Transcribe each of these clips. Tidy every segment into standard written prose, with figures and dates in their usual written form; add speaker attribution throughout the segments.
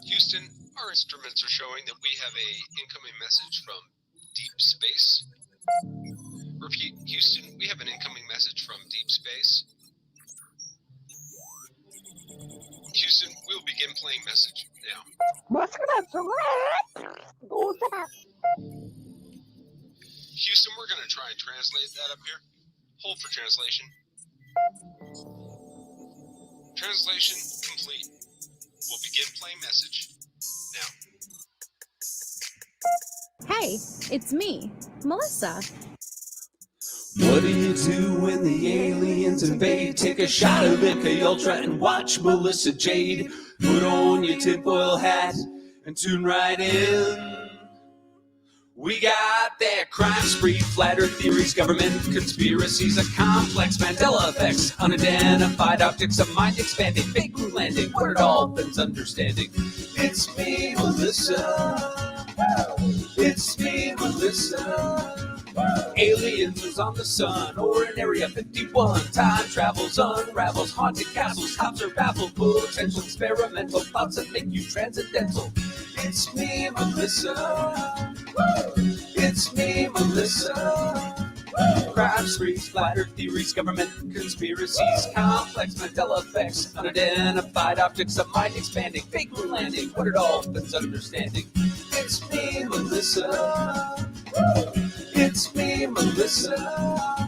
Speaker 1: Houston, our instruments are showing that we have a incoming message from deep space. Repeat, Houston, we have an incoming message from deep space. Houston, we'll begin playing message now. Houston, we're going to try and translate that up here. Hold for translation. Translation complete. We'll begin playing message now.
Speaker 2: Hey, it's me, Melissa.
Speaker 3: What do you do when the aliens invade? Take a shot of MK Ultra and watch Melissa Jade. Put on your tinfoil hat and tune right in. We got their crime spree, flat earth theories, government conspiracies, a complex Mandela effects, unidentified objects, a mind expanding, fake moon landing, what are dolphins understanding? It's me, Melissa. It's me, Melissa. Aliens on the sun or in Area 51. Time travels, unravels, haunted castles, cops are baffled, potential experimental thoughts that make you transcendental. It's me, Melissa. It's me, Melissa. Crime sprees, flat earth theories, government conspiracies, complex Mandela effects, unidentified objects, a mind expanding, fake moon landing, what are dolphins understanding? It's me, Melissa. It's me, Melissa.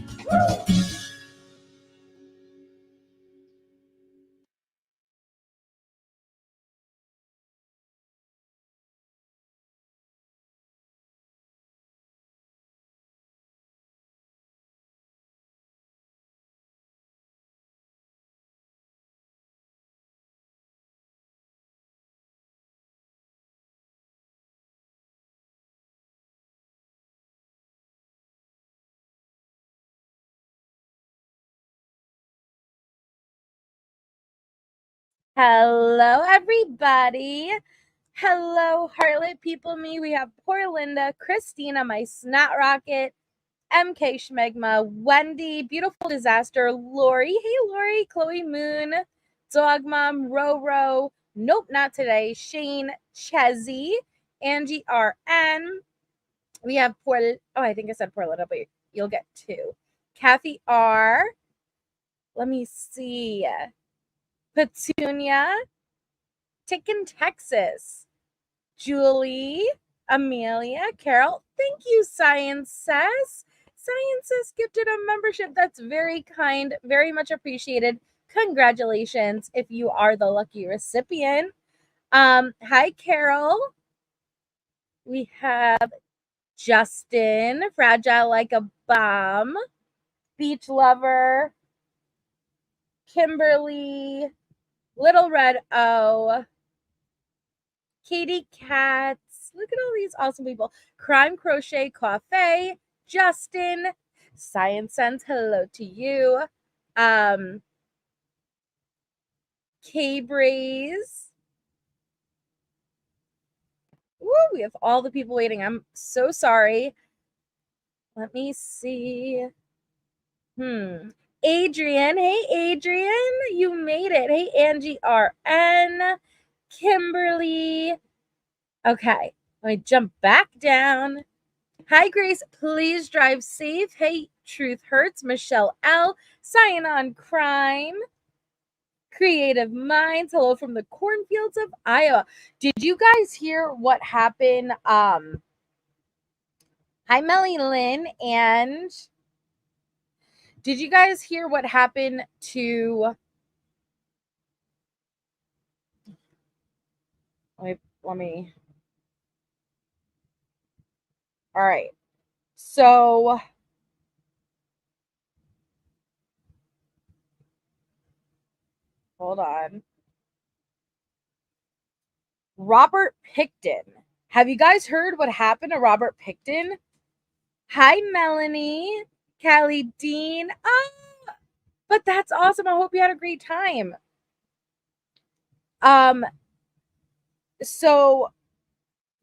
Speaker 2: Hello, everybody. Hello, Harley people. Me, we have poor Linda, Christina, my snot rocket, MK Schmegma, Wendy, beautiful disaster, Lori. Hey, Lori, Chloe Moon, Dog Mom, Roro. Nope, not today. Shane, Chezzy, Angie RN. We have I think I said poor Linda, but you'll get two. Kathy R. Let me see. Petunia, Tickin, Texas, Julie, Amelia, Carol. Thank you, Science Says. Science Says gifted a membership. That's very kind, very much appreciated. Congratulations if you are the lucky recipient. Hi, Carol. We have Justin, Fragile Like a Bomb, Beach Lover, Kimberly, Little Red O, Katie Katz. Look at all these awesome people. Crime Crochet Coffee, Justin, Science Sense, hello to you. K-Braze. Woo, we have all the people waiting. I'm so sorry. Let me see. Adrian. Hey, Adrian. You made it. Hey, Angie RN. Kimberly. Okay. Let me jump back down. Hi, Grace. Please drive safe. Hey, Truth Hurts. Michelle L. Cyan on Crime. Creative Minds. Hello from the cornfields of Iowa. Did you guys hear what happened? Hi, Melly Lynn. And did you guys hear what happened to... Let me... All right. So... Hold on. Robert Pickton. Have you guys heard what happened to Robert Pickton? Hi, Melanie. Callie Dean. Oh, but that's awesome. I hope you had a great time. So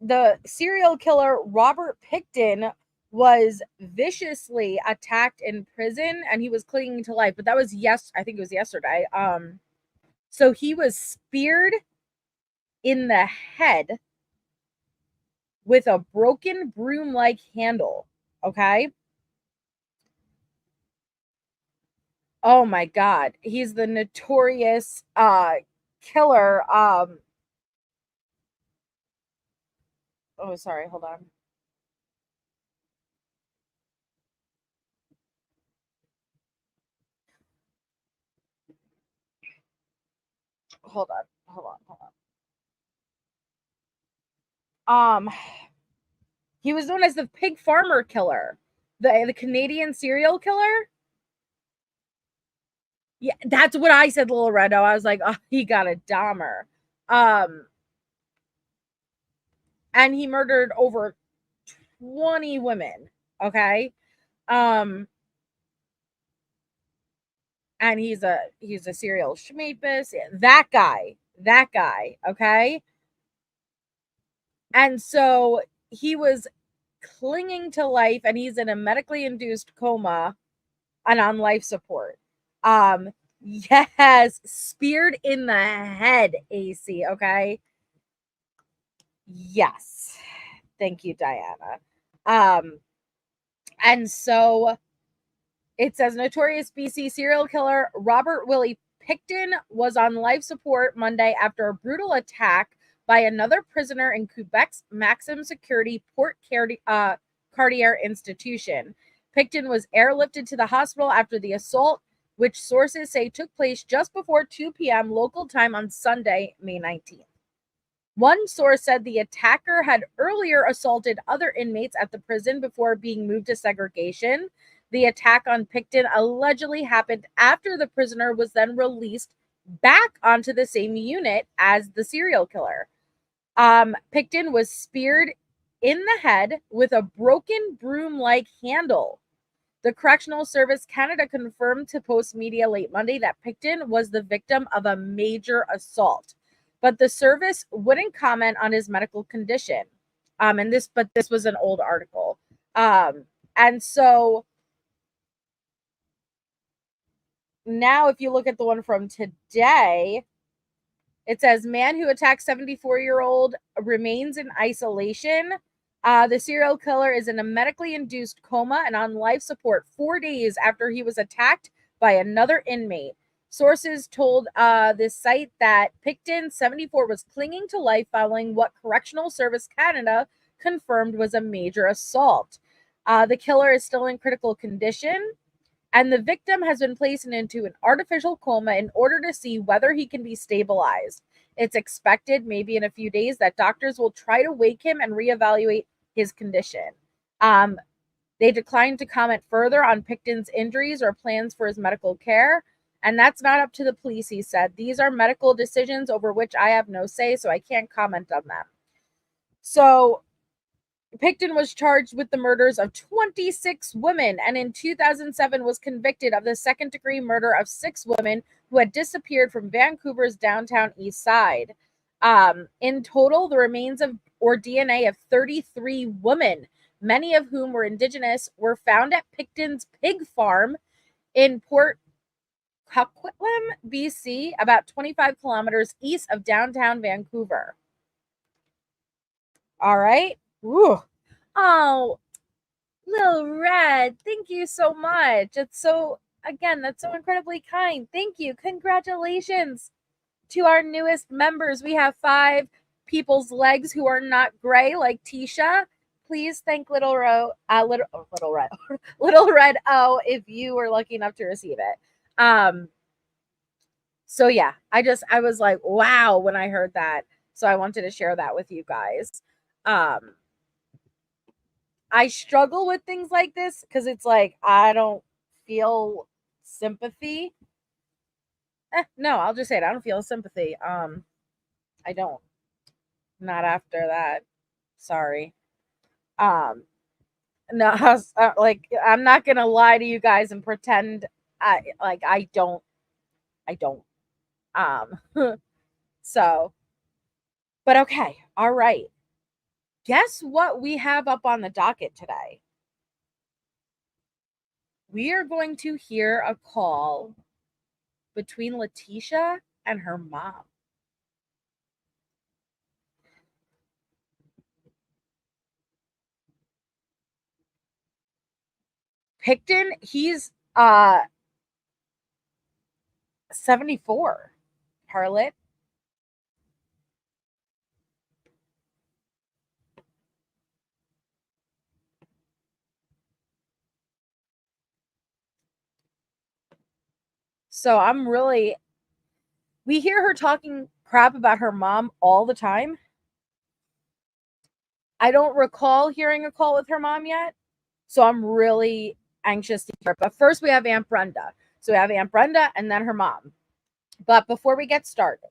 Speaker 2: the serial killer Robert Pickton was viciously attacked in prison and he was clinging to life, but that was I think it was yesterday. So he was speared in the head with a broken broom-like handle. Okay. Oh my God. He's the notorious killer. Oh, sorry, hold on. Hold on. He was known as the pig farmer killer, the Canadian serial killer. Yeah, that's what I said, Little Redo. I was like, oh, he got a Dahmer. And he murdered over 20 women. Okay. And he's a serial schmapus. That guy. Okay. And so he was clinging to life, and he's in a medically induced coma and on life support. Yes, speared in the head, AC, okay? Yes. Thank you, Diana. And so it says notorious BC serial killer Robert Willie Pickton was on life support Monday after a brutal attack by another prisoner in Quebec's maximum security Port Cartier institution. Pickton was airlifted to the hospital after the assault, which sources say took place just before 2 p.m. local time on Sunday, May 19th. One source said the attacker had earlier assaulted other inmates at the prison before being moved to segregation. The attack on Pickton allegedly happened after the prisoner was then released back onto the same unit as the serial killer. Pickton was speared in the head with a broken broom-like handle. The Correctional Service Canada confirmed to Post Media late Monday that Pickton was the victim of a major assault, but the service wouldn't comment on his medical condition. But this was an old article. And so now if you look at the one from today, it says man who attacked 74-year-old remains in isolation. The serial killer is in a medically induced coma and on life support 4 days after he was attacked by another inmate. Sources told this site that Pickton, 74, was clinging to life following what Correctional Service Canada confirmed was a major assault. The killer is still in critical condition, and the victim has been placed into an artificial coma in order to see whether he can be stabilized. It's expected, maybe in a few days, that doctors will try to wake him and reevaluate his condition. They declined to comment further on Pickton's injuries or plans for his medical care, and that's not up to the police, he said. These are medical decisions over which I have no say, so I can't comment on them. So Pickton was charged with the murders of 26 women, and in 2007 was convicted of the second-degree murder of 6 women who had disappeared from Vancouver's downtown east side. In total, the remains of or DNA of 33 women, many of whom were Indigenous, were found at Pickton's pig farm in Port Coquitlam, BC, about 25 kilometers east of downtown Vancouver. All right. Ooh. Oh, Little Red, thank you so much. It's so, again, that's so incredibly kind. Thank you. Congratulations to our newest members. We have 5 people's legs who are not gray like Tisha. Please thank Little Red O if you were lucky enough to receive it. So yeah, I was like, wow, when I heard that. So I wanted to share that with you guys. I struggle with things like this because it's like I don't feel sympathy. No, I'll just say it. I don't feel sympathy. I don't. Not after that. Sorry. No, I'm not gonna lie to you guys and pretend I don't. So, but okay, all right. Guess what we have up on the docket today? We are going to hear a call between Letecia and her mom. Pickton, he's 74. Harlot. So we hear her talking crap about her mom all the time. I don't recall hearing a call with her mom yet, so I'm really anxious to hear. But first, we have Aunt Brenda. So we have Aunt Brenda and then her mom. But before we get started,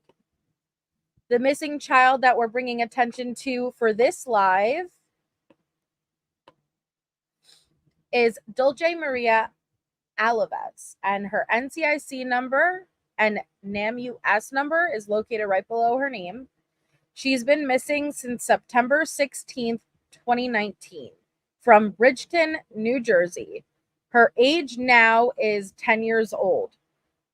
Speaker 2: the missing child that we're bringing attention to for this live is Dulce Maria Alaves, and her NCIC number and NAMUS number is located right below her name. She's been missing since September 16th, 2019, from Bridgeton, New Jersey. Her age now is 10 years old.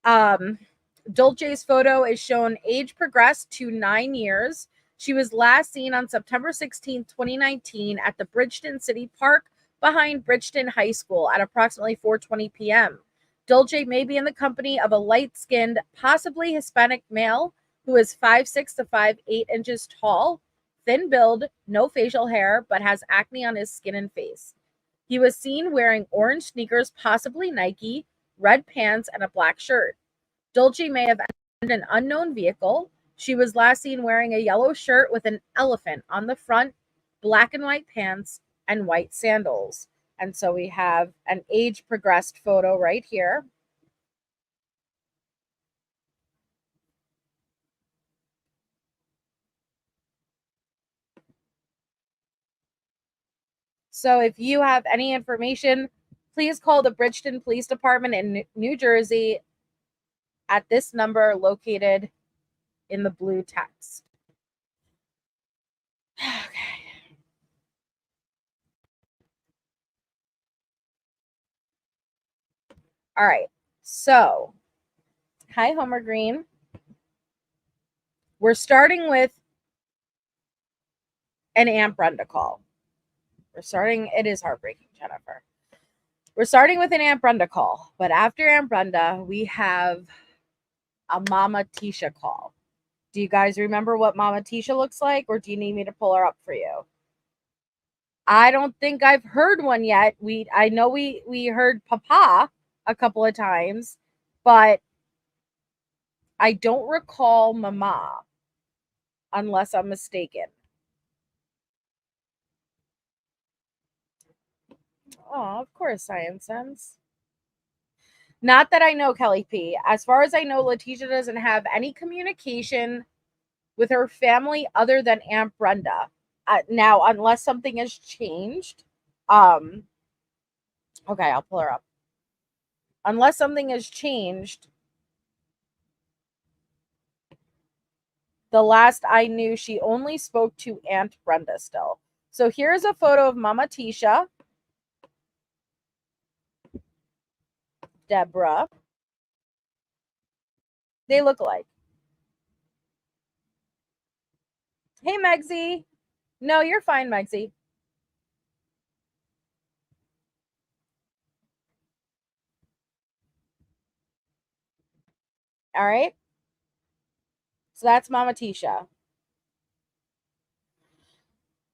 Speaker 2: Dulce's photo is shown age progressed to 9 years. She was last seen on September 16th, 2019 at the Bridgeton City Park behind Bridgeton High School at approximately 4:20 p.m. Dulce may be in the company of a light-skinned, possibly Hispanic male who is 5'6" to 5'8" inches tall, thin build, no facial hair, but has acne on his skin and face. He was seen wearing orange sneakers, possibly Nike, red pants, and a black shirt. Dulce may have entered an unknown vehicle. She was last seen wearing a yellow shirt with an elephant on the front, black and white pants, and white sandals. And so we have an age progressed photo right here. So if you have any information, please call the Bridgeton Police Department in New Jersey at this number located in the blue text. Okay. All right. So, hi, Homer Green. We're starting with an Aunt Brenda call. It is heartbreaking, Jennifer. We're starting with an Aunt Brenda call, but after Aunt Brenda, we have a Mama Tisha call. Do you guys remember what Mama Tisha looks like, or do you need me to pull her up for you? I don't think I've heard one yet. I know we heard Papa a couple of times, but I don't recall Mama, unless I'm mistaken. Oh, of course, Science Sense. Not that I know, Kelly P. As far as I know, Letecia doesn't have any communication with her family other than Aunt Brenda. Now, unless something has changed. Okay, I'll pull her up. Unless something has changed, the last I knew, she only spoke to Aunt Brenda still. So here's a photo of Mama Tisha, Deborah. They look alike. Hey, Megsy. No, you're fine, Megsy. All right. So that's Mama Tisha.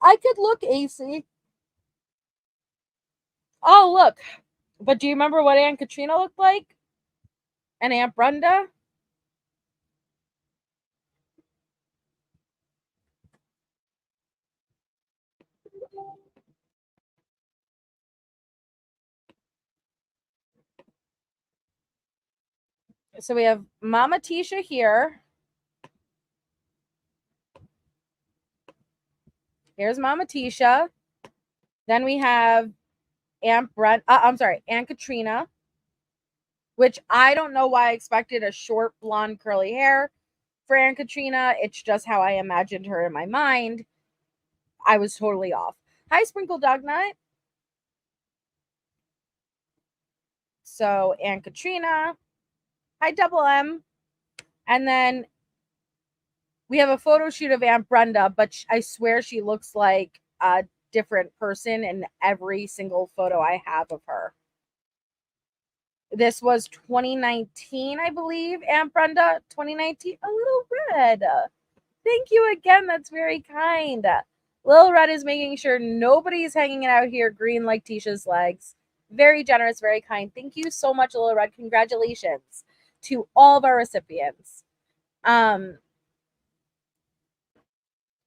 Speaker 2: I could look, AC. Oh, look. But do you remember what Aunt Katrina looked like? And Aunt Brenda? So we have Mama Tisha here. Here's Mama Tisha. Then we have Aunt Katrina, which I don't know why I expected a short blonde curly hair for Aunt Katrina. It's just how I imagined her in my mind. I was totally off. Hi, Sprinkle Dog Nut. So Aunt Katrina. Hi, Double M. And then we have a photo shoot of Aunt Brenda, but I swear she looks like a different person in every single photo I have of her. This was 2019, I believe. Aunt Brenda, 2019. A little red. Thank you again. That's very kind. Little Red is making sure nobody's hanging out here green like Tisha's legs. Very generous, very kind. Thank you so much, Little Red. Congratulations to all of our recipients. I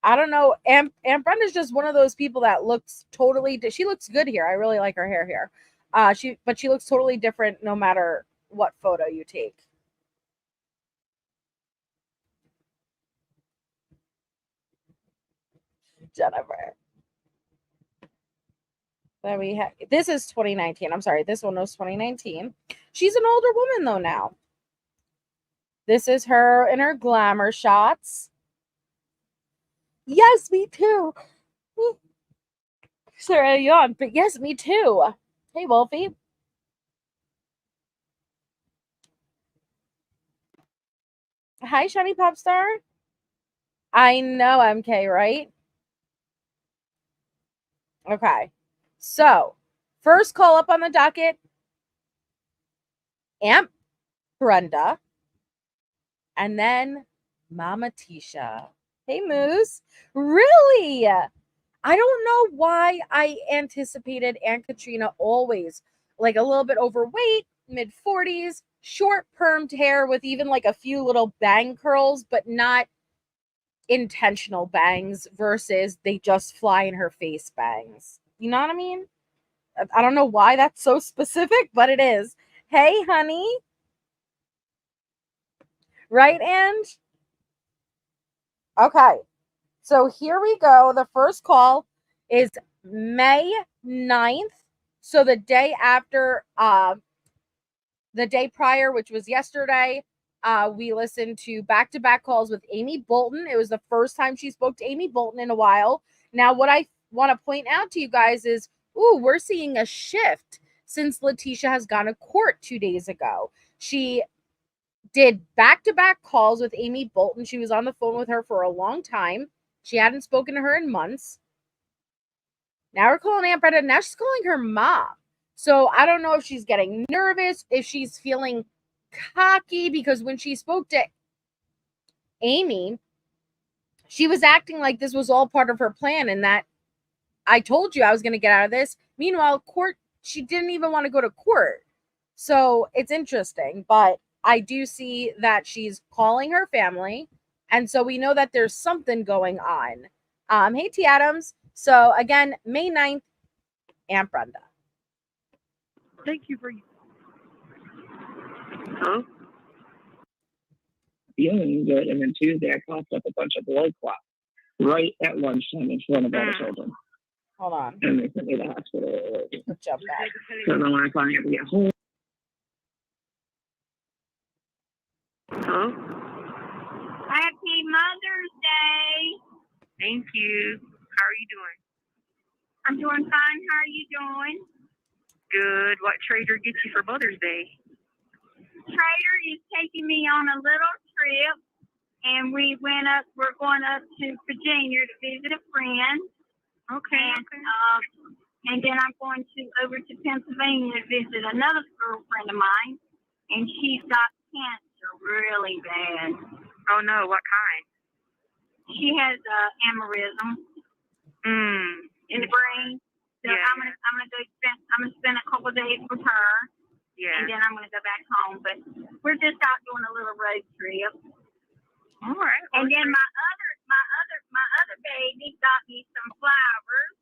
Speaker 2: don't know. Aunt Brenda's just one of those people that looks totally. She looks good here. I really like her hair here. But she looks totally different no matter what photo you take. Jennifer. Then we have. This is 2019. I'm sorry. This one was 2019. She's an older woman though now. This is her in her glamour shots. Yes, me too. Sorry, I yawned, but yes, me too. Hey, Wolfie. Hi, Shiny Popstar. I know, MK, right? Okay. So, first call up on the docket, Aunt Brenda, and then Mama Tisha. Hey, Moose. Really? I don't know why I anticipated Aunt Katrina always like a little bit overweight, mid 40s, short permed hair with even like a few little bang curls, but not intentional bangs versus they just fly in her face bangs. You know what I mean? I don't know why that's so specific, but it is. Hey, honey. Right, Ange? Okay. So here we go. The first call is May 9th. So the day after, the day prior, which was yesterday, we listened to back-to-back calls with Amy Bolton. It was the first time she spoke to Amy Bolton in a while. Now, what I want to point out to you guys is, we're seeing a shift since Letecia has gone to court 2 days ago. She did back-to-back calls with Amy Bolton. She was on the phone with her for a long time. She hadn't spoken to her in months. Now we're calling Aunt Brenda. Now she's calling her mom. So I don't know if she's getting nervous, if she's feeling cocky, because when she spoke to Amy, she was acting like this was all part of her plan and that I told you I was going to get out of this. Meanwhile, court, she didn't even want to go to court. So it's interesting, but I do see that she's calling her family. And so we know that there's something going on. Hey, T. Adams. So again, May 9th, Aunt Brenda.
Speaker 4: Thank you for. Huh? Feeling good, and then Tuesday I coughed up a bunch of blood clots right at lunchtime in front of all the children.
Speaker 2: Hold on.
Speaker 4: And they sent me to the hospital.
Speaker 2: Jump back.
Speaker 4: So then when I finally had to get home. Huh?
Speaker 5: Happy Mother's Day.
Speaker 4: Thank you. How are you doing?
Speaker 5: I'm doing fine. How are you doing?
Speaker 4: Good. What trader gets you for Mother's Day?
Speaker 5: Trader is taking me on a little trip, and we're going up to Virginia to visit a friend.
Speaker 4: Okay.
Speaker 5: And then I'm going over to Pennsylvania to visit another girlfriend of mine, and she's got cancer really bad.
Speaker 4: Oh no, what kind?
Speaker 5: She has aneurysm in the brain. So
Speaker 4: yeah.
Speaker 5: I'm gonna spend a couple of days with her.
Speaker 4: Yeah.
Speaker 5: And then I'm gonna go back home. But we're just out doing a little road trip.
Speaker 4: All right.
Speaker 5: And then my other baby got me some flowers.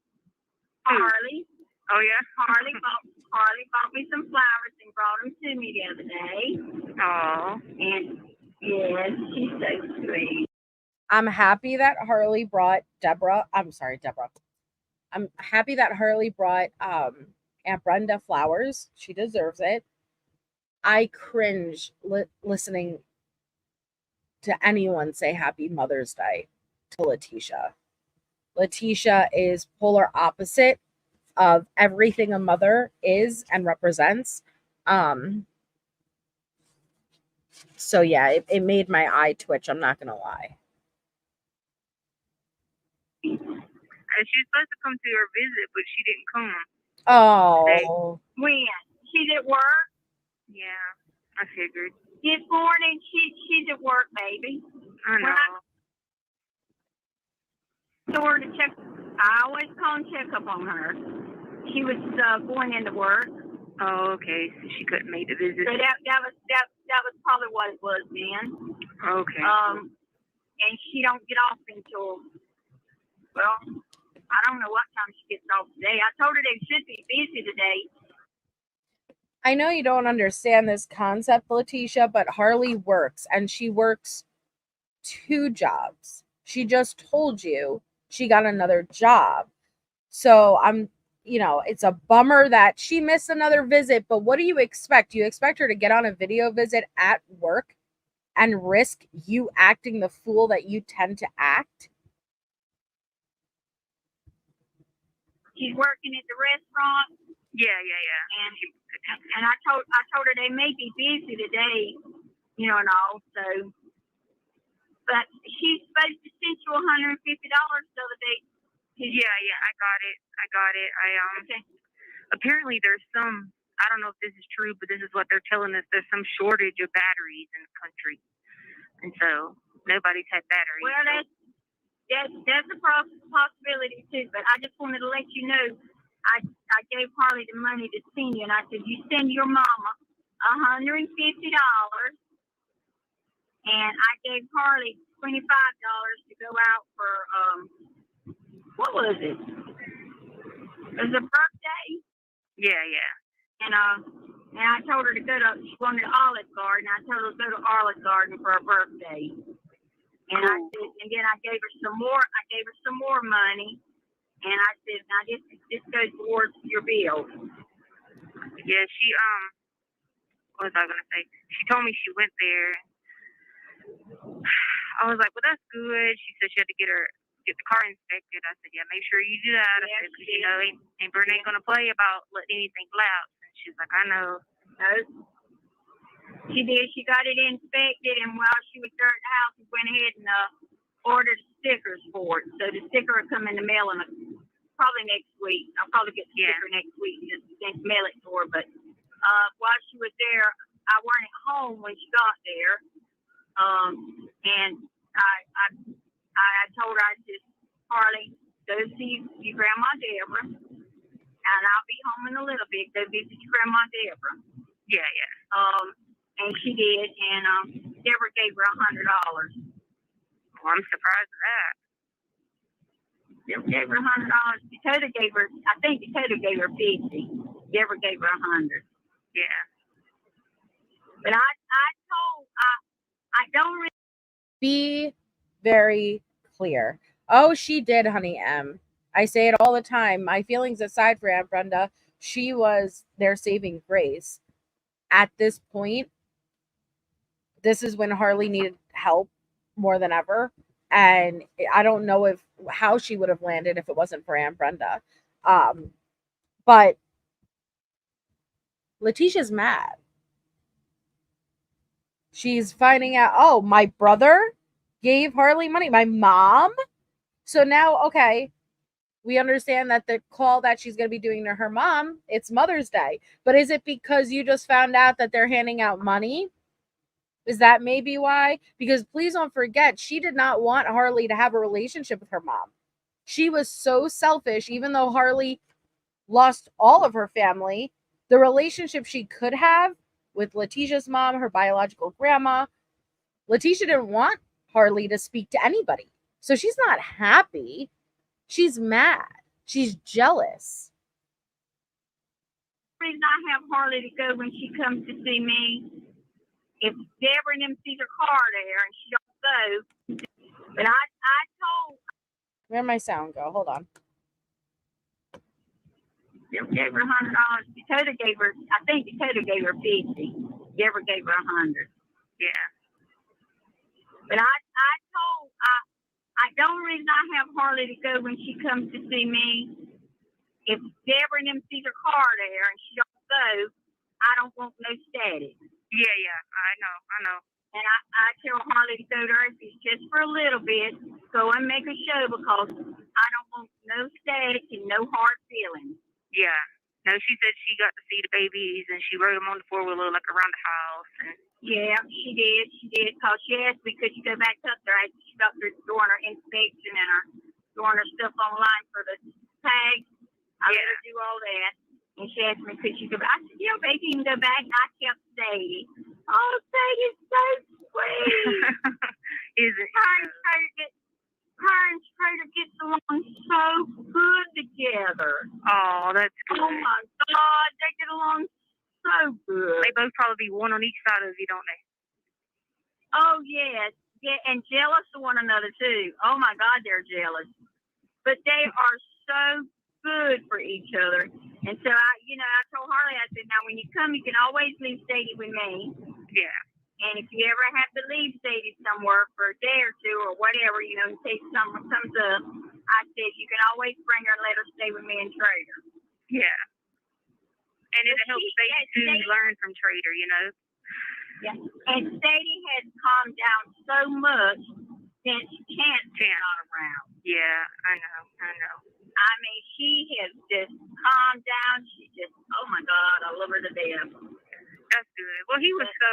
Speaker 5: Harley.
Speaker 4: Oh yeah.
Speaker 5: Harley bought me some flowers and brought them to me the other day.
Speaker 4: Oh.
Speaker 5: And yes, she's so sweet.
Speaker 2: I'm happy that Harley brought Deborah. I'm happy that Harley brought Aunt Brenda flowers. She deserves it. I cringe listening to anyone say Happy Mother's Day to Letecia. Letecia is polar opposite of everything a mother is and represents. So yeah, it made my eye twitch. I'm not gonna lie.
Speaker 4: And she was supposed to come to her visit, but she didn't come.
Speaker 2: Oh.
Speaker 5: When? She's at work?
Speaker 6: Yeah, I figured.
Speaker 5: This morning, she's at work, baby.
Speaker 6: I know.
Speaker 5: I always call and check up on her. She was going into work.
Speaker 6: Oh, okay. So she couldn't make the visit.
Speaker 5: So that was probably what it was then.
Speaker 6: Okay.
Speaker 5: And she don't get off until, well, I don't know what time she gets off today. I told her they should be busy today.
Speaker 2: I know you don't understand this concept, Letecia, but Harley works, and she works 2 jobs. She just told you she got another job. So it's a bummer that she missed another visit, but what do you expect? Do you expect her to get on a video visit at work and risk you acting the fool that you tend to act?
Speaker 5: She's working at the restaurant.
Speaker 6: Yeah.
Speaker 5: And I told her they may be busy today, and all. So, but she's supposed to send you $150 the other day.
Speaker 6: Yeah, I got it.
Speaker 5: Okay.
Speaker 6: Apparently there's some, I don't know if this is true, but this is what they're telling us. There's some shortage of batteries in the country, and so nobody's had batteries.
Speaker 5: Well, that's a possibility too. But I just wanted to let you know, I gave Harley the money to send you, and I said you send your mama $150, and I gave Harley $25 to go out for what was it? It was a birthday.
Speaker 6: Yeah.
Speaker 5: And I told her to go to. She wanted Olive Garden. I told her to go to Olive Garden for her birthday. And I said, and then I gave her some more. I gave her some more money. And I said, now this goes towards your bill.
Speaker 6: Yeah, she what was I gonna say? She told me she went there. I was like, well, that's good. She said she had to get the car inspected. I said, yeah, make sure you do that. I said, because Aunt Brenda ain't gonna play about letting anything lapse. And she's like, I know.
Speaker 5: No. She did. She got it inspected, and while she was there at the house, we went ahead and ordered stickers for it. So the sticker will come in the mail probably next week. I'll probably get the sticker next week and just mail it to her. But while she was there, I wasn't at home when she got there. And I told her, I said, Harley, go see your Grandma Deborah, and I'll be home in a little bit. Go visit your Grandma Deborah.
Speaker 6: Yeah.
Speaker 5: And she did, and Deborah gave her $100.
Speaker 6: Well, I'm surprised at that.
Speaker 5: Deborah gave her $100. Dakota gave her, I think Dakota gave her $50. Deborah gave her $100.
Speaker 6: Yeah.
Speaker 5: But I don't really.
Speaker 2: Be very clear. Oh, she did, honey M. I say it all the time. My feelings aside for Aunt Brenda, she was their saving grace. At this point, this is when Harley needed help more than ever. And I don't know how she would have landed if it wasn't for Aunt Brenda. But Letecia's mad. She's finding out, oh, my brother gave Harley money. My mom? So now, okay, we understand that the call that she's going to be doing to her mom, it's Mother's Day. But is it because you just found out that they're handing out money? Is that maybe why? Because please don't forget, she did not want Harley to have a relationship with her mom. She was so selfish, even though Harley lost all of her family, the relationship she could have with Letecia's mom, her biological grandma, Letecia didn't want Harley to speak to anybody. So she's not happy. She's mad. She's jealous.
Speaker 5: The reason I have Harley to go when she comes to see me, if Deborah and them sees her car there and she don't go, but I told.
Speaker 2: Where'd my sound go? Hold on.
Speaker 5: Deborah gave her $100. Dakota gave her, I think Dakota gave her $50. Deborah gave her $100.
Speaker 6: Yeah.
Speaker 5: But I told, the only reason I have Harley to go when she comes to see me, if Deborah and them sees her car there and she don't go, I don't want no static.
Speaker 6: Yeah, I know.
Speaker 5: And I tell Harley to go there if it's just for a little bit, go and make a show because I don't want no static and no hard feelings.
Speaker 6: Yeah. No, she said she got to see the babies and she rode them on the 4-wheeler like around the house. And
Speaker 5: Yeah, she did. She did. Cause she asked me, could you go back up there? She got her doing her inspection and her doing her stuff online for the tags. I let her do all that. And she asked me, could you go back? I said, yeah, baby, you can go back. And I kept Sadie. Oh, Sadie's so sweet.
Speaker 6: Is it?
Speaker 5: Her and Trader gets along so good together.
Speaker 6: Oh, that's good.
Speaker 5: Oh my God, they get along so good.
Speaker 6: They both probably be one on each side of you, don't they?
Speaker 5: Oh yes, yeah, and jealous of one another too. Oh my God, they're jealous. But they are so good for each other. And so I told Harley, I said, now when you come, you can always leave Sadie with me.
Speaker 6: Yeah.
Speaker 5: And if you ever have to leave Sadie somewhere for a day or two or whatever, in case someone comes up, I said, you can always bring her and let her stay with me and Trader.
Speaker 6: Yeah. And it'll help Sadie to learn from Trader,
Speaker 5: Yeah. And Sadie has calmed down so much since Chance not around.
Speaker 6: Yeah, I know.
Speaker 5: I mean, she has just calmed down. She just, oh my God, I love her to death.
Speaker 6: That's good. Well, he was so,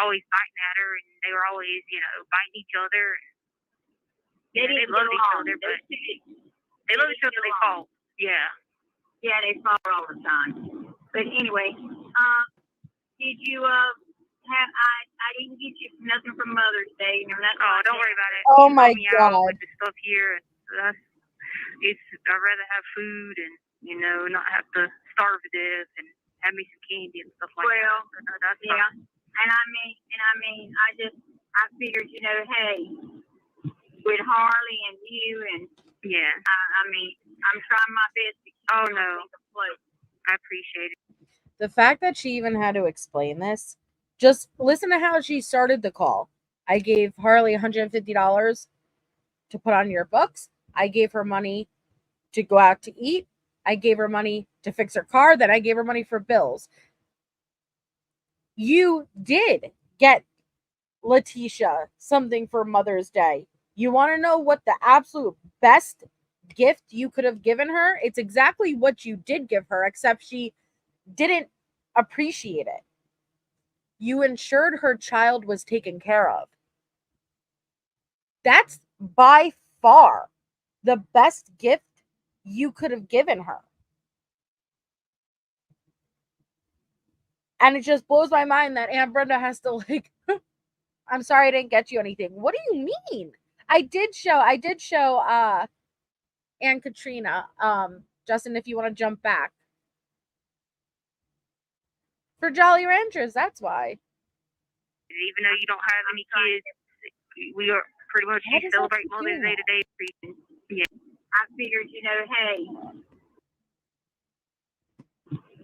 Speaker 6: always fighting at her, and they were always, biting each other. They love each other, but they love each other. They fought. Yeah.
Speaker 5: Yeah, they fought all the time. But anyway, did you I didn't get you nothing from Mother's Day. No, nothing.
Speaker 6: Oh, don't worry about it.
Speaker 2: Oh
Speaker 6: You
Speaker 2: my
Speaker 6: help me out
Speaker 2: God.
Speaker 6: with the stuff here. I'd rather have food and not have to starve to death and have me some candy and stuff like that. So, no, that's
Speaker 5: yeah. And I mean, I figured, hey, with Harley and you and
Speaker 6: yeah.
Speaker 5: I mean, I'm trying my best to keep
Speaker 6: I appreciate it.
Speaker 2: The fact that she even had to explain this, just listen to how she started the call. I gave Harley $150 to put on your books. I gave her money to go out to eat. I gave her money to fix her car. Then I gave her money for bills. You did get Letecia something for Mother's Day. You want to know what the absolute best gift you could have given her? It's exactly what you did give her, except she didn't appreciate it. You ensured her child was taken care of. That's by far the best gift you could have given her. And it just blows my mind that Aunt Brenda has to I'm sorry I didn't get you anything. What do you mean? I did show Aunt Katrina. Justin, if you want to jump back. For Jolly Ranchers, that's why.
Speaker 6: Even though you don't have any kids, we are pretty much celebrate Mother's Day today. Yeah.
Speaker 5: I figured, hey,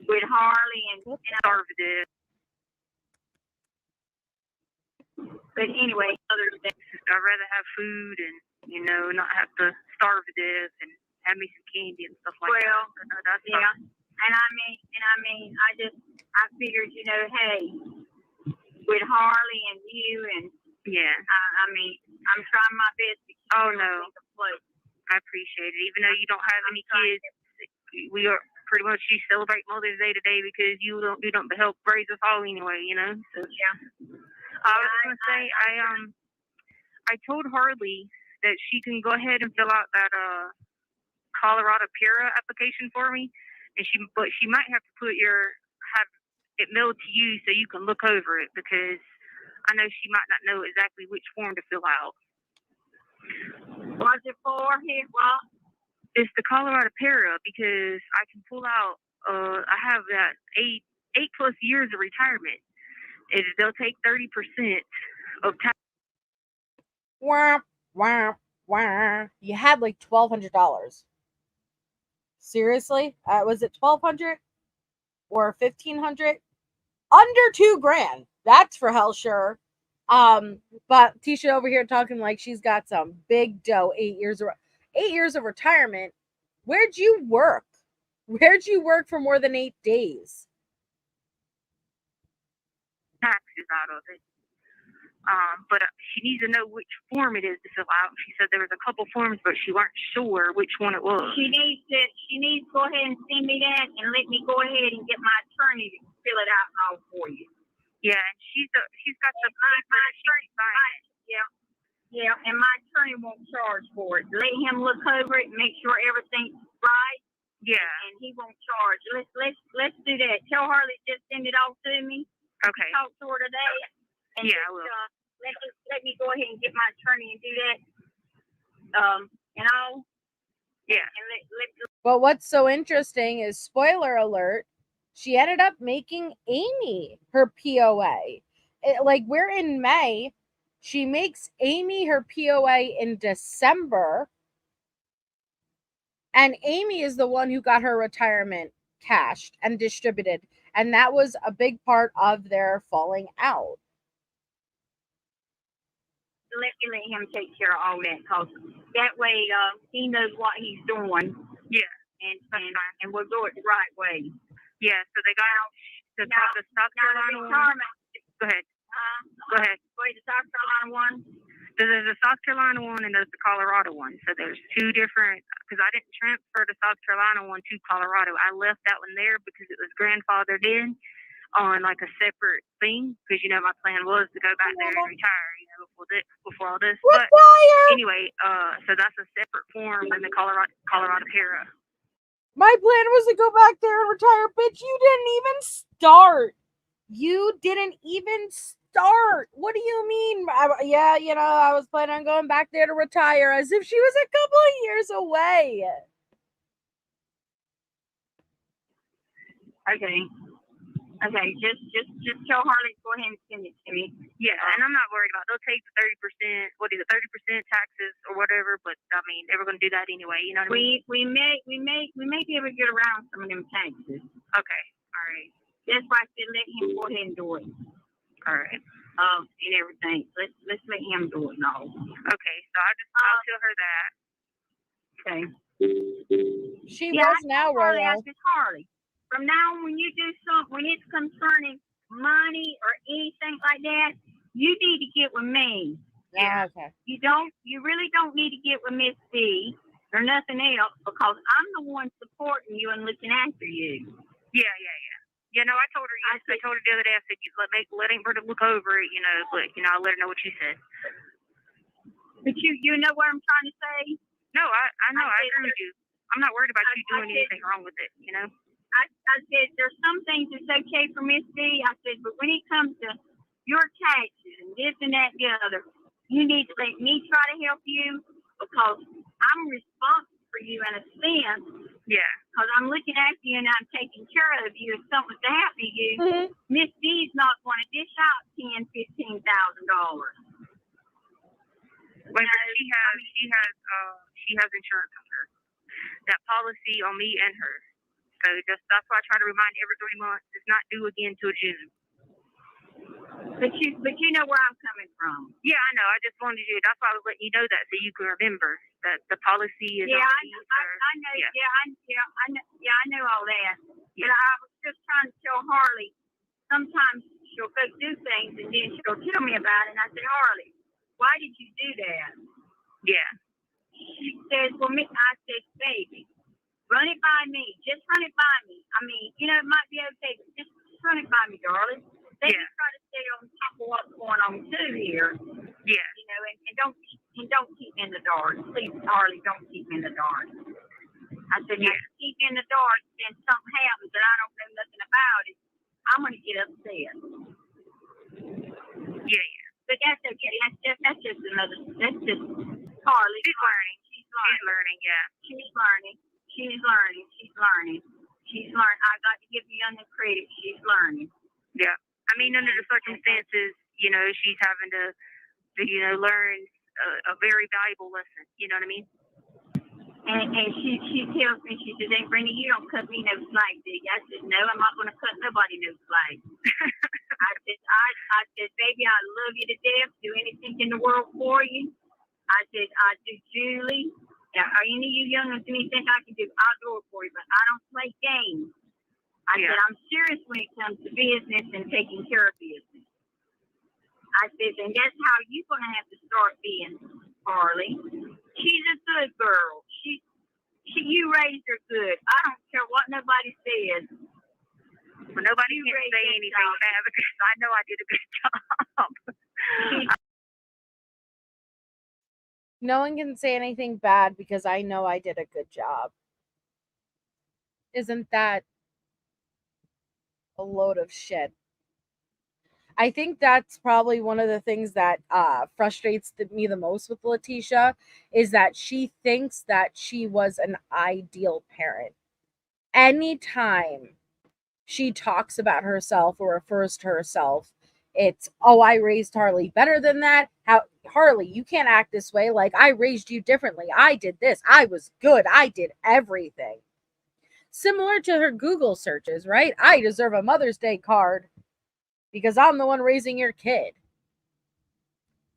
Speaker 5: with Harley and
Speaker 6: starve to death.
Speaker 5: But anyway, Mother's Day,
Speaker 6: I'd rather have food and not have to starve to death and have me some candy and stuff like that. So, no, that's
Speaker 5: yeah. And I mean, I figured, hey, with Harley and you and
Speaker 6: yeah.
Speaker 5: I mean, I'm trying my best to keep
Speaker 6: I appreciate it. Even though you don't have any kids, we are pretty much celebrate Mother's Day today because you don't help raise us all anyway, So
Speaker 5: yeah.
Speaker 6: I was gonna say I told Harley that she can go ahead and fill out that Colorado PURA application for me, but she might have to have it mailed to you so you can look over it because I know she might not know exactly which form to fill out.
Speaker 5: What's it for here? Well,
Speaker 6: it's the Colorado PURA because I can pull out. I have that 8+ years of retirement. They'll take 30% of tax.
Speaker 2: Wah, wah, wah. You had like $1,200. Seriously? Was it $1,200 or $1,500? Under $2,000. That's for hell sure. But Tisha over here talking like she's got some big dough. 8 years of retirement. Where'd you work? Where'd you work for more than 8 days?
Speaker 6: Taxes out of it. But she needs to know which form it is to fill out. She said there was a couple forms, but she weren't sure which one it was.
Speaker 5: She needs to go ahead and send me that and let me go ahead and get my attorney to fill it out and all for you.
Speaker 6: Yeah, and she's got the paper that she can sign.
Speaker 5: Yeah, and my attorney won't charge for it. Let him look over it and make sure everything's right.
Speaker 6: Yeah.
Speaker 5: And he won't charge. Let's do that. Tell Harley just send it all to me.
Speaker 6: Okay.
Speaker 5: Talk to her today. And
Speaker 6: yeah, I will.
Speaker 5: Let me go ahead and get my attorney and do that. And I'll.
Speaker 6: Yeah.
Speaker 5: And
Speaker 2: But what's so interesting is, spoiler alert, she ended up making Amy her POA. We're in May. She makes Amy her POA in December. And Amy is the one who got her retirement cashed and distributed. And that was a big part of their falling out.
Speaker 5: let him take care of all that, cause that way he knows what he's doing.
Speaker 6: Yeah.
Speaker 5: And we'll do it the right way.
Speaker 6: Yeah. So they got the South Carolina one. Go ahead. Go ahead.
Speaker 5: Wait, the South Carolina one.
Speaker 6: There's the South Carolina one and there's the Colorado one. So there's two different, because I didn't transfer the South Carolina one to Colorado. I left that one there because it was grandfathered in on like a separate thing. Because, you know, my plan was to go back there and retire, you know, before all this. But anyway, so that's a separate form than the Colorado para.
Speaker 2: My plan was to go back there and retire. Bitch, you didn't even start. You didn't even start. What do you mean? Yeah, you know, I was planning on going back there to retire, as if she was a couple of years away.
Speaker 5: Okay, just tell Harley to go ahead and send it to me.
Speaker 6: Yeah, and I'm not worried about it. They'll take the 30%, 30% taxes or whatever, but I mean, they were going to do that anyway, you know what I mean?
Speaker 5: We may be able to get around some of them taxes.
Speaker 6: Okay, all right.
Speaker 5: That's why I said let him go ahead and do it.
Speaker 6: All right.
Speaker 5: And everything. Let's let him do it and all.
Speaker 6: Okay, so I'll tell her that.
Speaker 5: Okay.
Speaker 2: She was now,
Speaker 5: Harley.
Speaker 2: Rolo.
Speaker 5: I said, Harley, from now on, when you do something, when it's concerning money or anything like that, you need to get with me.
Speaker 2: Yeah. Okay.
Speaker 5: You really don't need to get with Miss D or nothing else, because I'm the one supporting you and looking after you.
Speaker 6: Yeah. Yeah, no, I told her. I told her the other day. I said, let Aunt Brenda look over it, you know. But you know, I'll let her know what you said.
Speaker 5: But you know what I'm trying to say?
Speaker 6: No, I know. I agree with you. I'm not worried about you doing anything wrong with it, you know.
Speaker 5: I said there's some things that's okay for Miss D. I said, but when it comes to your taxes and this and that and the other, you need to let me try to help you, because I'm responsible for you in a sense.
Speaker 6: Yeah.
Speaker 5: Because I'm looking after you and I'm taking care of you. If something's to happen to you, Miss D's not going to dish out $10,000, $15,000.
Speaker 6: Well, she has insurance on her. That policy on me and her. So that's why I try to remind every 3 months. It's not due again till June.
Speaker 5: But you know where I'm coming from.
Speaker 6: Yeah, I know. I just wanted you. That's why I was letting you know that, so you can remember that the policy is.
Speaker 5: Yeah, I know. Yeah, I know all that. But I was just trying to tell Harley. Sometimes she'll go do things and then she'll tell me about it. And I said, Harley, why did you do that?
Speaker 6: Yeah.
Speaker 5: She says, I said, baby, run it by me. Just run it by me. I mean, you know, it might be okay, but just run it by me, darling. They just try to stay on top of what's going on too here.
Speaker 6: Yeah.
Speaker 5: You know, and don't keep me in the dark. Please, Harley, don't keep me in the dark. I said, now keep me in the dark, and something happens and I don't know nothing about it, I'm gonna get upset.
Speaker 6: Yeah.
Speaker 5: But that's okay. That's just Harley.
Speaker 6: She's learning. She's learning, yeah.
Speaker 5: She's learning. I got to give you the credit. She's learning.
Speaker 6: Yeah. I mean, under the circumstances, you know, she's having to you know, learn a very valuable lesson. You know what I mean?
Speaker 5: And she tells me, she says, Aunt Brenda, you don't cut me no slack, do you? I said, no, I'm not going to cut nobody no slack. I said, baby, I love you to death. Do anything in the world for you. I said, I do Julie. Are any of you young ones, anything I can do, I'll do it for you. But I don't play games. I said, I'm serious when it comes to business and taking care of business. I said, and that's how you're going to have to start being, Harley. She's a good girl. You raised her good. I don't care what nobody says.
Speaker 6: Well, nobody can say anything bad because I know I did a good job.
Speaker 2: No one can say anything bad because I know I did a good job. Isn't that a load of shit? I think that's probably one of the things that frustrates me the most with Letecia is that she thinks that she was an ideal parent. Anytime she talks about herself or refers to herself, it's, oh, I raised Harley better than that. How, Harley, you can't act this way. Like, I raised you differently. I did this. I was good. I did everything. Similar to her Google searches, right? I deserve a Mother's Day card because I'm the one raising your kid.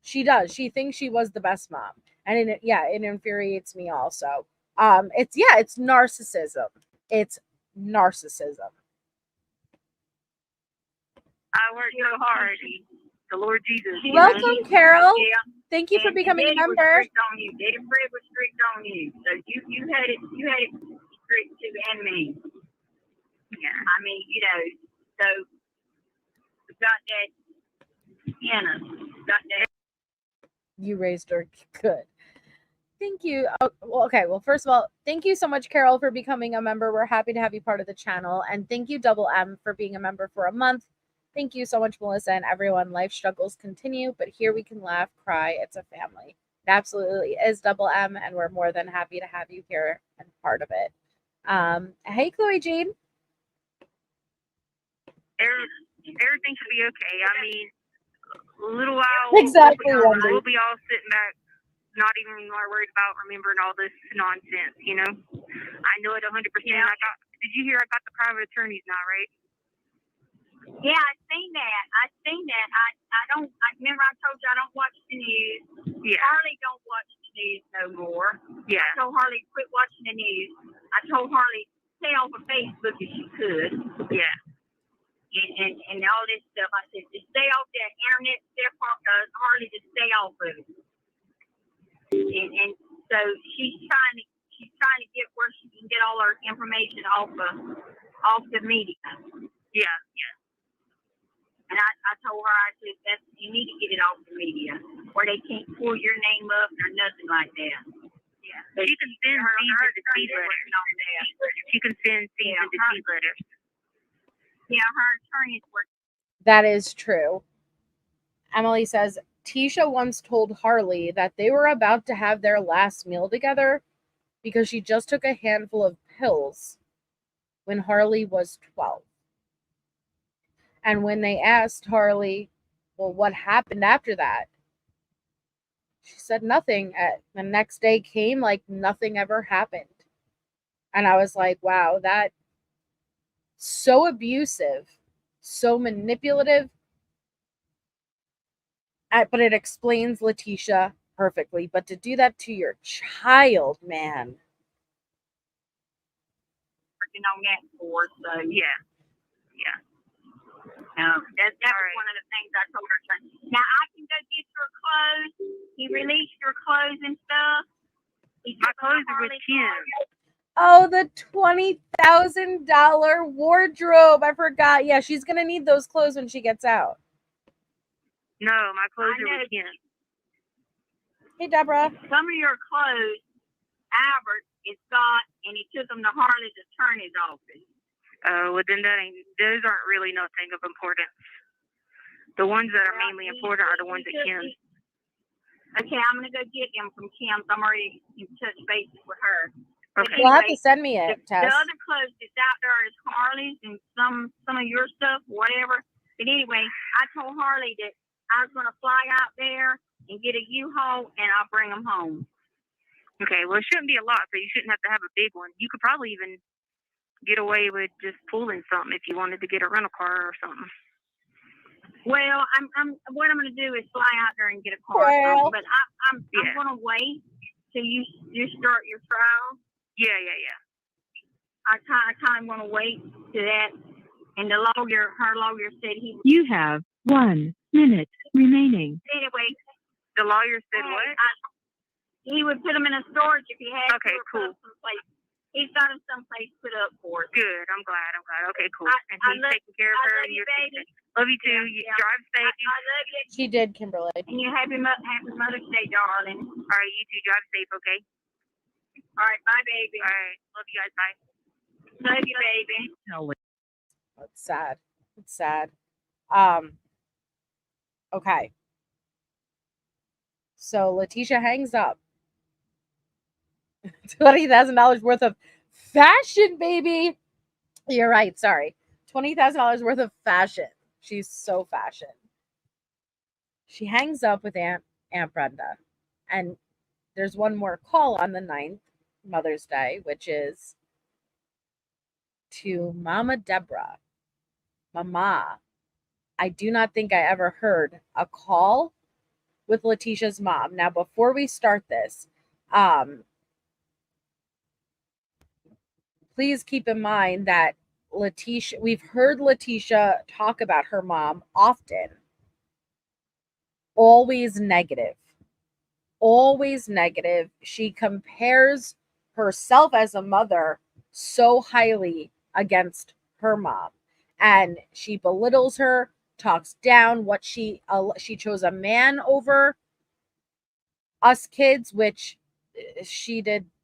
Speaker 2: She does. She thinks she was the best mom. And it infuriates me also. It's narcissism. It's narcissism.
Speaker 6: I worked so hard. The Lord Jesus.
Speaker 2: Welcome, Carol.
Speaker 5: Yeah.
Speaker 2: Thank you for becoming a member.
Speaker 5: Daddy Fred was strict on you. So you had it strict too, and me. Yeah. I mean, so got that in us. Got that.
Speaker 2: You raised her good. Thank you. Well, first of all, thank you so much, Carol, for becoming a member. We're happy to have you part of the channel. And thank you, Double M, for being a member for a month. Thank you so much, Melissa, and everyone. Life struggles continue, but here we can laugh, cry. It's a family. It absolutely is, Double M, and we're more than happy to have you here and part of it. Hey, Chloe Jade.
Speaker 6: Everything should be okay. I mean, a little while,
Speaker 2: Exactly,
Speaker 6: we'll be all sitting back, not even worried about remembering all this nonsense, I know it 100%.
Speaker 5: Yeah.
Speaker 6: Did you hear I got the private attorneys now, right?
Speaker 5: Yeah, I seen that. I remember I told you I don't watch the news.
Speaker 6: Yeah.
Speaker 5: Harley don't watch the news no more.
Speaker 6: Yeah.
Speaker 5: I told Harley quit watching the news. I told Harley stay off of Facebook if she could.
Speaker 6: Yeah.
Speaker 5: And all this stuff. I said just stay off that internet stuff, Harley, just stay off of it. And so she's trying to get where she can get all her information off the media.
Speaker 6: Yeah, yeah.
Speaker 5: And I told her, I said, you need to get it off the media where they can't pull your name up or nothing like that. Yeah.
Speaker 6: But she can send cease and desist letters. She can send cease and desist letters.
Speaker 5: Yeah, her attorneys work.
Speaker 2: That is true. Emily says, Tisha once told Harley that they were about to have their last meal together because she just took a handful of pills when Harley was 12. And when they asked Harley, well, what happened after that? She said nothing. The next day came like nothing ever happened. And I was like, wow, that's so abusive, so manipulative. But it explains Letecia perfectly. But to do that to your child, man.
Speaker 5: Working on that for, so
Speaker 6: yeah.
Speaker 5: That was one of the things I told her. Now I can go get your clothes. He released your clothes and stuff.
Speaker 6: My clothes are with him.
Speaker 2: Oh, the $20,000 wardrobe. I forgot. Yeah, she's going to need those clothes when she gets out.
Speaker 6: No, my clothes are with him.
Speaker 2: Hey, Deborah.
Speaker 5: Some of your clothes, Albert is got, and he took them to Harley's attorney's office.
Speaker 6: Well, then those aren't really nothing of importance. The ones that are mainly important are the ones at Kim's.
Speaker 5: Okay, I'm going to go get them from Kim's. I'm already in touch bases with her.
Speaker 2: Okay. You'll have to send me it, Tess.
Speaker 5: The other clothes that's out there is Harley's and some of your stuff, whatever. But anyway, I told Harley that I was going to fly out there and get a U-Haul, and I'll bring them home.
Speaker 6: Okay, well, it shouldn't be a lot, so you shouldn't have to have a big one. You could probably even get away with just pulling something if you wanted to get a rental car or something.
Speaker 5: Well, what I'm going to do is fly out there and get a car.
Speaker 2: Well,
Speaker 5: but I'm going to wait till you start your trial.
Speaker 6: Yeah.
Speaker 5: I kind of want to wait to that. And her lawyer said
Speaker 7: You have 1 minute
Speaker 4: remaining.
Speaker 5: Anyway,
Speaker 6: The lawyer said what?
Speaker 5: He would put them in a storage if he had
Speaker 6: Okay,
Speaker 5: to.
Speaker 6: cool.
Speaker 5: Someplace. He's got them someplace put up for it.
Speaker 6: Good. I'm glad. Okay, cool. And
Speaker 5: I
Speaker 6: he's
Speaker 5: love-
Speaker 6: taking care of
Speaker 5: I
Speaker 6: her.
Speaker 5: love
Speaker 6: And
Speaker 5: you,
Speaker 6: you're
Speaker 5: baby.
Speaker 6: love you too. You
Speaker 5: Yeah.
Speaker 6: drive safe.
Speaker 5: I love you.
Speaker 2: She did, Kimberly.
Speaker 5: And you happy Mother's Day, darling.
Speaker 6: All right, you two drive safe, okay?
Speaker 5: All right, bye, baby.
Speaker 6: All right. Love you guys. Bye.
Speaker 5: Love you, baby.
Speaker 2: It's sad. It's sad. Okay. So Letecia hangs up. $20,000 worth of fashion, baby. You're right. Sorry. $20,000 worth of fashion. She's so fashion. She hangs up with Aunt Brenda. And there's one more call on the 9th, Mother's Day, which is to Mama Deborah. Mama. I do not think I ever heard a call with Letecia's mom. Now, before we start this, please keep in mind that we've heard Letecia talk about her mom often. Always negative. Always negative. She compares herself as a mother so highly against her mom. And she belittles her, talks down what she chose a man over us kids, which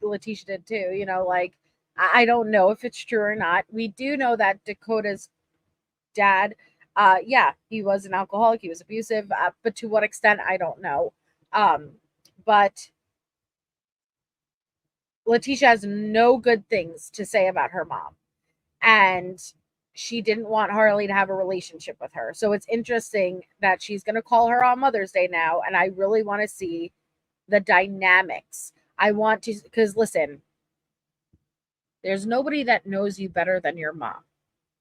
Speaker 2: Letecia did too. You know, like, I don't know if it's true or not. We do know that Dakota's dad, yeah, he was an alcoholic, he was abusive, but to what extent, I don't know. But Letecia has no good things to say about her mom. And she didn't want Harley to have a relationship with her. So it's interesting that she's going to call her on Mother's Day now. And I really want to see the dynamics. I want to, because listen, there's nobody that knows you better than your mom.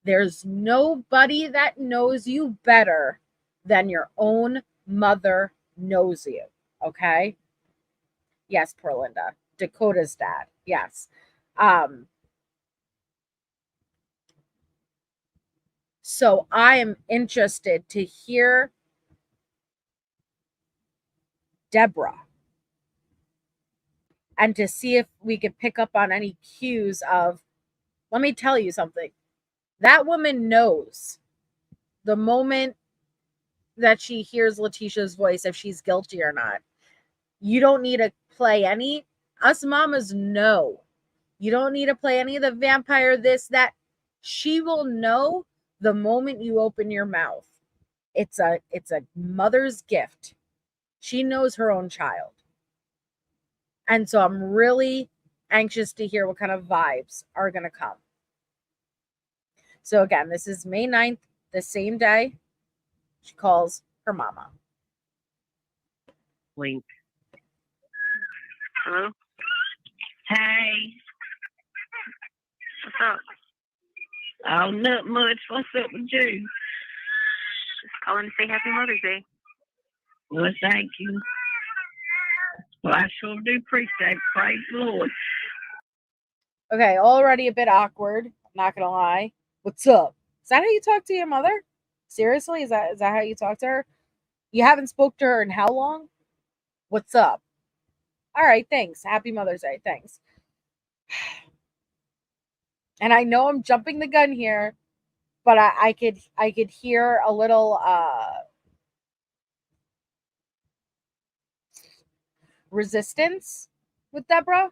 Speaker 2: There's nobody that knows you better than your own mother knows you. Okay? Yes, poor Linda. Dakota's dad. Yes. So I am interested to hear Deborah and to see if we could pick up on any cues of, let me tell you something. That woman knows the moment that she hears Letecia's voice, if she's guilty or not. You don't need to play any. Us mamas know. You don't need to play any of the vampire, this, that. She will know the moment you open your mouth. It's a mother's gift. She knows her own child. And so I'm really anxious to hear what kind of vibes are going to come. So again, this is May 9th, the same day she calls her mama.
Speaker 4: Link.
Speaker 6: Hello?
Speaker 4: Hey.
Speaker 6: What's up?
Speaker 4: Oh, not much. What's up with you?
Speaker 6: Just calling to say Happy Mother's Day.
Speaker 4: Well, thank you. Well, I sure do appreciate it. Praise the Lord.
Speaker 2: Okay, already a bit awkward. Not gonna lie. What's up? Is that how you talk to your mother? Seriously? Is that how you talk to her? You haven't spoke to her in how long? What's up? All right, thanks. Happy Mother's Day. Thanks. And I know I'm jumping the gun here, but I could hear a little resistance with Deborah.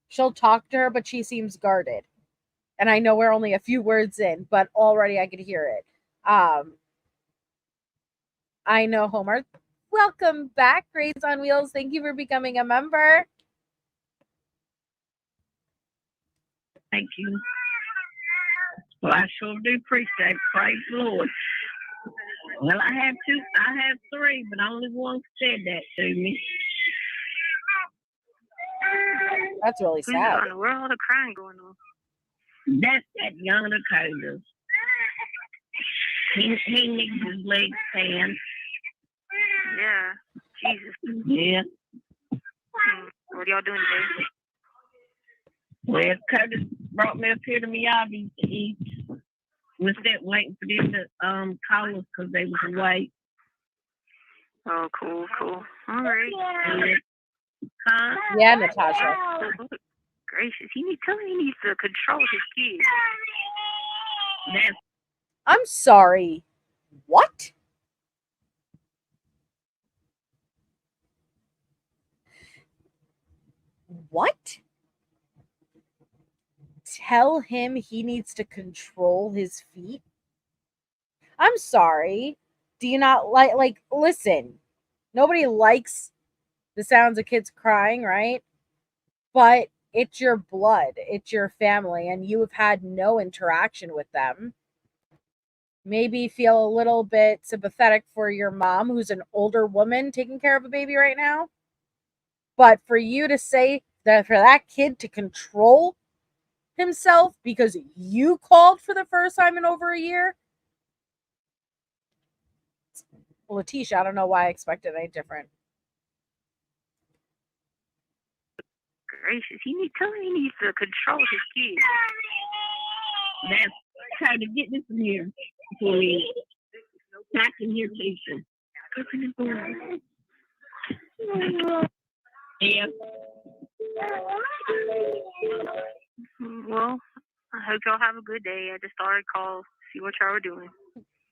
Speaker 2: She'll talk to her, but she seems guarded. And I know we're only a few words in, but already I could hear it. I know, Homer. Welcome back, Grades on Wheels. Thank you for becoming a member.
Speaker 4: Thank you. Well, I sure do appreciate it. Praise the Lord. Well, I have three, but only one said that to me.
Speaker 2: That's really sad.
Speaker 6: Where all the crying going on?
Speaker 4: That's that young Dakota. He needs his legs tanned.
Speaker 6: Yeah. Jesus.
Speaker 4: Yeah.
Speaker 6: What are y'all doing today?
Speaker 4: Well, Curtis brought me up here to Miyagi's to eat. We sat waiting for them to call us because they was away.
Speaker 6: Oh, cool. All right.
Speaker 4: Huh?
Speaker 2: Yeah, Natasha.
Speaker 6: Oh, gracious, he needs to control his kids.
Speaker 4: That's
Speaker 2: I'm sorry. What? What? Tell him he needs to control his feet? I'm sorry. Do you not like listen, nobody likes the sounds of kids crying, right? But it's your blood, it's your family, and you have had no interaction with them. Maybe feel a little bit sympathetic for your mom, who's an older woman taking care of a baby right now. But for you to say that for that kid to control himself because you called for the first time in over a year, Letecia, I don't know why I expected any different.
Speaker 6: Gracious, he needs to control his kids.
Speaker 4: That's trying to get this in here for me. I can hear Keisha. Yeah.
Speaker 6: Well, I hope y'all have a good day. I just thought I'd call, see what y'all were doing.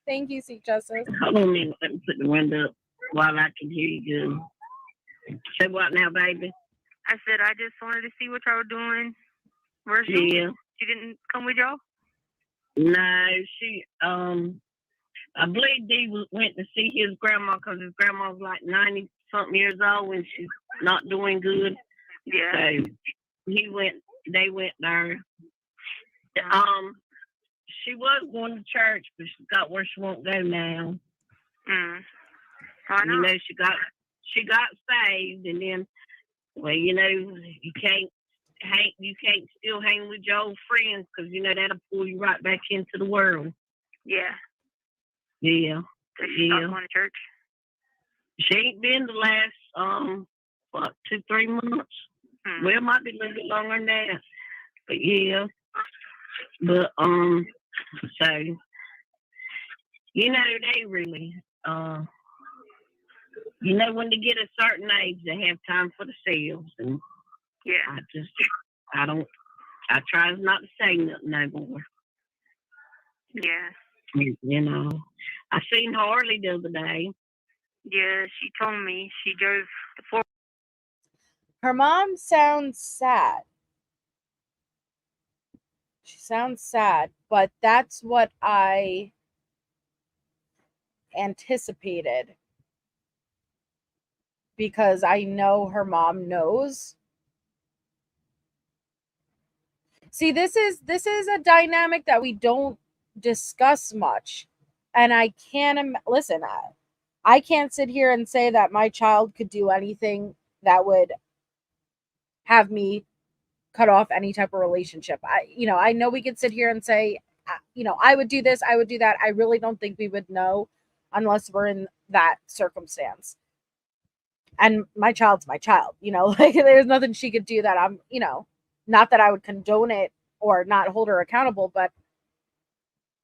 Speaker 2: Thank you, Seek Justice.
Speaker 4: Hold on a minute. Let me put the window up while I can hear you good. Say what now, baby?
Speaker 6: I said I just wanted to see what y'all were doing. Where's she?
Speaker 4: Yeah.
Speaker 6: She didn't come with y'all?
Speaker 4: No, she, I believe Dee went to see his grandma because his grandma was like 90-something years old and she's not doing good.
Speaker 6: Yeah.
Speaker 4: So they went there. She was going to church, but she got where she won't go now.
Speaker 6: Why not?
Speaker 4: You know, she got saved, and then, well, you know, you can't still hang with your old friends because you know that'll pull you right back into the world.
Speaker 6: Yeah.
Speaker 4: Yeah.
Speaker 6: So she's not going to church?
Speaker 4: She ain't been the last 2-3 months. Well, it might be a little bit longer than that. But yeah. But so you know, they really you know, when they get a certain age they have time for themselves, and
Speaker 6: yeah,
Speaker 4: I try not to say nothing no more.
Speaker 6: Yeah.
Speaker 4: You know. I seen Harley the other day.
Speaker 6: Yeah, she told me she drove the 4.
Speaker 2: Her mom sounds sad. She sounds sad, but that's what I anticipated because I know her mom knows. See, this is a dynamic that we don't discuss much, and I can't listen. I can't sit here and say that my child could do anything that would have me cut off any type of relationship. I know we could sit here and say, I would do this, I would do that. I really don't think we would know unless we're in that circumstance. And my child's my child, like there's nothing she could do that I'm, not that I would condone it or not hold her accountable, but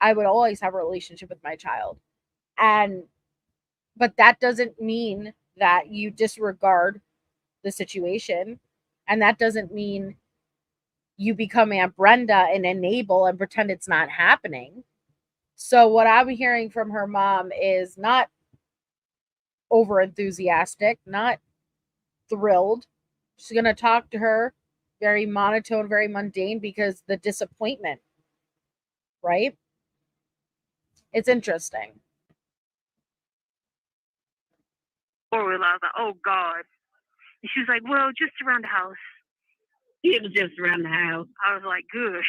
Speaker 2: I would always have a relationship with my child. But that doesn't mean that you disregard the situation. And that doesn't mean you become Aunt Brenda and enable and pretend it's not happening. So what I'm hearing from her mom is not over enthusiastic, not thrilled. She's going to talk to her very monotone, very mundane because the disappointment, right? It's interesting.
Speaker 6: 4-wheeler. I was like, oh God. And she was like, well, just around the house.
Speaker 4: It was just around the house.
Speaker 6: I was like, good.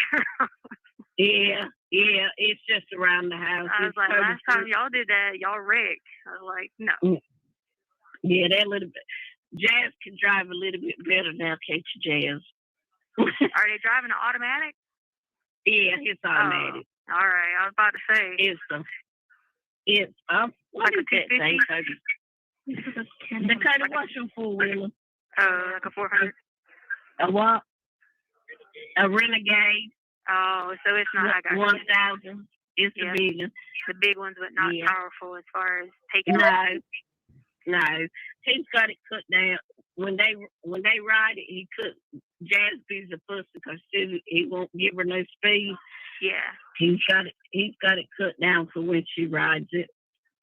Speaker 4: Yeah, it's just around the house.
Speaker 6: I was like, last time y'all did that, y'all wrecked. I was like, no.
Speaker 4: Yeah, that little bit. Jazz can drive a little bit better now, can't you, Jazz?
Speaker 6: Are they driving an automatic?
Speaker 4: Yeah, it's automatic.
Speaker 6: Oh, all right, I was about to say.
Speaker 4: It's what
Speaker 6: like
Speaker 4: is
Speaker 6: a
Speaker 4: that thing, Cody? Dakota, what's your 4-wheeler?
Speaker 6: Like a 400.
Speaker 4: A what? A Renegade.
Speaker 6: Oh, so it's not. I got
Speaker 4: 1,000. It's the big one.
Speaker 6: The big ones, but not powerful as far as taking.
Speaker 4: No. No, he's got it cut down. When they ride it, he cut Jazzby's a pussy because he won't give her no speed.
Speaker 6: Yeah.
Speaker 4: He's got it cut down for when she rides it.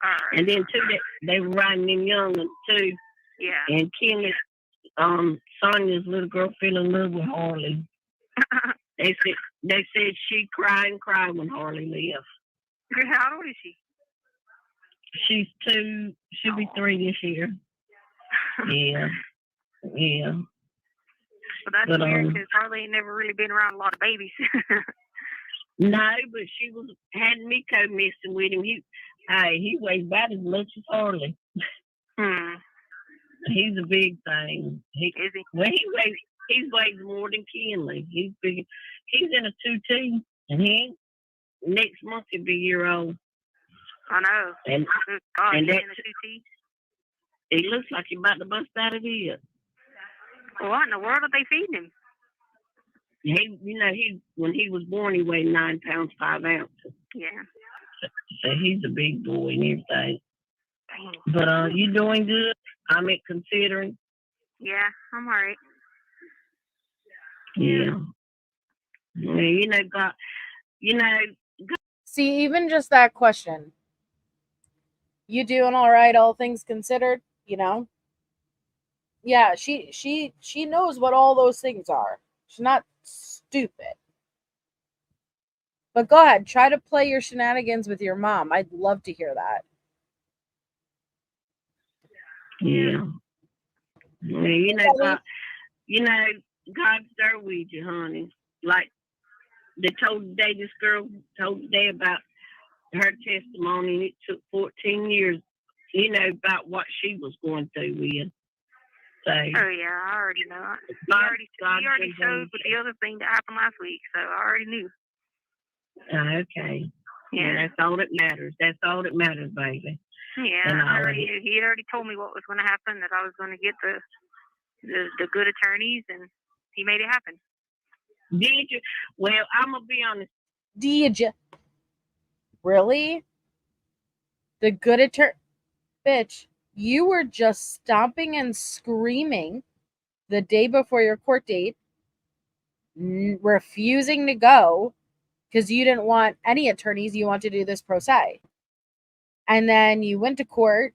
Speaker 6: All right.
Speaker 4: And then too, they were riding them young ones too.
Speaker 6: Yeah.
Speaker 4: And Kenny, Sonia's little girl fell in love with Harley. They said she cried and cried when Harley left.
Speaker 6: How old is she?
Speaker 4: She's 2. She'll be 3 this year. Yeah. Yeah.
Speaker 6: Well, that's weird because Harley ain't never really been around a lot of babies.
Speaker 4: No, but she had Miko messing with him. He weighs about as much as Harley. He's a big thing.
Speaker 6: Is he?
Speaker 4: Well, he weighs more than Kenley. He's big. He's in a 2T, and next month he'll be a year old.
Speaker 6: I know.
Speaker 4: And
Speaker 6: he's in a 2T.
Speaker 4: He looks like he's about to bust out of here.
Speaker 6: Well, what in the world are they feeding him?
Speaker 4: When he was born, he weighed 9 pounds 5 ounces.
Speaker 6: Yeah.
Speaker 4: So he's a big boy and everything.
Speaker 6: Dang.
Speaker 4: But you doing good? I mean, considering.
Speaker 6: Yeah, I'm all right.
Speaker 4: Yeah. God.
Speaker 2: See, even just that question. You doing all right, all things considered, Yeah, she knows what all those things are. She's not stupid. But go ahead, try to play your shenanigans with your mom. I'd love to hear that.
Speaker 4: Yeah. God's there with you, honey. Like this girl told today about her testimony, and it took 14 years, about what she was going through with. So,
Speaker 6: oh, yeah, I already know. He already showed with the other thing that happened last week, so I already knew.
Speaker 4: Okay. Yeah, that's all that matters. That's all that matters, baby.
Speaker 6: Yeah, I already knew. He had already told me what was going to happen, that I was going to get the good attorneys, and he made it happen.
Speaker 4: Did you? Well, I'm going to be honest.
Speaker 2: Did you? Really? The good attorney? Bitch, you were just stomping and screaming the day before your court date, refusing to go because you didn't want any attorneys. You wanted to do this pro se. And then you went to court.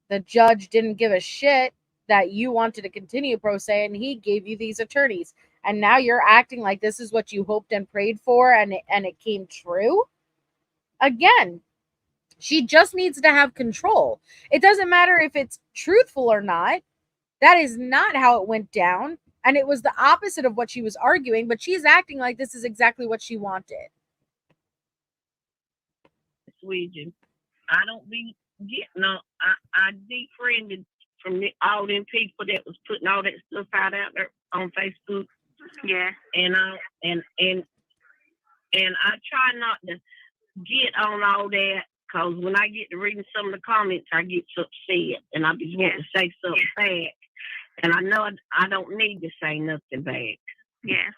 Speaker 2: The judge didn't give a shit that you wanted to continue pro se, and he gave you these attorneys. And now you're acting like this is what you hoped and prayed for, and it came true. Again, she just needs to have control. It doesn't matter if it's truthful or not. That is not how it went down. And it was the opposite of what she was arguing, but she's acting like this is exactly what she wanted.
Speaker 4: Sweden. I don't be getting I defriended from all them people that was putting all that stuff out there on Facebook.
Speaker 6: Yeah.
Speaker 4: And I try not to get on all that, because when I get to reading some of the comments, I get upset, and I just want to say something back. And I know I don't need to say nothing back.
Speaker 6: Yeah.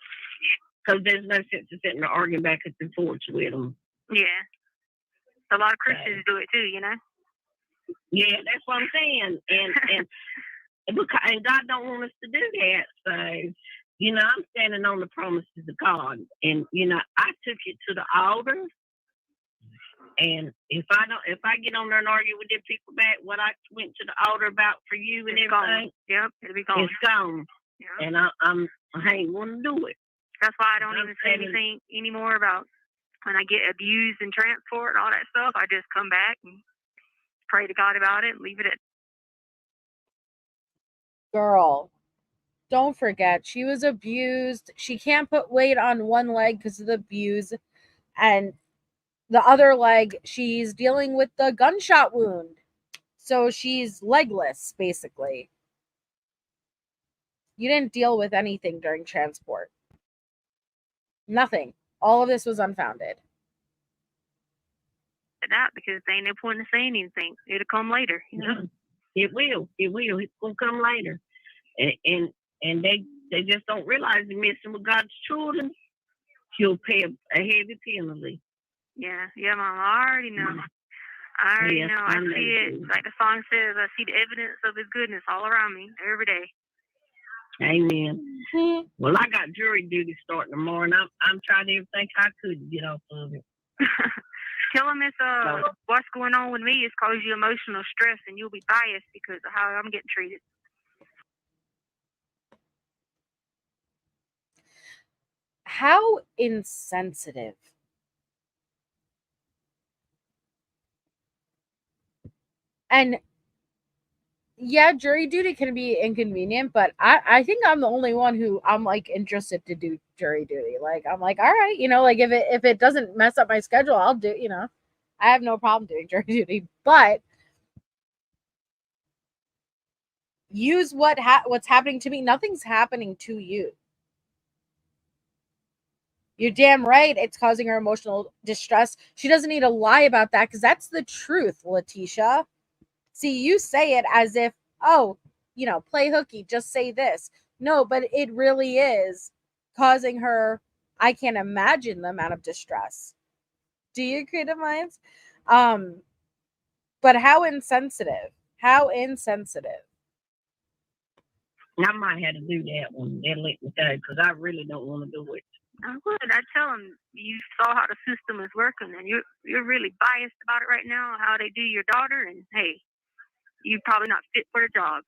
Speaker 4: Because there's no sense in sitting there arguing back and forth with them.
Speaker 6: Yeah. A lot of Christians do it too,
Speaker 4: Yeah, that's what I'm saying. And God don't want us to do that. So, I'm standing on the promises of God. And, I took it to the altar. And if I get on there and argue with them people back what I went to the altar about for you and everything,
Speaker 6: yep, it'll be gone.
Speaker 4: It's gone. Yep. And I ain't want to do it.
Speaker 6: That's why I don't even say anything anymore about when I get abused in transport and all that stuff. I just come back and pray to God about it and leave it at.
Speaker 2: Girl, don't forget, she was abused. She can't put weight on one leg because of the abuse. And the other leg, she's dealing with the gunshot wound. So she's legless, basically. You didn't deal with anything during transport. Nothing. All of this was unfounded.
Speaker 6: That because they ain't no point in saying anything. It'll come later.
Speaker 4: It will. It's gonna come later. And they just don't realize they're messing with God's children. He'll pay a heavy penalty.
Speaker 6: Yeah, Mom. I already know. I already
Speaker 4: Yes,
Speaker 6: know.
Speaker 4: I
Speaker 6: I
Speaker 4: know
Speaker 6: see
Speaker 4: you
Speaker 6: it.
Speaker 4: do.
Speaker 6: Like the song says, I see the evidence of his goodness all around me every day.
Speaker 4: Amen.
Speaker 2: Hmm.
Speaker 4: Well, I got jury duty starting tomorrow, and I'm trying everything I could to get off of it.
Speaker 6: Tell him it's what's going on with me is cause you emotional stress, and you'll be biased because of how I'm getting treated.
Speaker 2: How insensitive. And yeah, jury duty can be inconvenient, but I think I'm the only one who I'm like interested to do jury duty. Like I'm like, all right, like if it doesn't mess up my schedule, I'll do, I have no problem doing jury duty, but use what's happening to me. Nothing's happening to you. You're damn right it's causing her emotional distress. She doesn't need to lie about that because that's the truth, Letecia. See, you say it as if, oh, play hooky, just say this. No, but it really is causing her, I can't imagine the amount of distress. Do you, Creative Minds? But how insensitive. How insensitive.
Speaker 4: I might have to do that one. They'll let me go because I really don't want to do it.
Speaker 6: I would. I tell him you saw how the system is working, and you're really biased about it right now. How they do your daughter, and hey, you're probably not fit for the job.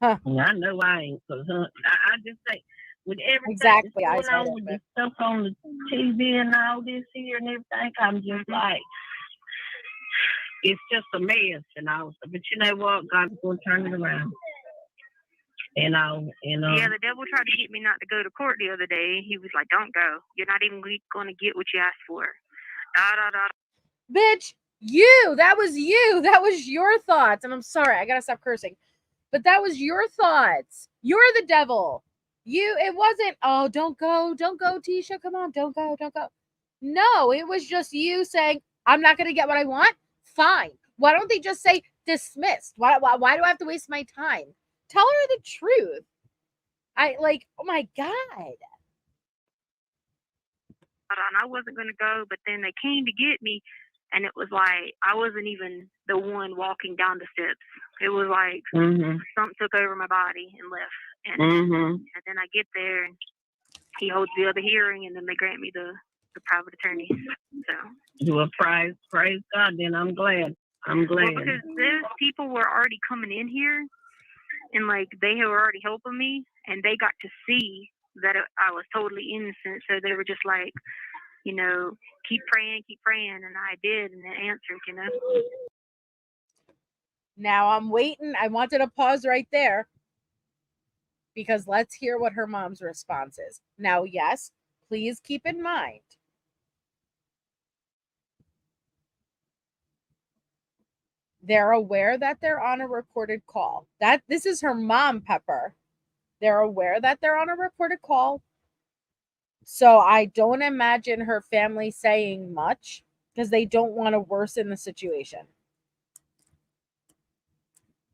Speaker 4: I know I ain't, because I just say with everything
Speaker 2: Exactly,
Speaker 4: that's going on with the stuff on the TV and all this here and everything, I'm just like, it's just a mess and all. But you know what? God's going to turn it around. Yeah,
Speaker 6: the devil tried to get me not to go to court the other day. He was like, "Don't go. You're not even going to get what you asked for."
Speaker 2: Bitch, that was you. That was your thoughts. And I'm sorry, I gotta stop cursing. But that was your thoughts. You're the devil. It wasn't, oh, don't go, Tisha. Come on, don't go. No, it was just you saying, I'm not gonna get what I want. Fine. Why don't they just say dismissed? Why do I have to waste my time? Tell her the truth. Oh my God.
Speaker 6: And I wasn't going to go, but then they came to get me, and it was like I wasn't even the one walking down the steps. It was like something took over my body and left. And then I get there, and he holds the other hearing, and then they grant me the private attorney. So,
Speaker 4: well, praise God. Then I'm glad.
Speaker 6: Well, because those people were already coming in here, and like they were already helping me, and they got to see that I was totally innocent. So they were just like, keep praying, and I did, and it answered.
Speaker 2: Now I'm waiting. I wanted to pause right there because let's hear what her mom's response is. Now, yes, please keep in mind, they're aware that they're on a recorded call. This is her mom, Pepper. They're aware that they're on a recorded call. So I don't imagine her family saying much because they don't want to worsen the situation.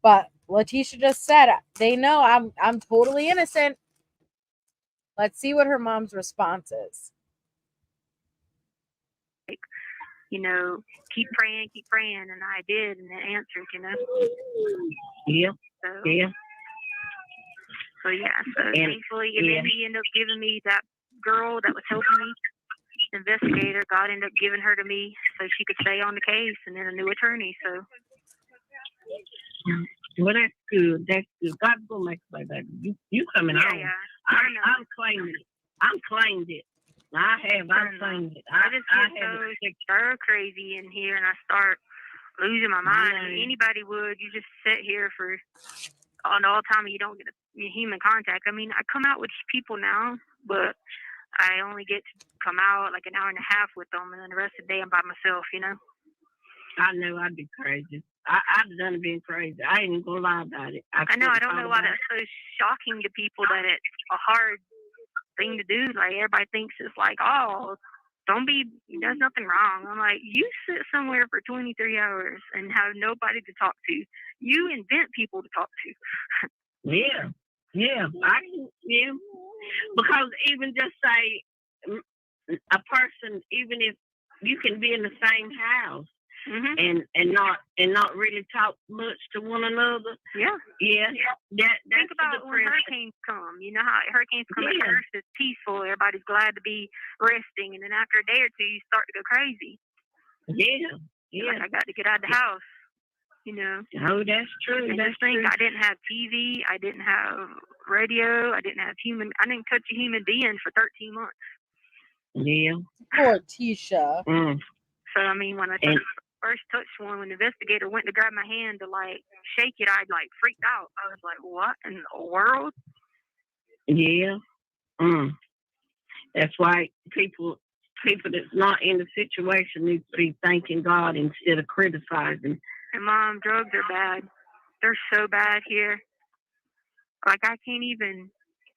Speaker 2: But Letecia just said they know I'm totally innocent. Let's see what her mom's response is.
Speaker 6: Keep praying, and I did, and it answered.
Speaker 4: Yeah.
Speaker 6: So thankfully, and then he ended up giving me that girl that was helping me, the investigator. God ended up giving her to me so she could stay on the case, and then a new attorney. So.
Speaker 4: Well, that's good. God's gonna make it like that. You coming on?
Speaker 6: Yeah.
Speaker 4: I'm claiming it. I'm claimed it. I claimed it.
Speaker 6: I just get so stir crazy in here, and I start losing my mind. I mean, anybody would. You just sit here for on all time, and you don't get human contact. I mean, I come out with people now, but I only get to come out like an hour and a half with them, and then the rest of the day I'm by myself.
Speaker 4: I know I'd be crazy. I've done been crazy. I ain't gonna lie about it.
Speaker 6: I know. I don't know why that's so shocking to people that it's a hard thing to do. Like everybody thinks it's like, oh, there's nothing wrong. I'm like, you sit somewhere for 23 hours and have nobody to talk to. You invent people to talk to.
Speaker 4: Yeah. Because even just say a person, even if you can be in the same house, and not really talk much to one another.
Speaker 6: Yeah.
Speaker 4: That's
Speaker 6: Think about when hurricanes come. You know how hurricanes come at first, it's peaceful, everybody's glad to be resting, and then after a day or two, you start to go crazy.
Speaker 4: Yeah.
Speaker 6: Like, I got to get out of the house. You know.
Speaker 4: Oh, that's true.
Speaker 6: And
Speaker 4: That's
Speaker 6: true.
Speaker 4: true.
Speaker 6: I didn't have TV. I didn't have radio. I didn't touch a human being for 13 months.
Speaker 4: Yeah.
Speaker 2: Poor Tisha.
Speaker 6: So, I mean, when I first touched one, when the investigator went to grab my hand to, like, shake it, I, like, freaked out. I was like, what in the world?
Speaker 4: Yeah. That's why people that's not in the situation need to be thanking God instead of criticizing.
Speaker 6: And Mom, drugs are bad. They're so bad here. Like, I can't even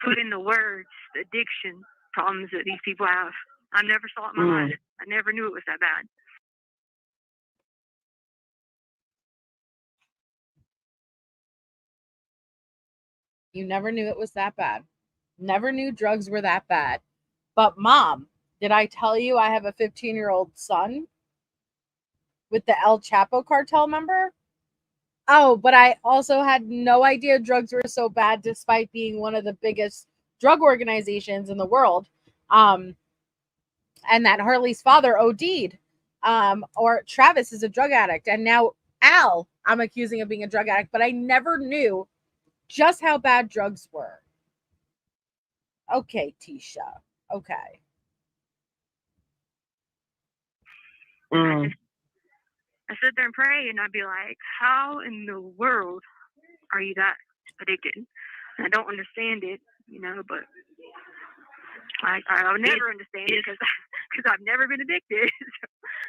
Speaker 6: put in the words the addiction problems that these people have. I never saw it in my life. I never knew it was that bad.
Speaker 2: You never knew it was that bad. Never knew drugs were that bad. But Mom, did I tell you I have a 15-year-old son with the El Chapo cartel member? Oh, but I also had no idea drugs were so bad despite being one of the biggest drug organizations in the world. And that Harley's father OD'd. Or Travis is a drug addict. And now Al, I'm accusing of being a drug addict. But I never knew just how bad drugs were. Okay, Tisha. Okay.
Speaker 6: I sit there and pray, and I'd be like, how in the world are you that addicted? And I don't understand it, you know, but I'll never understand it because I've never been addicted.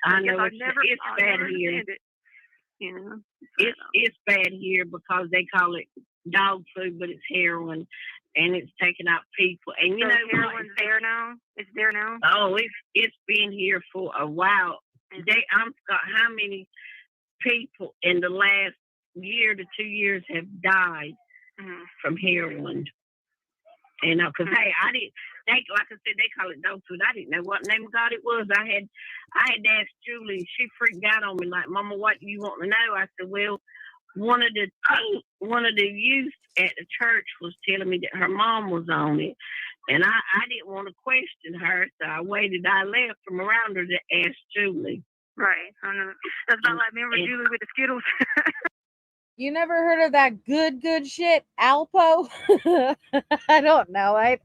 Speaker 4: I know
Speaker 6: I'll never
Speaker 4: bad here.
Speaker 6: It, you know,
Speaker 4: it's bad here because they call it dog food, but it's heroin, and it's taking out people. And you know,
Speaker 6: heroin's there now. It's there now.
Speaker 4: Oh, it's been here for a while. I've got how many people in the last year to 2 years have died from heroin. You know, because hey, like I said, they call it dog food. I didn't know what name of God it was. I had to ask Julie. She freaked out on me like, Mama, what do you want to know? I said, well, one of the youth at the church was telling me that her mom was on it. And I didn't want to question her, so I left from around her to ask Julie.
Speaker 6: Right. I know. That's not like, remember Julie with the Skittles?
Speaker 2: You never heard of that good shit, Alpo? I don't know. I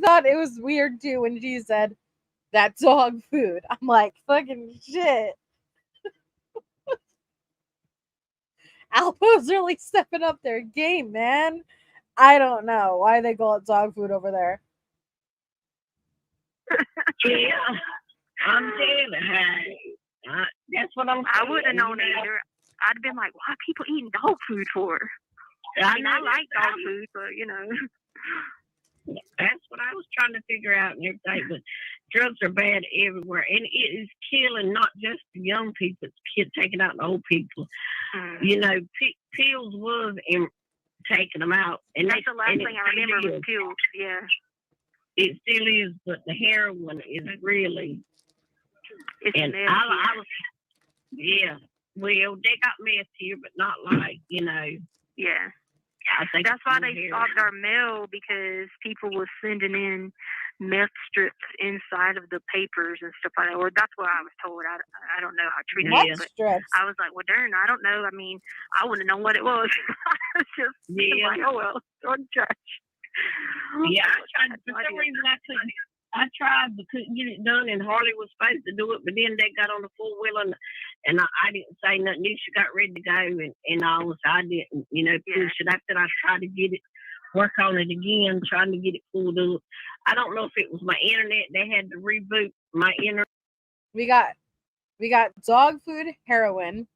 Speaker 2: thought it was weird too when she said that dog food. I'm like, fucking shit. Alpo's really stepping up their game, man. I don't know why they call it dog food over there.
Speaker 4: Yeah, I'm telling her. That's what I'm saying.
Speaker 6: I wouldn't have known either. I'd have been like, why are people eating dog food for? I like dog food, but you know.
Speaker 4: That's what I was trying to figure out and everything. But drugs are bad everywhere, and it is killing not just the young people; it's taking out the old people. You know, pills was taking them out, and
Speaker 6: that's the last thing I remember was pills. Yeah.
Speaker 4: It still is, but the heroin is really.
Speaker 6: And
Speaker 4: well, they got meth here, but not like, you know.
Speaker 6: Yeah.
Speaker 4: I think
Speaker 6: that's why they stopped our mail, because people were sending in meth strips inside of the papers and stuff like that. Or that's what I was told. I don't know how to treat it. But
Speaker 2: strips.
Speaker 6: I was like, well, darn, I don't know. I mean, I wouldn't know what it was. Just like, oh, well, throw the trash.
Speaker 4: Yeah, I tried. For some reason, I tried but couldn't get it done, and Harley was supposed to do it, but then they got on the 4-wheeler, and I didn't say nothing. She got ready to go, and all, so I didn't, you know, push it. I said I tried to get it, work on it again, trying to get it pulled up. I don't know if it was my internet. They had to reboot my internet.
Speaker 2: We got dog food, heroin,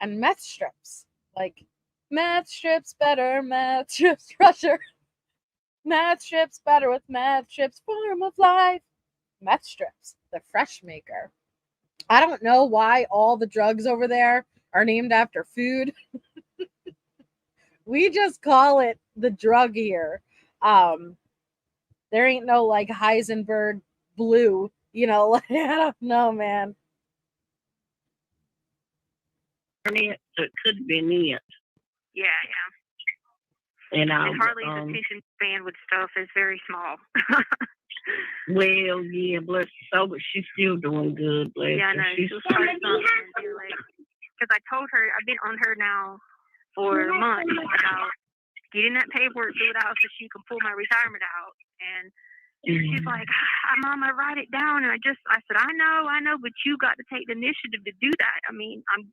Speaker 2: and meth strips. Like, meth strips better, meth strips crusher. Meth strips better with meth strips, form of life. Meth strips, the fresh maker. I don't know why all the drugs over there are named after food. We just call it the drug here. There ain't no like Heisenberg blue, you know. I don't know, man.
Speaker 4: internet, so it could have been it.
Speaker 6: Yeah.
Speaker 4: And
Speaker 6: Harley's attention span with stuff is very small.
Speaker 4: well, yeah, bless her soul, but she's still doing good, bless
Speaker 6: Yeah, I
Speaker 4: her.
Speaker 6: know.
Speaker 4: She's
Speaker 6: She'll start something because I told her I've been on her now for months about getting that paperwork filled out so she can pull my retirement out. And she's like, Mom, I write it down. And I said, I know, but you got to take the initiative to do that. I mean, I'm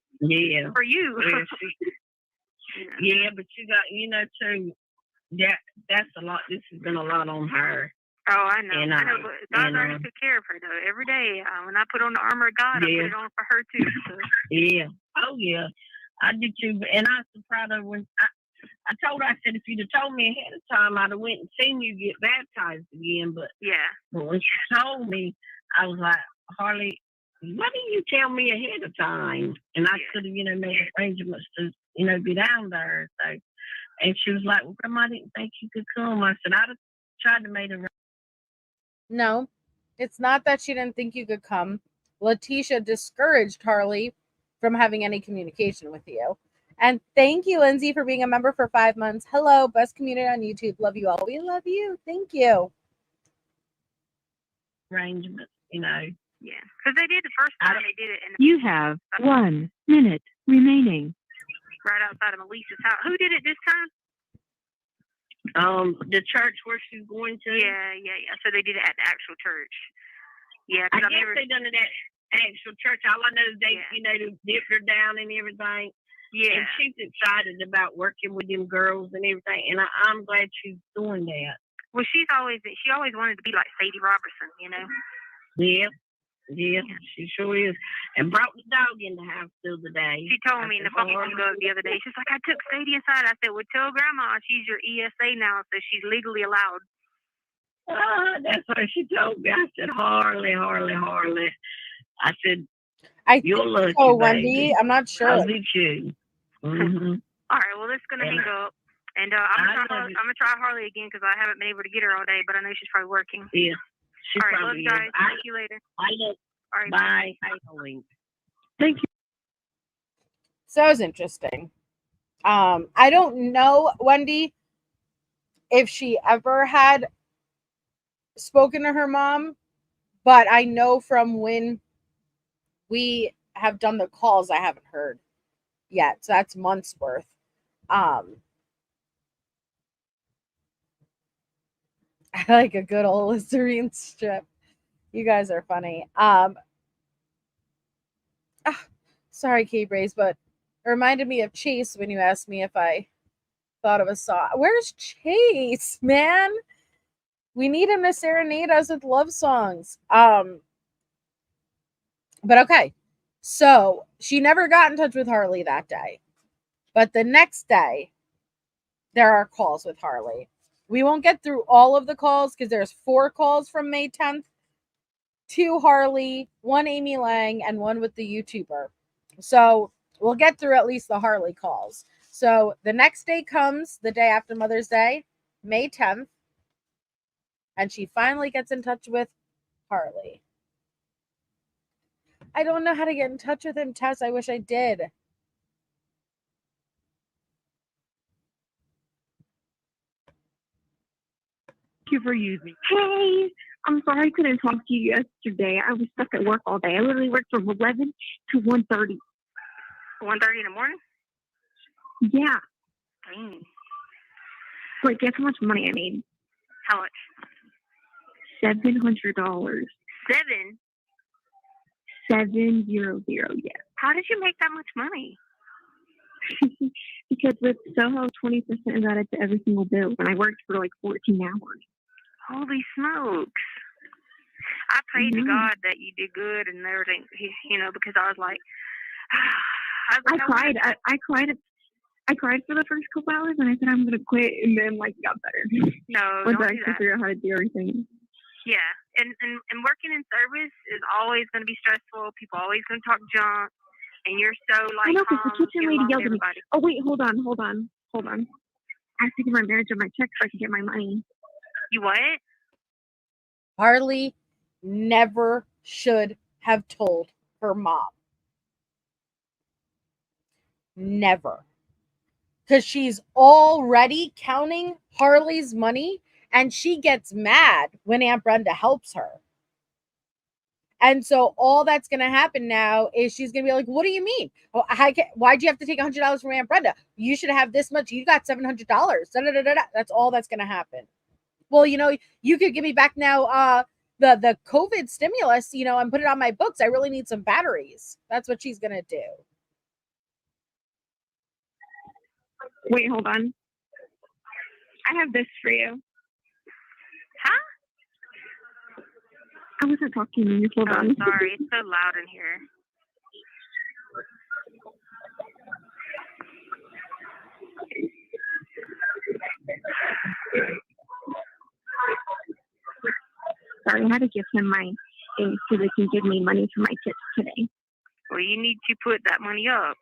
Speaker 6: for you.
Speaker 4: Yeah, but you got, too, that's a lot. This has been a lot on her.
Speaker 6: Oh, I know. And, but God already took care of her, though. Every day, when I put on the armor of God, I put it on for her, too. So.
Speaker 4: Yeah. Oh, yeah. I did, too. And I was so proud of when I told her, I said, if you'd have told me ahead of time, I'd have went and seen you get baptized again. But when she told me, I was like, Harley, why didn't you tell me ahead of time? And I could have, made arrangements to, be down there. So, and she was like, well, Grandma, I didn't think you could come. I said, I'd have tried to make arrangements.
Speaker 2: No, it's not that she didn't think you could come. Letecia discouraged Harley from having any communication with you. And thank you, Lindsay, for being a member for 5 months. Hello, best community on YouTube. Love you all. We love you. Thank you.
Speaker 4: Arrangements,
Speaker 6: Yeah, because they did the first time they did it.
Speaker 7: You have 1 minute remaining.
Speaker 6: Right outside of Melissa's house. Who did it this time?
Speaker 4: The church where she's going to.
Speaker 6: Yeah. So they did it at the actual church. Yeah,
Speaker 4: I guess they done it at actual church. All I know is they, they dipped her down and everything. Yeah. And she's excited about working with them girls and everything. And I'm glad she's doing that.
Speaker 6: Well, she always wanted to be like Sadie Robertson,
Speaker 4: Yeah, she sure is. And brought the dog in the house the other day.
Speaker 6: She told me in the phone the other day. She's like, I took Sadie inside. I said, well, tell Grandma she's your ESA now, so she's legally allowed.
Speaker 4: That's what she told me. I said, Harley. I said, you're lucky,
Speaker 2: Wendy. I'm not sure.
Speaker 4: I'll beat you. Mm-hmm.
Speaker 6: All right, well, it's going to hang up. And I'm going to try Harley again because I haven't been able to get her all day, but I know she's probably working.
Speaker 4: Yeah.
Speaker 6: All right, love you guys. See you later. All right,
Speaker 4: bye.
Speaker 2: Thank you. So that was interesting. I don't know, Wendy, if she ever had spoken to her mom, but I know from when we have done the calls, I haven't heard yet. So that's months worth. I like a good old Listerine strip. You guys are funny. Sorry, K-Brace, but it reminded me of Chase when you asked me if I thought of a song. Where's Chase, man? We need him to serenade us with love songs. But okay. So she never got in touch with Harley that day. But the next day, there are calls with Harley. We won't get through all of the calls because there's 4 calls from May 10th. 2 Harley, 1 Amy Lang, and 1 with the YouTuber. So we'll get through at least the Harley calls. So the next day comes, the day after Mother's Day, May 10th. And she finally gets in touch with Harley. I don't know how to get in touch with him, Tess. I wish I did.
Speaker 7: Thank you for using. Hey, I'm sorry I couldn't talk to you yesterday. I was stuck at work all day. I literally worked from 11 to 1:30.
Speaker 6: 1:30 in the morning?
Speaker 7: Yeah.
Speaker 6: Dang.
Speaker 7: Like, guess how much money I made?
Speaker 6: How much?
Speaker 7: $700. 700, yes.
Speaker 6: How did you make that much money?
Speaker 7: Because with Soho, 20% is added to every single bill, and I worked for like 14 hours.
Speaker 6: Holy smokes. I prayed to God that you did good and everything, because I was like,
Speaker 7: I cried. I cried for the first couple hours, and I said I'm gonna quit, and then got better.
Speaker 6: No,
Speaker 7: once
Speaker 6: don't
Speaker 7: I
Speaker 6: do that.
Speaker 7: figure out how to do everything.
Speaker 6: Yeah, and working in service is always going to be stressful. People are always going to talk junk, and you're so
Speaker 7: I know, because the kitchen lady yelled at me. Oh wait, hold on. I have to give my manager my check so I can get my money.
Speaker 6: You what?
Speaker 2: Harley never should have told her mom. Never. Because she's already counting Harley's money, and she gets mad when Aunt Brenda helps her. And so all that's going to happen now is she's going to be like, what do you mean? Oh, why'd you have to take $100 from Aunt Brenda? You should have this much. You got $700. That's all that's going to happen. Well, you could give me back now the COVID stimulus, and put it on my books. I really need some batteries. That's what she's going to do.
Speaker 7: Wait, hold on. I have this for you.
Speaker 6: Huh?
Speaker 7: I wasn't talking to you. Hold on.
Speaker 6: Sorry, it's so loud in here.
Speaker 7: Sorry, I had to give him my thing so they can give me money for my tips today.
Speaker 6: Well, you need to put that money up.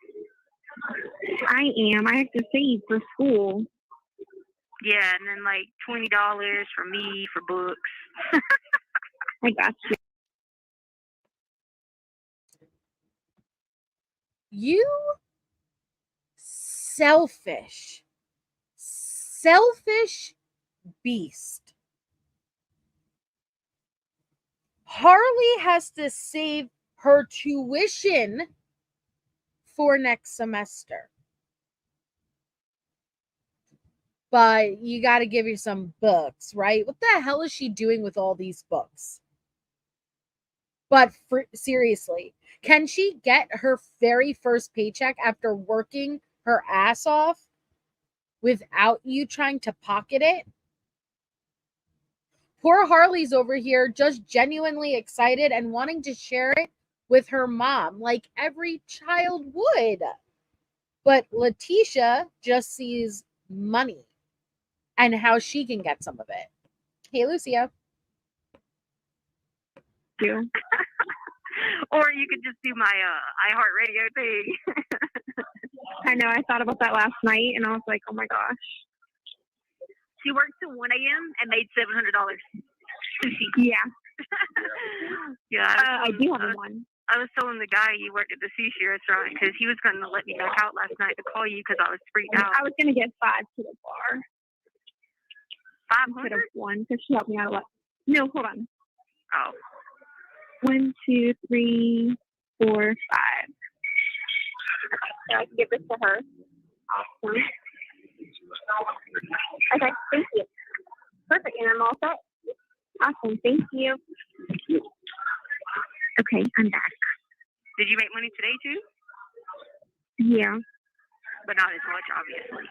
Speaker 7: I am. I have to save for school.
Speaker 6: Yeah, and then like $20 for me for books.
Speaker 7: I got you.
Speaker 2: You selfish beast. Harley has to save her tuition for next semester. But you got to give her some books, right? What the hell is she doing with all these books? But seriously, can she get her very first paycheck after working her ass off without you trying to pocket it? Poor Harley's over here just genuinely excited and wanting to share it with her mom like every child would. But Letecia just sees money and how she can get some of it. Hey, Lucia.
Speaker 7: You.
Speaker 6: Or you could just do my iHeartRadio thing.
Speaker 7: I know. I thought about that last night, and I was like, oh my gosh.
Speaker 6: She worked till 1 a.m. and made $700.
Speaker 7: Yeah.
Speaker 6: Yeah.
Speaker 7: I do have one.
Speaker 6: I was telling the guy you worked at the sushi restaurant because he was going to let me back out last night to call you because I was freaked out.
Speaker 7: I was going to get 5 to the bar.
Speaker 6: 500?
Speaker 7: Instead of 1 because she helped me out a lot. No, hold on.
Speaker 6: Oh.
Speaker 7: 1, 2, 3, 4, 5. So I can give this to her. Awesome. Okay, thank you. Perfect, and I'm all set. Awesome, thank you. Okay, I'm back.
Speaker 6: Did you make money today too?
Speaker 7: Yeah.
Speaker 6: But not as much, obviously.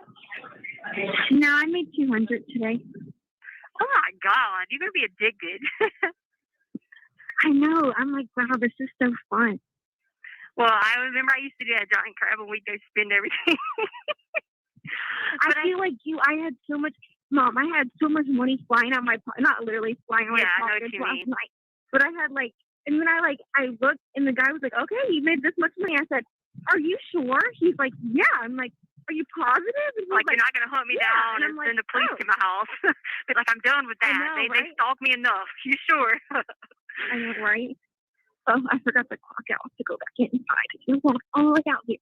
Speaker 7: No, I made 200 today.
Speaker 6: Oh my God, you're gonna be addicted.
Speaker 7: I know. I'm like, wow, this is so fun.
Speaker 6: Well, I remember I used to do that giant crab and we'd go spend everything.
Speaker 7: I feel like I had so much, Mom, I had so much money flying out my pocket, not literally flying out my pocket last night, but I had like, and then I looked and the guy was like, okay, you made this much money. I said, are you sure? He's like, yeah. I'm like, are you positive? And
Speaker 6: like, you're not going to hunt me down and send the police to my house. But like, I'm done with that.
Speaker 7: I know,
Speaker 6: they stalked me enough. You sure?
Speaker 7: I know, right? Oh, I forgot to clock out to go back inside. You walk all the way out here.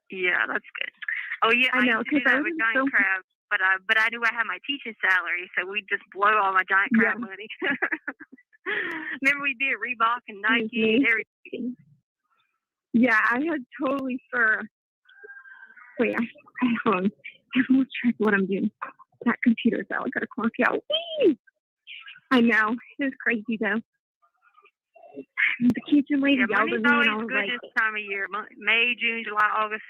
Speaker 6: Yeah, that's good. Oh yeah,
Speaker 7: I know,
Speaker 6: because I was giant crab, but I knew I had my teaching salary, so we just blow all my giant crab money. Remember we did Reebok and Nike and everything.
Speaker 7: Yeah, I had totally for. Wait, hold on. I lost track of what I'm doing. That computer's out. I gotta clock out. Whee! I know. It was crazy though. The kitchen lady yelled at me, and I was
Speaker 6: good
Speaker 7: like,
Speaker 6: this time of year. May, June, July, August,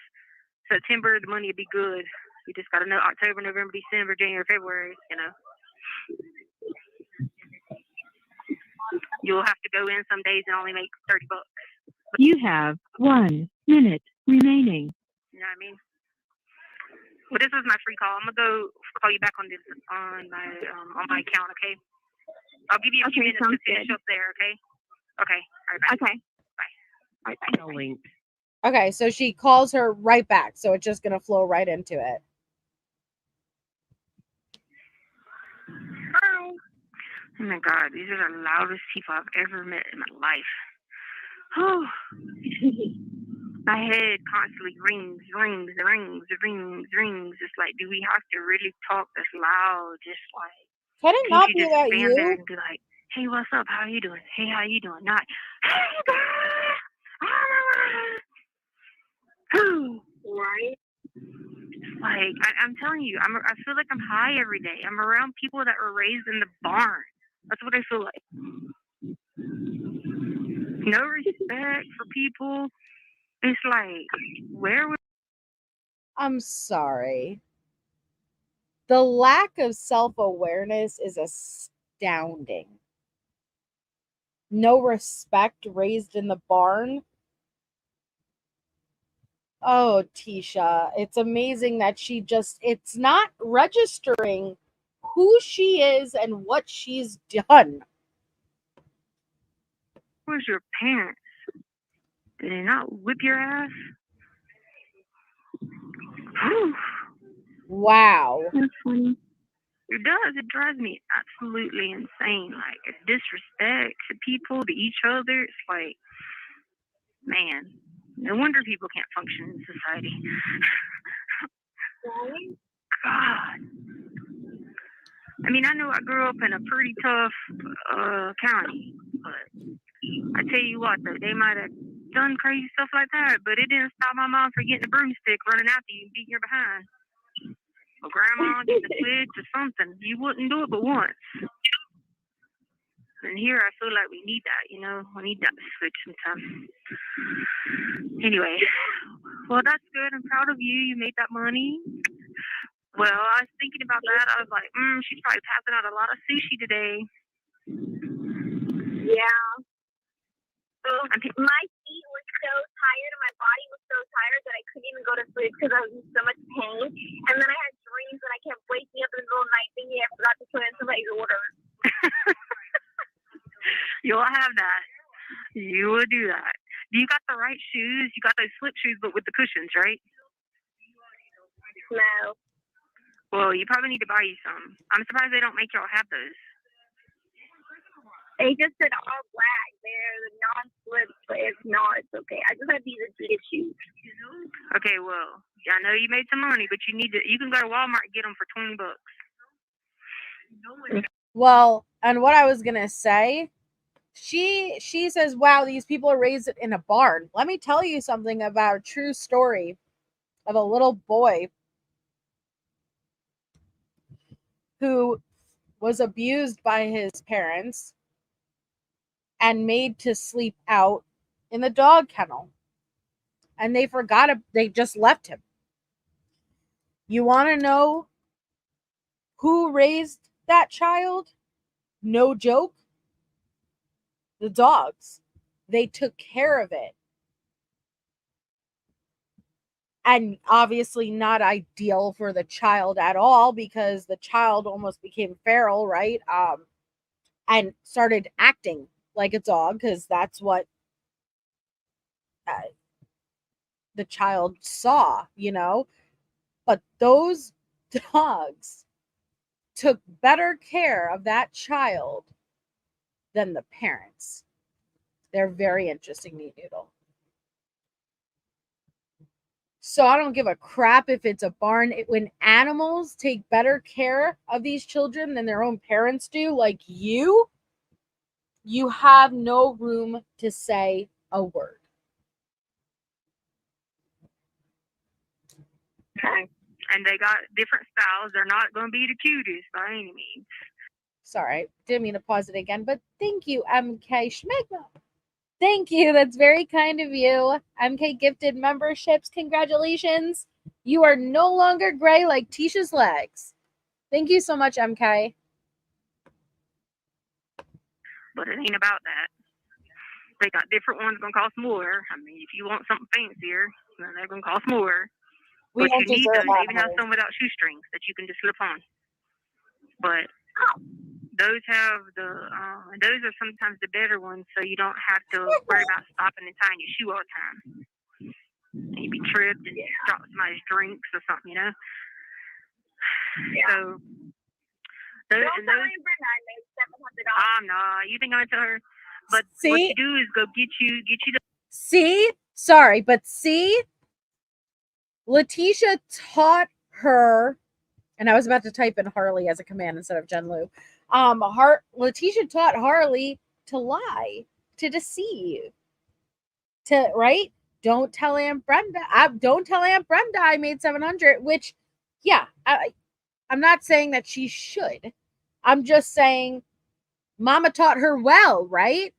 Speaker 6: September, the money would be good. You just got to know October, November, December, January, February, you know. You'll have to go in some days and only make $30.
Speaker 8: You have 1 minute remaining.
Speaker 6: You know what I mean? Well, this was my free call. I'm gonna go call you back on this on my account, okay? I'll give you a few minutes to finish up there, okay? Okay. All right, bye.
Speaker 7: Okay.
Speaker 6: Bye.
Speaker 7: All right, bye.
Speaker 2: Okay, so she calls her right back, so it's just gonna flow right into it.
Speaker 6: Hi. Oh my God, these are the loudest people I've ever met in my life. Oh. my head constantly rings. It's like, do we have to really talk this loud? Just like,
Speaker 2: Can it
Speaker 6: can't
Speaker 2: not
Speaker 6: you
Speaker 2: be
Speaker 6: just
Speaker 2: that
Speaker 6: stand there
Speaker 2: you?
Speaker 6: and be like, hey, what's up? How you doing? Hey, how you doing? Not,
Speaker 7: Right?
Speaker 6: like, I'm telling you, I feel like I'm high every day. I'm around people that were raised in the barn. That's what I feel like. No respect for people. It's like, where was...
Speaker 2: I'm sorry. The lack of self-awareness is astounding. No respect, raised in the barn. Oh, Tisha, it's amazing that it's not registering who she is and what she's done.
Speaker 6: Where's your parents? Did they not whip your ass?
Speaker 2: Wow.
Speaker 7: That's funny.
Speaker 6: It does. It drives me absolutely insane. Like, it's disrespect to people, to each other. It's like, man, no wonder people can't function in society. God. I mean, I know I grew up in a pretty tough county, but I tell you what, though, they might have done crazy stuff like that, but it didn't stop my mom from getting a broomstick, running after you, and beating your behind. Or grandma getting a switch or something. You wouldn't do it but once. And here I feel like we need that, you know? We need that switch sometimes. Anyway, well, that's good. I'm proud of you. You made that money. Well, I was thinking about that. I was like, she's probably passing out a lot of sushi today.
Speaker 7: Yeah. My feet were so tired and my body was so tired that I couldn't even go to sleep because I was in so much pain. And then I had dreams and I kept waking up in the middle of the night thinking I forgot to put in somebody's order.
Speaker 6: You'll have that. You will do that. You got the right shoes. You got those slip shoes, but with the cushions, right?
Speaker 7: No.
Speaker 6: Well, you probably need to buy you some. I'm surprised they don't make y'all have those.
Speaker 7: They just said all black. They're the non-slip, but it's not. It's okay. I just have these Adidas shoes.
Speaker 6: Okay, well, I know you made some money, but you can go to Walmart and get them for $20.
Speaker 2: Well, and what I was going to say, she says, wow, these people are raised in a barn. Let me tell you something about a true story of a little boy who was abused by his parents and made to sleep out in the dog kennel. And they just left him. You want to know who raised that child? No joke. The dogs. They took care of it. And obviously not ideal for the child at all, because the child almost became feral, right? And started acting like a dog, because that's what the child saw, you know. But those dogs took better care of that child than the parents. They're very interesting, Neat Noodle. So I don't give a crap if it's a barn. When animals take better care of these children than their own parents do, like you have no room to say a word.
Speaker 6: Okay. And they got different styles. They're not going to be the cutest by any means.
Speaker 2: Sorry, didn't mean to pause it again, but thank you, MK Schmigma. Thank you. That's very kind of you. MK gifted memberships. Congratulations. You are no longer gray like Tisha's legs. Thank you so much, MK.
Speaker 6: But it ain't about that. They got different ones going to cost more. I mean, if you want something fancier, then they're going to cost more. But you need those. They even have some without shoestrings that you can just slip on. But those have those are sometimes the better ones, so you don't have to worry about stopping and tying your shoe all the time. And you be tripped and drop somebody's drinks or something, you know. Yeah. So those. No, you think I'm gonna tell her? But what you do is go get you the.
Speaker 2: See, Sorry, but see, Letecia taught her, and I was about to type in Harley as a command instead of Jen Lu. Letecia taught Harley to lie, to deceive, to, right? Don't tell Aunt Brenda. Don't tell Aunt Brenda I made 700, which, yeah, I'm not saying that she should. I'm just saying Mama taught her well, right?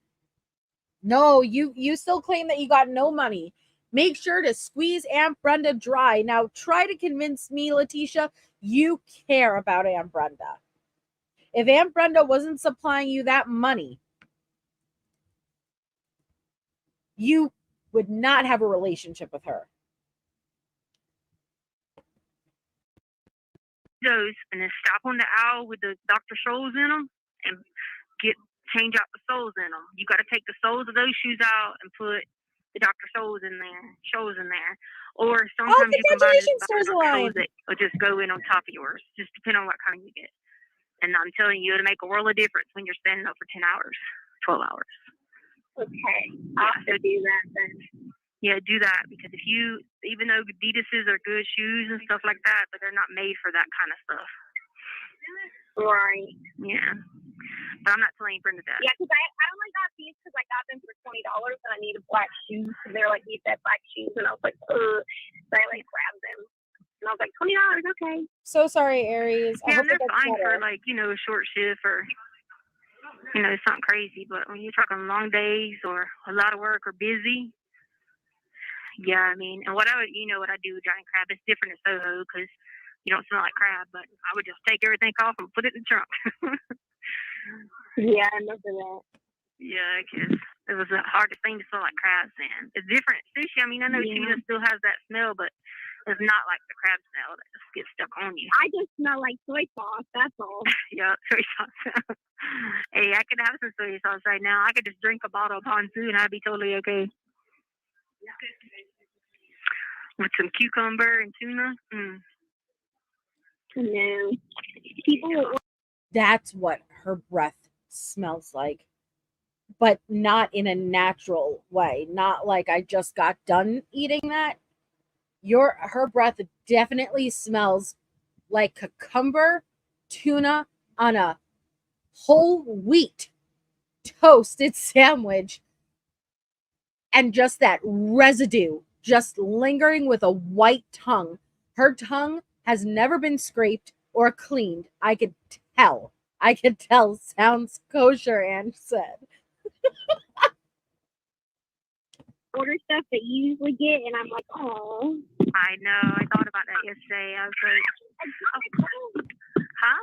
Speaker 2: No, you still claim that you got no money. Make sure to squeeze Aunt Brenda dry. Now try to convince me, Letecia, you care about Aunt Brenda. If Aunt Brenda wasn't supplying you that money, you would not have a relationship with her.
Speaker 6: Those and then stop on the owl with the Dr. Scholl's in them and change out the soles in them. You got to take the soles of those shoes out and put the Dr. Scholl's in there. Or sometimes you can buy Dr. Scholl's that will just go in on top of yours, just depending on what kind you get. And I'm telling you, it'll make a world of difference when you're standing up for 10 hours, 12 hours.
Speaker 7: Okay, I'll have to do that then.
Speaker 6: Yeah, do that, because even though Adidas's are good shoes and stuff like that, but they're not made for that kind of stuff.
Speaker 7: Right.
Speaker 6: Yeah. But I'm not telling you Brenda that.
Speaker 7: Yeah, because I only got these because I got them for $20 and I needed black shoes. And they're like, you said black shoes. And I was like, ugh. So I like grabbed them. And I was like, $20, okay.
Speaker 2: So sorry, Aries.
Speaker 6: Yeah, and they're fine for like, a short shift or, something crazy. But when you're talking long days or a lot of work or busy, yeah, I mean, and what I do with giant crab is different in Soho because you don't smell like crab, but I would just take everything off and put it in the trunk.
Speaker 7: Yeah, I remember that.
Speaker 6: Yeah, because it was the hardest thing to smell like crabs, man. It's different. Sushi, I mean, I know tuna still has that smell, but it's not like the crab smell that just gets stuck on you.
Speaker 7: I just smell like soy sauce, that's all.
Speaker 6: Yeah, soy sauce. Hey, I could have some soy sauce right now. I could just drink a bottle of ponzu and I'd be totally okay. With some cucumber and tuna.
Speaker 7: No. People.
Speaker 2: That's what her breath smells like, but not in a natural way. Not like I just got done eating that. Her breath definitely smells like cucumber, tuna on a whole wheat toasted sandwich, and just that residue just lingering with a white tongue. Her tongue has never been scraped or cleaned. I could tell. Sounds kosher, Ange said.
Speaker 7: Order stuff that you usually get, and I'm like, oh.
Speaker 6: I know. I thought about that yesterday. I was like, huh?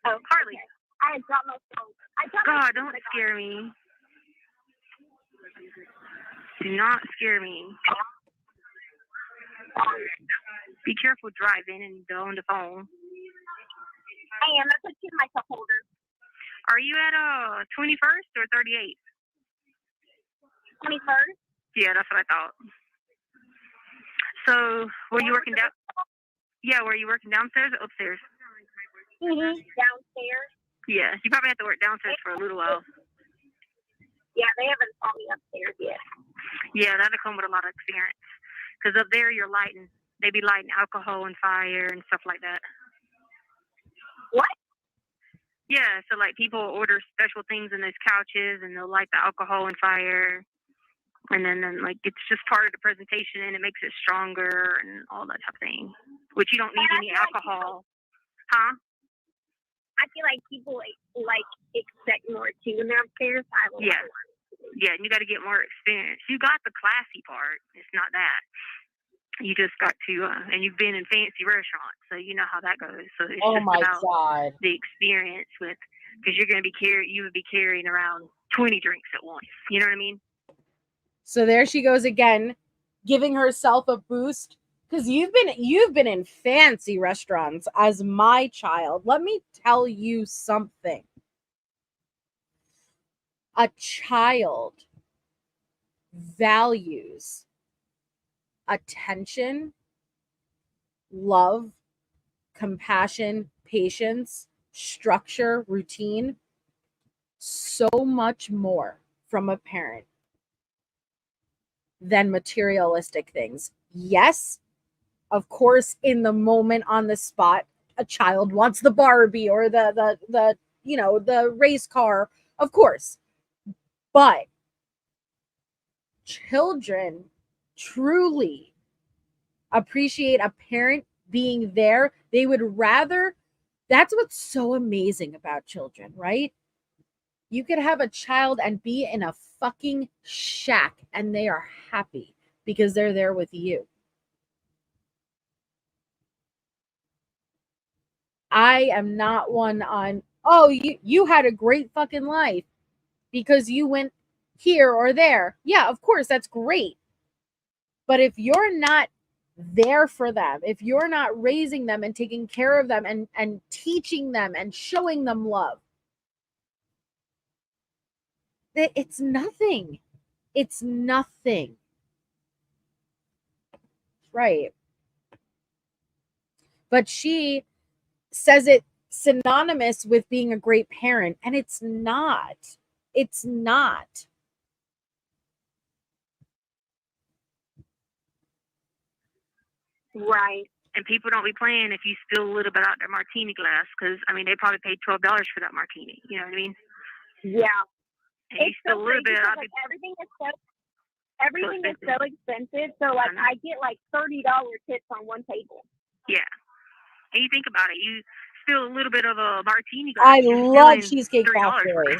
Speaker 7: Oh,
Speaker 6: Harley.
Speaker 7: Okay. I had dropped my phone.
Speaker 6: God, don't scare me. Do not scare me. Be careful driving and on the phone.
Speaker 7: I am. I put you in my cup holder.
Speaker 6: Are you at 21st or 38th?
Speaker 7: 21st?
Speaker 6: Yeah, that's what I thought. So, were you working down? Yeah, were you working downstairs or upstairs?
Speaker 7: Mm-hmm. Downstairs.
Speaker 6: Yeah, you probably have to work downstairs for a little while.
Speaker 7: Yeah, they haven't called me upstairs yet.
Speaker 6: Yeah, that'll come with a lot of experience. Because up there, they be lighting alcohol and fire and stuff like that.
Speaker 7: What?
Speaker 6: Yeah, so like people order special things in those couches and they'll light the alcohol and fire. And then like it's just part of the presentation and it makes it stronger and all that type of thing. Which you don't need any alcohol. Huh?
Speaker 7: I feel like people like expect more too when they're upstairs.
Speaker 6: Yeah, and you got to get more experience. You got the classy part. It's not that. You just got to, and you've been in fancy restaurants, so you know how that goes. So it's just about the experience with, because you would be carrying around 20 drinks at once. You know what I mean?
Speaker 2: So there she goes again, giving herself a boost. Because you've been in fancy restaurants as my child. Let me tell you something. A child values attention, love, compassion, patience, structure, routine, so much more from a parent than materialistic things. Yes, of course, in the moment, on the spot, a child wants the Barbie or the you know, the race car, of course. But children truly appreciate a parent being there. They would rather, that's what's so amazing about children, right? You could have a child and be in a fucking shack and they are happy because they're there with you. I am not one on, oh, you had a great fucking life because you went here or there. Yeah, of course, that's great. But if you're not there for them, if you're not raising them and taking care of them and teaching them and showing them love, it's nothing. It's nothing. Right. But she says it synonymous with being a great parent, and it's not. It's not.
Speaker 6: Right. And people don't be playing if you spill a little bit out their martini glass, because, I mean, they probably paid $12 for that martini. You know what I mean?
Speaker 7: Yeah.
Speaker 6: And you spill a little bit out.
Speaker 7: Like, everything is so expensive. So, like, I get, like, $30 tips on one table.
Speaker 6: Yeah. And you think about it. You spill a little bit of a martini glass.
Speaker 2: I love Cheesecake Factory.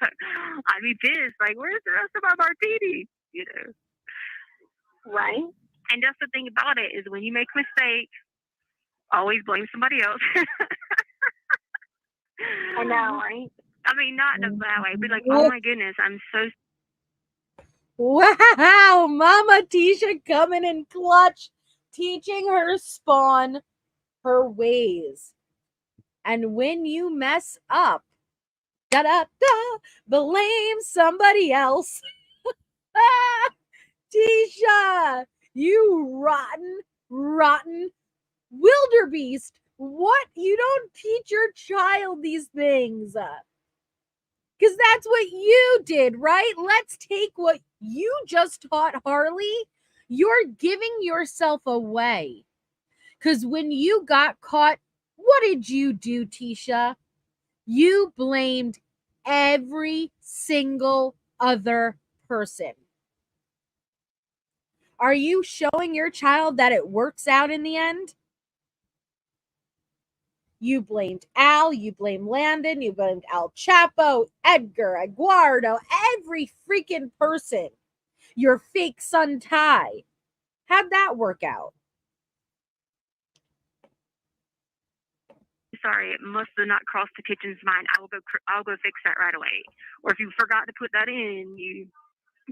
Speaker 6: I'd be pissed. Like, where's the rest of my martini? You know?
Speaker 7: Right.
Speaker 6: And that's the thing about it, is when you make a mistake, always blame somebody else.
Speaker 7: I know, right?
Speaker 6: I mean, not in a bad way, but like, oh my goodness, I'm so...
Speaker 2: Wow, Mama Tisha coming in clutch, teaching her spawn her ways. And when you mess up, blame somebody else. Tisha, you rotten wildebeest. What? You don't teach your child these things. Because that's what you did, right? Let's take what you just taught Harley. You're giving yourself away. Because when you got caught, what did you do, Tisha? You blamed every single other person. Are you showing your child that it works out in the end? You blamed Al, you blamed Landon, you blamed El Chapo, Edgar, Eduardo, every freaking person. Your fake son Ty. How'd that work out?
Speaker 6: Sorry, it must have not crossed the kitchen's mind. I'll go fix that right away. Or if you forgot to put that in,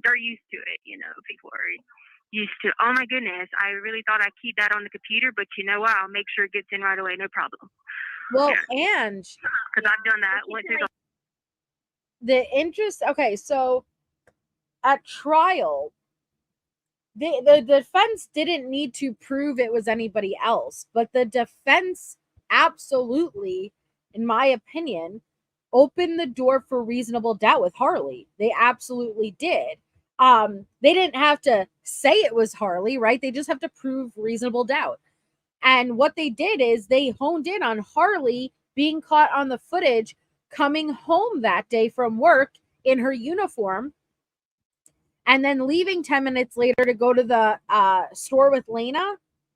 Speaker 6: they're used to it. You know, people are used to. Oh my goodness, I really thought I'd keep that on the computer, but you know what? I'll make sure it gets in right away. No problem.
Speaker 2: Well, yeah. And
Speaker 6: because I've done that.
Speaker 2: The interest. Okay, so at trial, the defense didn't need to prove it was anybody else, but the defense absolutely, in my opinion, opened the door for reasonable doubt with Harley. They absolutely did. They didn't have to say it was Harley, right? They just have to prove reasonable doubt. And what they did is they honed in on Harley being caught on the footage coming home that day from work in her uniform and then leaving 10 minutes later to go to the store with Lena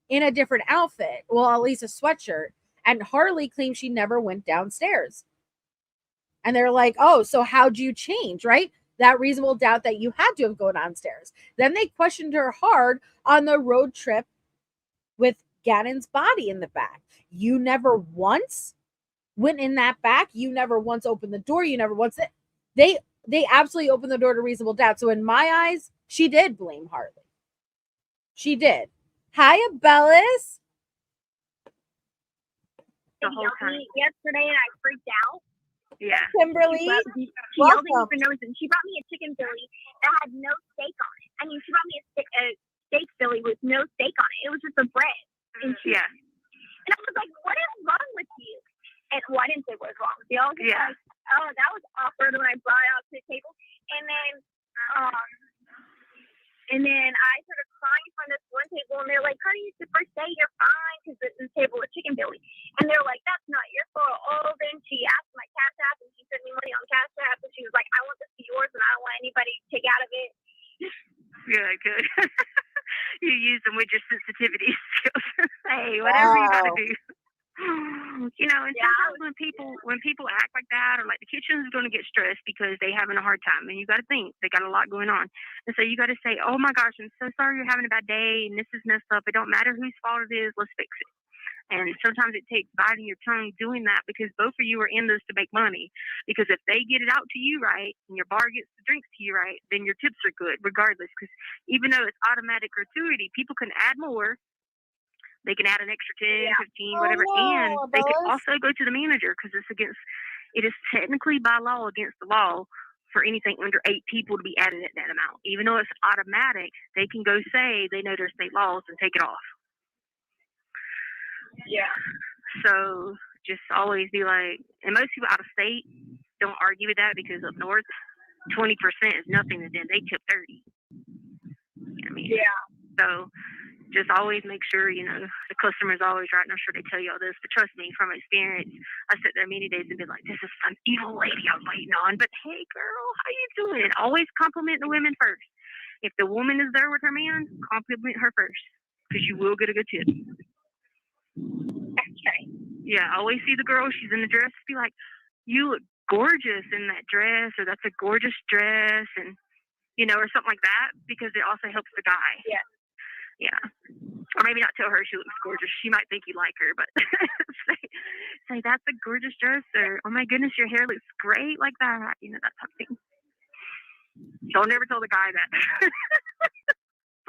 Speaker 2: in a different outfit. Well, at least a sweatshirt. And Harley claims she never went downstairs. And they're like, oh, so how'd you change, right? That reasonable doubt that you had to have gone downstairs. Then they questioned her hard on the road trip with Gannon's body in the back. You never once went in that back. You never once opened the door. You never once... They absolutely opened the door to reasonable doubt. So in my eyes, she did blame Harley. She did. Hiya, Bellis.
Speaker 7: The whole time. Yesterday, and I freaked out.
Speaker 6: Yeah.
Speaker 2: Kimberly,
Speaker 7: she yelled at me for no reason. She brought me a chicken Philly that had no steak on it. I mean, she brought me a steak Philly with no steak on it. It was just a bread. And she, and I was like, what is wrong with you? And well, I didn't say what was wrong with you. I was just like, oh, that was awkward when I brought it out to the table. And then And then I started crying from this one table, and they're like, honey, it's the first day, you're fine, because this table was chicken belly. And they're like, that's not your fault. Oh, then she asked my Cash App, and she sent me money on Cash App, and she was like, I want this to be yours, and I don't want anybody to take out of it.
Speaker 6: Yeah, good. You use them with your sensitivity skills. Hey, whatever you gotta do. You know, and sometimes when people act like that, or like the kitchen is going to get stressed because they having a hard time, and you got to think they got a lot going on, and so you got to say, oh my gosh, I'm so sorry you're having a bad day, and this is messed up. It don't matter whose fault it is. Let's fix it. And sometimes it takes biting your tongue doing that, because both of you are in this to make money. Because if they get it out to you right, and your bar gets the drinks to you right, then your tips are good regardless. Because even though it's automatic gratuity, people can add more. They can add an extra 10, 15, whatever, and they can also go to the manager, because it is technically by law against the law for anything under 8 people to be added at that amount. Even though it's automatic, they can go say they know their state laws and take it off.
Speaker 7: Yeah.
Speaker 6: So just always be like, and most people out of state don't argue with that, because up north, 20% is nothing to them. They tip 30. You know what I mean? Yeah. So just always make sure, you know, the customer's always right. And I'm sure they tell you all this, but trust me, from experience, I sit there many days and be like, this is some evil lady I'm waiting on. But hey, girl, how you doing? Always compliment the women first. If the woman is there with her man, compliment her first, because you will get a good tip.
Speaker 7: Okay.
Speaker 6: Yeah, always see the girl, she's in the dress, be like, you look gorgeous in that dress, or that's a gorgeous dress, and, you know, or something like that, because it also helps the guy.
Speaker 7: Yeah.
Speaker 6: Yeah. Or maybe not tell her she looks gorgeous. She might think you like her, but say that's a gorgeous dress, or oh my goodness, your hair looks great like that. You know, that type of thing. Don't never tell the guy that.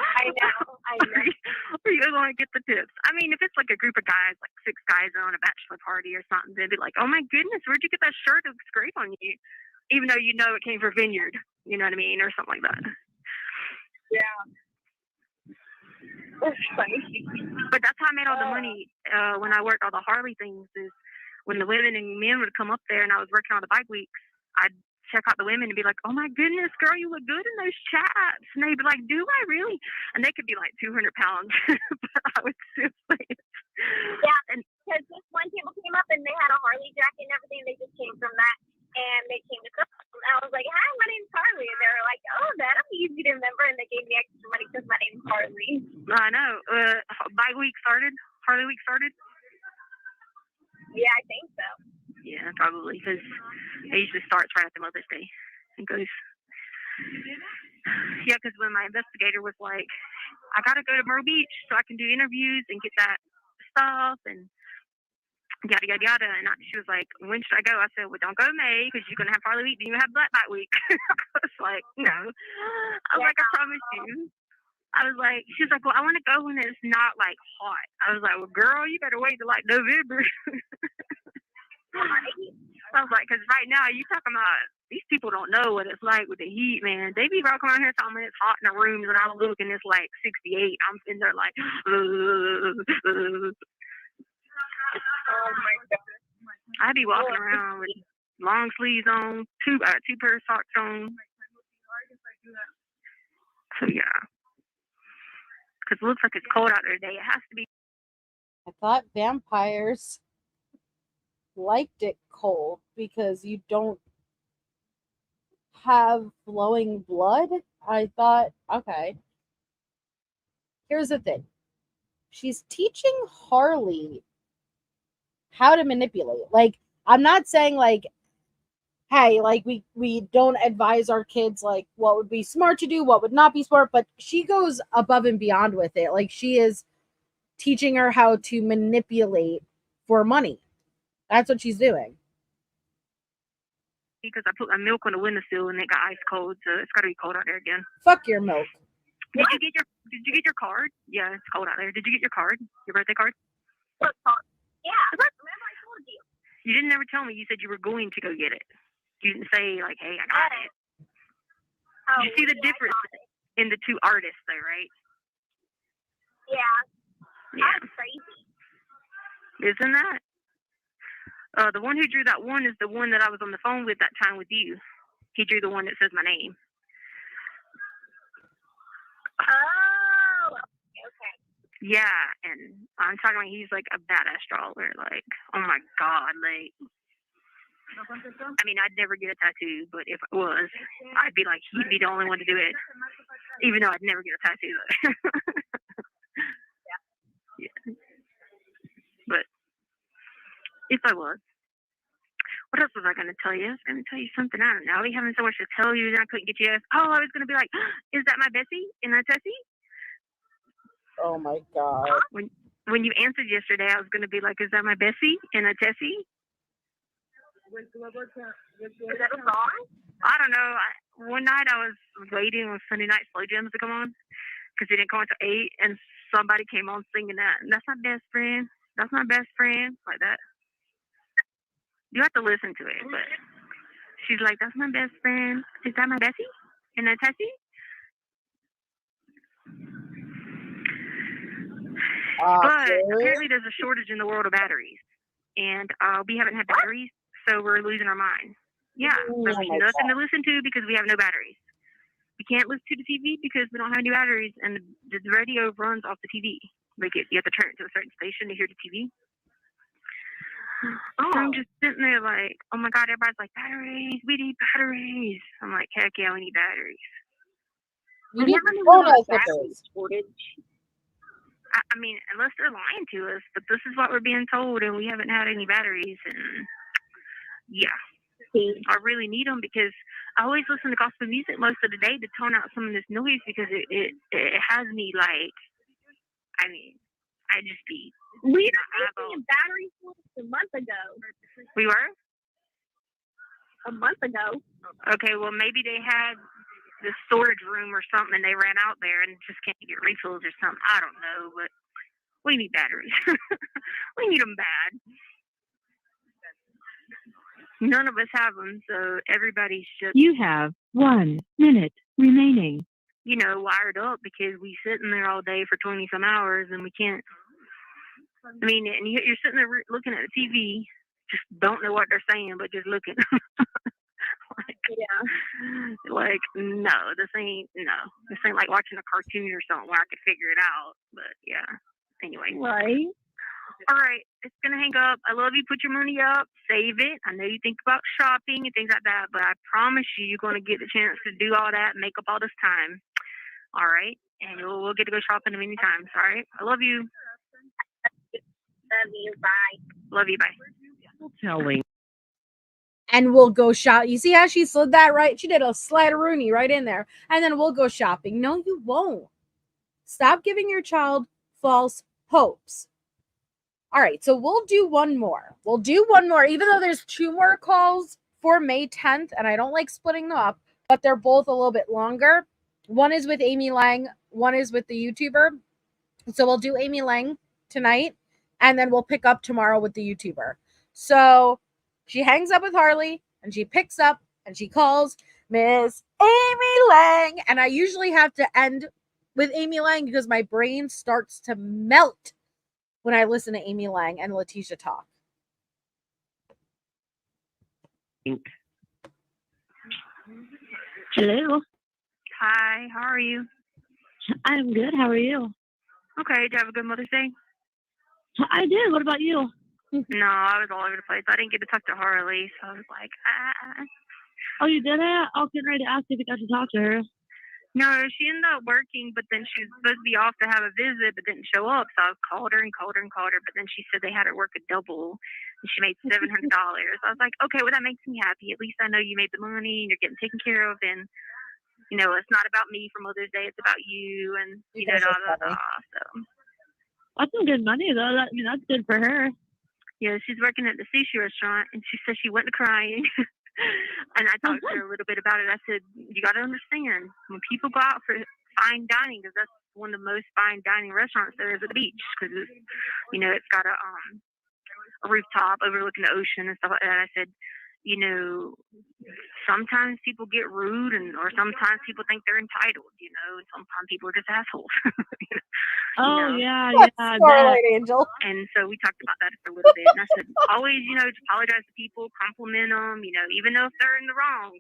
Speaker 7: I know.
Speaker 6: Or you're going to get the tips. I mean, if it's like a group of guys, like 6 guys on a bachelor party or something, they'd be like, oh my goodness, where'd you get that shirt? It looks great on you. Even though you know it came from Vineyard. You know what I mean? Or something like that.
Speaker 7: Yeah. That's funny.
Speaker 6: But that's how I made all the money when I worked all the Harley things, is when the women and men would come up there and I was working on the bike weeks, I'd check out the women and be like, oh my goodness, girl, you look good in those chaps. And they'd be like, do I really? And they could be like 200 pounds, but I would still say it.
Speaker 7: Yeah, and because this one table came up and they had a Harley jacket and everything, they just came from that, and they came to cook. And I was like, hi, my name's Harley. And they were like, oh, that'll be easy to remember. And they gave me extra money because my name's Harley.
Speaker 6: I know. Bike week started. Harley week started.
Speaker 7: Yeah, I think so.
Speaker 6: Yeah, probably, because it usually starts right after Mother's Day and goes. Yeah, because when my investigator was like, I got to go to Myrtle Beach so I can do interviews and get that stuff and yada, yada, yada. And she was like, when should I go? I said, well, don't go May, because you're going to have Harley week, then you have Black Bike week. I was like, no. I was like, I promise you. I was like, she was like, well, I want to go when it's not like hot. I was like, well, girl, you better wait till like November. I was like, because right now you talking about, these people don't know what it's like with the heat, man. They be walking around here telling me it's hot in the rooms, and I'm looking, it's like 68. I'm in there like,
Speaker 7: Oh my God.
Speaker 6: I be walking around with long sleeves on, two pair of socks on. So yeah, because it looks like it's cold out there today. It has to be.
Speaker 2: I thought vampires liked it cold because you don't have flowing blood. I thought, okay. Here's the thing. She's teaching Harley how to manipulate. Like, I'm not saying like, hey, like we don't advise our kids like what would be smart to do, what would not be smart, but she goes above and beyond with it. Like, she is teaching her how to manipulate for money. That's what she's doing.
Speaker 6: Because I put my milk on the windowsill and it got ice cold, so it's got to be cold out there again.
Speaker 2: Fuck your milk.
Speaker 6: Did you get your card? Yeah, it's cold out there. Did you get your card? Your birthday card?
Speaker 7: What card? Yeah. Remember I told you.
Speaker 6: You didn't ever tell me. You said you were going to go get it. You didn't say like, hey, I got it.
Speaker 7: Oh,
Speaker 6: Did you see the difference in the two artists though, right?
Speaker 7: Yeah.
Speaker 6: Yeah.
Speaker 7: That's crazy.
Speaker 6: Isn't that? The one who drew that one is the one that I was on the phone with that time with you. He drew the one that says my name. Yeah, and I'm talking about he's like a badass drawer. Like, oh my god, like. I mean, I'd never get a tattoo, but if I was, I'd be like, he'd be the only one to do it. Even though I'd never get a tattoo. Yeah. But if I was, what else was I going to tell you? I was going to tell you something. I don't know. I'll be having so much to tell you that I couldn't get you. Oh, I was going to be like, is that my Bessie in a Tessie?
Speaker 2: Oh my god.
Speaker 6: When you answered yesterday, I was going to be like, is that my Bessie in a Tessie? Is that a song? I don't know. One night I was waiting on Sunday night slow jams to come on because they didn't come until 8, and somebody came on singing that. And that's my best friend. That's my best friend. Like that. You have to listen to it, but she's like, that's my best friend. Is that my Bessie? And that Tessie? But apparently there's a shortage in the world of batteries. And we haven't had batteries, so we're losing our mind. Yeah, there's nothing to listen to because we have no batteries. We can't listen to the TV because we don't have any batteries, and the radio runs off the TV. Like you have to turn it to a certain station to hear the TV. Oh. So I'm just sitting there like, oh my god, everybody's like, batteries, we need batteries. I'm like, heck yeah, we need batteries.
Speaker 2: You need battery shortage.
Speaker 6: I mean, unless they're lying to us, but this is what we're being told, and we haven't had any batteries, and yeah. I really need them because I always listen to gospel music most of the day to tone out some of this noise because it has me like, I mean, I just be.
Speaker 7: We were making a battery a month ago.
Speaker 6: We were?
Speaker 7: A month ago.
Speaker 6: Okay, well, maybe they had the storage room or something and they ran out there and just can't get refills or something. I don't know, but we need batteries. We need them bad. None of us have them, so everybody's just...
Speaker 8: You have 1 minute remaining.
Speaker 6: You know, wired up because we sitting there all day for 20-some hours and we can't... I mean, and you're sitting there looking at the TV, just don't know what they're saying, but just looking. Like, no, this ain't like watching a cartoon or something where I could figure it out. But yeah, anyway.
Speaker 7: Right.
Speaker 6: All right, it's gonna hang up. I love you. Put your money up, save it. I know you think about shopping and things like that, but I promise you're gonna get the chance to do all that, and make up all this time. All right, and we'll get to go shopping many times. All right, I love you.
Speaker 7: Love you. Bye.
Speaker 6: Love you. Bye.
Speaker 8: Telling.
Speaker 2: And we'll go shop. You see how she slid that right? She did a slide-a-rooney right in there. And then we'll go shopping. No, you won't. Stop giving your child false hopes. All right, so we'll do one more. Even though there's 2 more calls for May 10th, and I don't like splitting them up, but they're both a little bit longer. One is with Amy Lang. One is with the YouTuber. So we'll do Amy Lang tonight, and then we'll pick up tomorrow with the YouTuber. So she hangs up with Harley, and she picks up, and she calls Miss Amy Lang. And I usually have to end with Amy Lang because my brain starts to melt when I listen to Amy Lang and Letecia talk.
Speaker 7: Hello.
Speaker 6: Hi, how are you?
Speaker 7: I'm good. How are you?
Speaker 6: Okay, did you have a good Mother's Day?
Speaker 7: I did. What about you?
Speaker 6: No, I was all over the place. I didn't get to talk to Harley, so I was like,
Speaker 7: Oh, you did it? I was getting ready to ask if you got to talk to her.
Speaker 6: No, she ended up working, but then she was supposed to be off to have a visit, but didn't show up. So I called her, but then she said they had her work a double, and she made $700. I was like, okay, well, that makes me happy. At least I know you made the money, and you're getting taken care of, and, you know, it's not about me for Mother's Day. It's about you, and, you know, So.
Speaker 7: That's some good money, though. That's good for her.
Speaker 6: Yeah, she's working at the sushi restaurant, and she said she went to crying. And I talked to her a little bit about it. I said, you got to understand, when people go out for fine dining, because that's one of the most fine dining restaurants there is at the beach, because, you know, it's got a rooftop overlooking the ocean and stuff like that. I said, you know, sometimes people get rude, or sometimes people think they're entitled, you know, and sometimes people are just assholes.
Speaker 7: Yeah.
Speaker 2: Starlight Angel.
Speaker 6: And so we talked about that for a little bit. And I said, always, you know, just apologize to people, compliment them, you know, even though if they're in the wrong,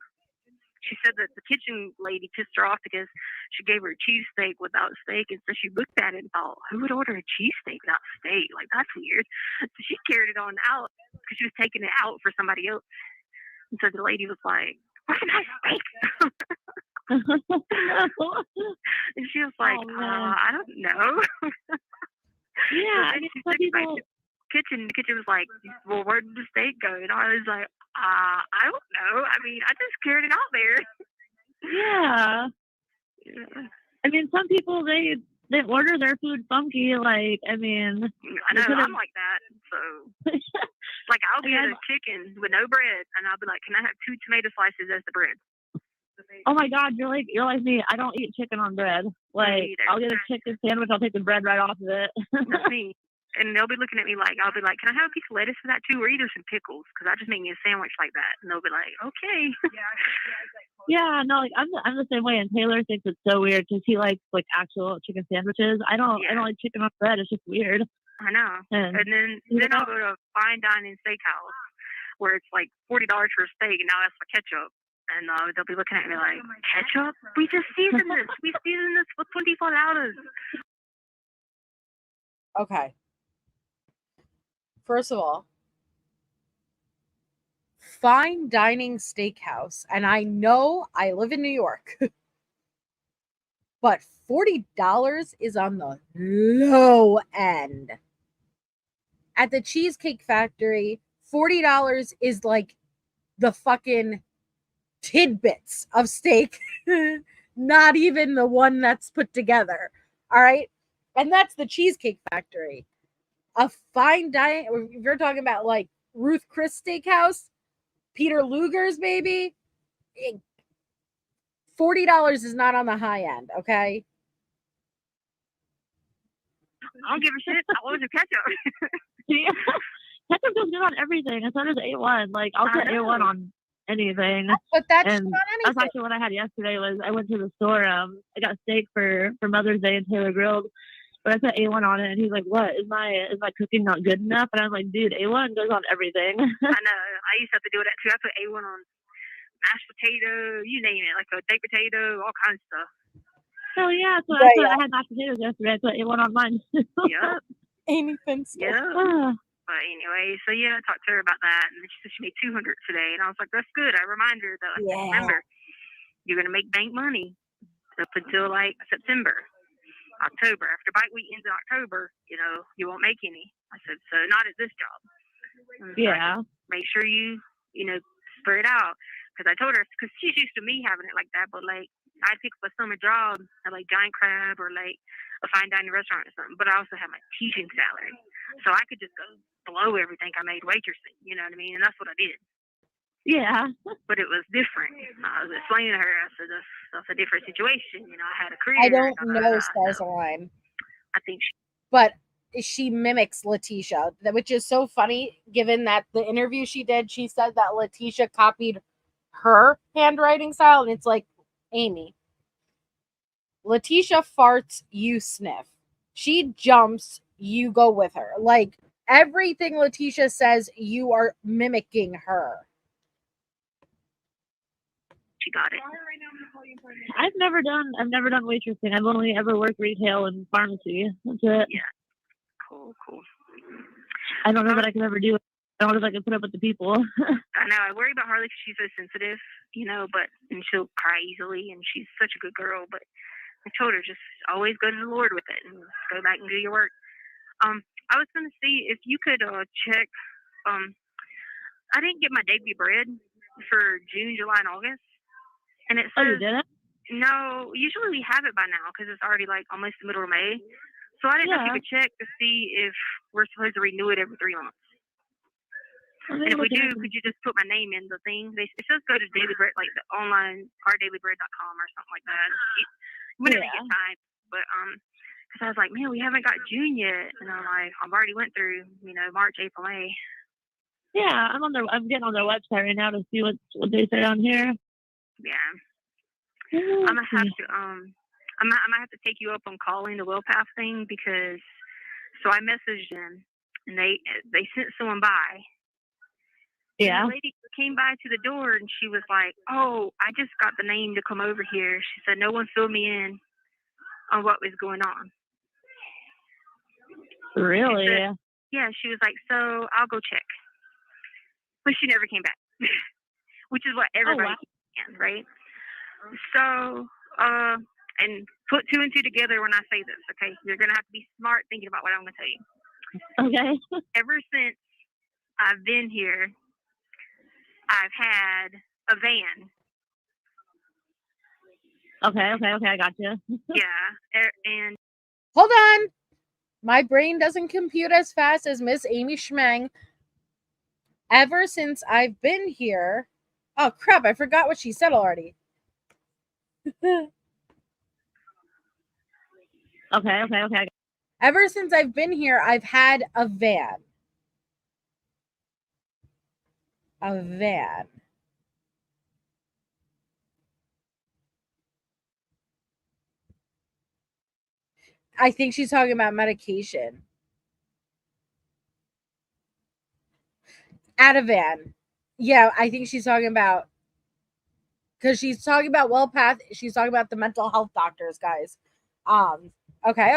Speaker 6: she said that the kitchen lady pissed her off because she gave her a cheesesteak without steak, and so she looked at it and thought, who would order a cheesesteak without steak? Like, that's weird. So she carried it on out because she was taking it out for somebody else. And so the lady was like, where's my steak? And she was like, I don't know.
Speaker 7: Yeah,
Speaker 6: I mean, some people... The kitchen was like, well, where did the steak go? And I was like, I don't know. I mean, I just carried it out there.
Speaker 7: Yeah. I mean, some people, they order their food funky. Like, I mean,
Speaker 6: I know, I'm like that. So, like, I'll get a chicken with no bread, and I'll be like, can I have 2 tomato slices as the bread?
Speaker 7: Oh my God, you're like me. I don't eat chicken on bread. Like, I'll get a chicken sandwich. I'll take the bread right off of it.
Speaker 6: That's me. And they'll be looking at me like, I'll be like, can I have a piece of lettuce for that too, or either some pickles? Because I just make me a sandwich like that. And they'll be like, okay.
Speaker 7: Yeah, no, like I'm the same way. And Taylor thinks it's so weird because he likes like actual chicken sandwiches. I don't like chicken on bread. It's just weird.
Speaker 6: I know. And then I'll go to a fine dining steakhouse where it's like $40 for a steak, and now that's for ketchup. And they'll be looking at me like, ketchup? We just seasoned this. We seasoned this with $24.
Speaker 2: Okay. First of all, fine dining steakhouse, and I know I live in New York, but $40 is on the low end. At the Cheesecake Factory, $40 is like the fucking tidbits of steak, not even the one that's put together. All right. And that's the Cheesecake Factory. A fine dining, if you're talking about like Ruth Chris Steakhouse, Peter Luger's, baby, $40 is not on the high end, okay?
Speaker 6: I don't give a shit. I order ketchup.
Speaker 7: Yeah. Ketchup goes good on everything. As long as A1. Like, I'll put A1 on anything.
Speaker 2: But that's
Speaker 7: and
Speaker 2: not anything.
Speaker 7: That's actually what I had yesterday. Was I went to the store. I got steak for Mother's Day, and Taylor grilled. But I put A1 on it, and he's like, "What is my cooking not good enough?" And I was like, "Dude, A1 goes on everything."
Speaker 6: I know. I used to have to do that too. I put A1 on mashed potato, you name it, like a baked potato, all kinds of stuff.
Speaker 7: So yeah, so I had mashed potatoes yesterday. I put A1 on mine.
Speaker 6: Yep.
Speaker 2: Anything.
Speaker 6: Yeah. But anyway, so yeah, I talked to her about that, and she said she made $200 today, and I was like, "That's good." I remind her that, remember, you're gonna make bank money up until like September. October. After bike week ends in October, you won't make any. I said, so not at this job.
Speaker 7: Yeah.
Speaker 6: Make sure you spread out. Because I told her, because she's used to me having it like that, but like I'd pick up a summer job at like Giant Crab or like a fine dining restaurant or something. But I also have my teaching salary. So I could just go blow everything I made waitressing. You know what I mean? And that's what I did.
Speaker 7: Yeah.
Speaker 6: But it was different. I was explaining to her, I said, that's a different situation. I had a career.
Speaker 2: I don't know Stars Align.
Speaker 6: I think
Speaker 2: but she mimics Letecia, which is so funny given that the interview she did, she said that Letecia copied her handwriting style. And it's like, Amy, Letecia farts, you sniff. She jumps, you go with her. Like, everything Letecia says, you are mimicking her.
Speaker 6: She got it.
Speaker 7: I've never done waitressing. I've only ever worked retail and pharmacy. That's it.
Speaker 6: Yeah. Cool.
Speaker 7: I don't know that I could ever do it. I don't know if I can put up with the people.
Speaker 6: I know. I worry about Harley because she's so sensitive, and she'll cry easily, and she's such a good girl. But I told her, just always go to the Lord with it and go back and do your work. I was going to see if you could check. I didn't get my daily bread for June, July, and August. And it says,
Speaker 7: you did it?
Speaker 6: No, usually we have it by now because it's already like almost the middle of May. So I didn't know if you could check to see if we're supposed to renew it every 3 months. And if we do, could you just put my name in the thing? It says go to Daily Bread, like the online, ourdailybread.com or something like that. Whenever you get time. But because I was like, man, we haven't got June yet, and I'm like, I've already went through, March, April, May.
Speaker 7: Yeah, I'm getting on their website right now to see what they say on here.
Speaker 6: Yeah. I'm gonna have to I might have to take you up on calling the WellPath thing because so I messaged them and they sent someone by.
Speaker 7: Yeah.
Speaker 6: And the lady came by to the door and she was like, "Oh, I just got the name to come over here." She said, "No one filled me in on what was going on."
Speaker 7: Really?
Speaker 6: She said, yeah, she was like, "So I'll go check." But she never came back, which is what everybody can, right? So, and put two and two together when I say this, okay? You're going to have to be smart thinking about what I'm going to tell you.
Speaker 7: Okay.
Speaker 6: Ever since I've been here, I've had a van.
Speaker 7: Okay, I got you.
Speaker 6: Yeah, and
Speaker 2: Hold on. My brain doesn't compute as fast as Miss Amy Schmeng. Ever since I've been here. Oh, crap. I forgot what she said already.
Speaker 7: Okay.
Speaker 2: Ever since I've been here, I've had a van. A van. I think she's talking about medication. Ativan. Yeah, I think she's talking about, because she's talking about WellPath. She's talking about the mental health doctors, guys. Okay.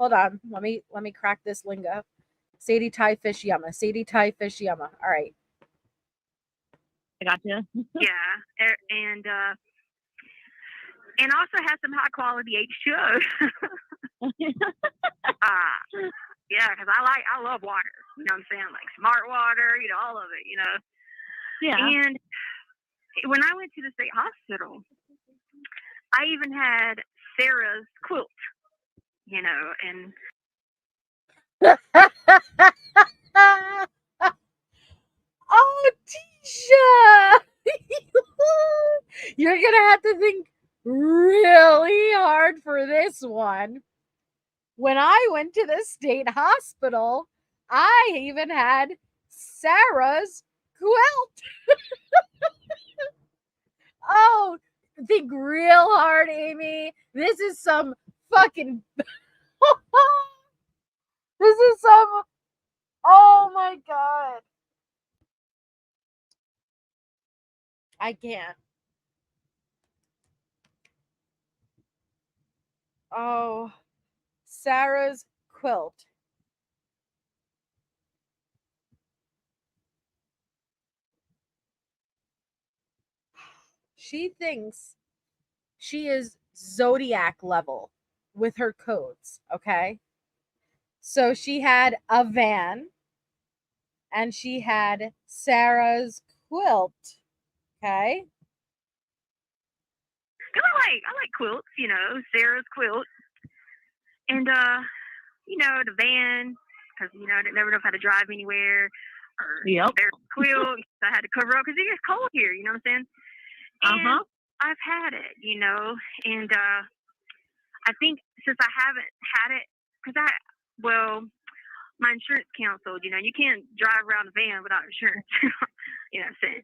Speaker 2: Hold on. Let me crack this lingo. Sadie Thai Fish Yama. Sadie Thai Fish Yama. All right.
Speaker 7: I got you.
Speaker 6: yeah, and also has some high quality H2O. Yeah, because I love water. You know what I'm saying? Like smart water, all of it,
Speaker 7: Yeah.
Speaker 6: And when I went to the state hospital, I even had Sarah's quilt, and
Speaker 2: Oh, Tisha! You're gonna have to think really hard for this one. When I went to the state hospital, I even had Sarah's quilt. Oh, think real hard, Amy. This is some fucking. This is some. Oh my God. I can't. Oh, Sarah's quilt. She thinks she is Zodiac level with her codes, okay? So she had a van and she had Sarah's quilt, okay?
Speaker 6: I like quilts, Sarah's quilt, and the van, because I didn't never know how to drive anywhere, or there's a quilt. So I had to cover up because it gets cold here. You know what I'm saying? And I've had it, and I think since I haven't had it, because my insurance canceled. You can't drive around a van without insurance. You know what I'm saying?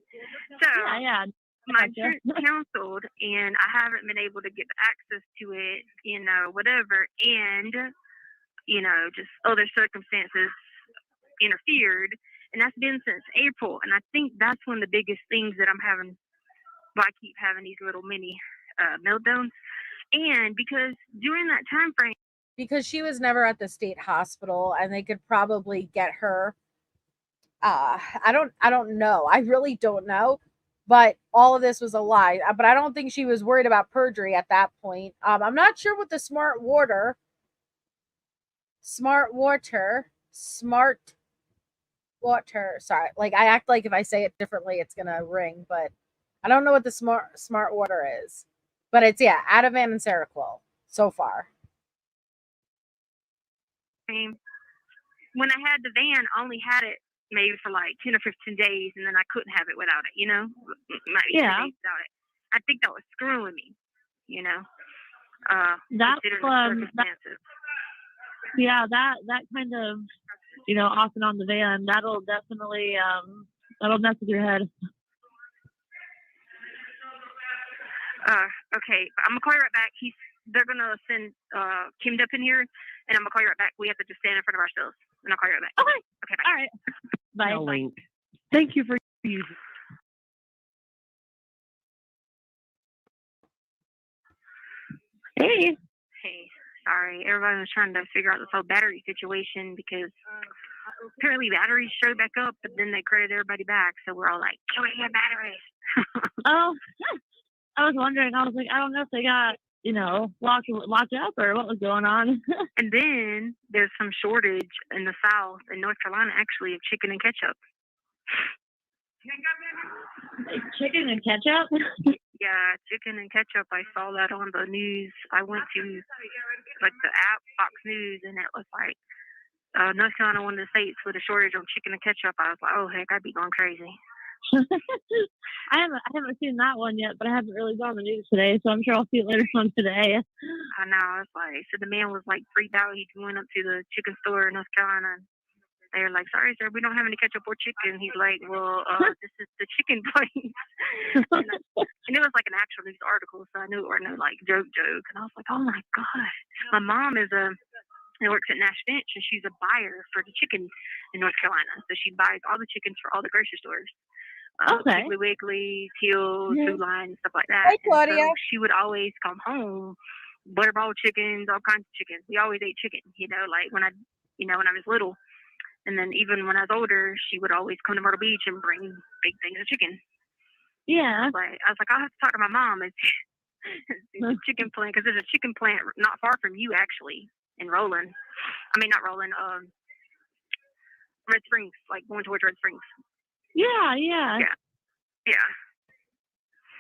Speaker 6: So
Speaker 7: Yeah.
Speaker 6: my insurance canceled, and I haven't been able to get access to it, whatever. And, just other circumstances interfered. And that's been since April. And I think that's one of the biggest things that I'm having. Why I keep having these little mini meltdowns. And because during that time frame,
Speaker 2: because she was never at the state hospital and they could probably get her. I don't know. I really don't know. But all of this was a lie. But I don't think she was worried about perjury at that point. I'm not sure what the smart water. Sorry, like I act like if I say it differently, it's gonna ring. But I don't know what the smart water is. But it's Ativan and Seroquel so far.
Speaker 6: When I had the van, I only had it maybe for like 10 or 15 days, and then I couldn't have it without it, Maybe 10 days without it. I think that was screwing me,
Speaker 7: That's
Speaker 6: circumstances.
Speaker 7: That kind of, off and on the van, that'll definitely that'll mess with your head.
Speaker 6: Okay, I'm gonna call you right back. They're gonna send Kim up in here, and I'm gonna call you right back. We have to just stand in front of ourselves, and I'll call you right back.
Speaker 7: Okay,
Speaker 6: bye.
Speaker 7: All right. Bye.
Speaker 9: No link. Thank you for
Speaker 7: Hey.
Speaker 6: Hey, sorry. Everybody was trying to figure out this whole battery situation because apparently batteries showed back up, but then they credited everybody back. So we're all like, can we get batteries?
Speaker 7: Oh, I was wondering. I was like, I don't know if they got, locked up or what was going on.
Speaker 6: And then there's some shortage in the South, in North Carolina, actually, of chicken and ketchup.
Speaker 7: Chicken and ketchup?
Speaker 6: Yeah, chicken and ketchup. I saw that on the news. I went to like the app Fox News, and it was like North Carolina, one of the states with a shortage on chicken and ketchup. I was like, oh heck, I'd be going crazy.
Speaker 7: I haven't seen that one yet, but I haven't really gone on the news today, so I'm sure I'll see it later on today.
Speaker 6: I know. It's like, so the man was like freaked out. He went up to the chicken store in North Carolina. They were like, sorry, sir, we don't have any ketchup or chicken. He's like, well, this is the chicken place. And it was like an actual news article, so I knew it wasn't no like joke. And I was like, oh my God. My mom works at Nash Finch, and she's a buyer for the chicken in North Carolina. So she buys all the chickens for all the grocery stores.
Speaker 7: Okay.
Speaker 6: Piggly Wiggly, Teal, Food Line, stuff like that.
Speaker 2: Hey, Claudia.
Speaker 6: And so she would always come home, butterball chickens, all kinds of chickens. We always ate chicken, like when I was little. And then even when I was older, she would always come to Myrtle Beach and bring big things of chicken.
Speaker 7: Yeah.
Speaker 6: I was like, I'll have to talk to my mom. It's a chicken plant, because there's a chicken plant not far from you, actually, in Roland. I mean, not Roland, Red Springs, like going towards Red Springs.
Speaker 7: Yeah.
Speaker 6: Yeah.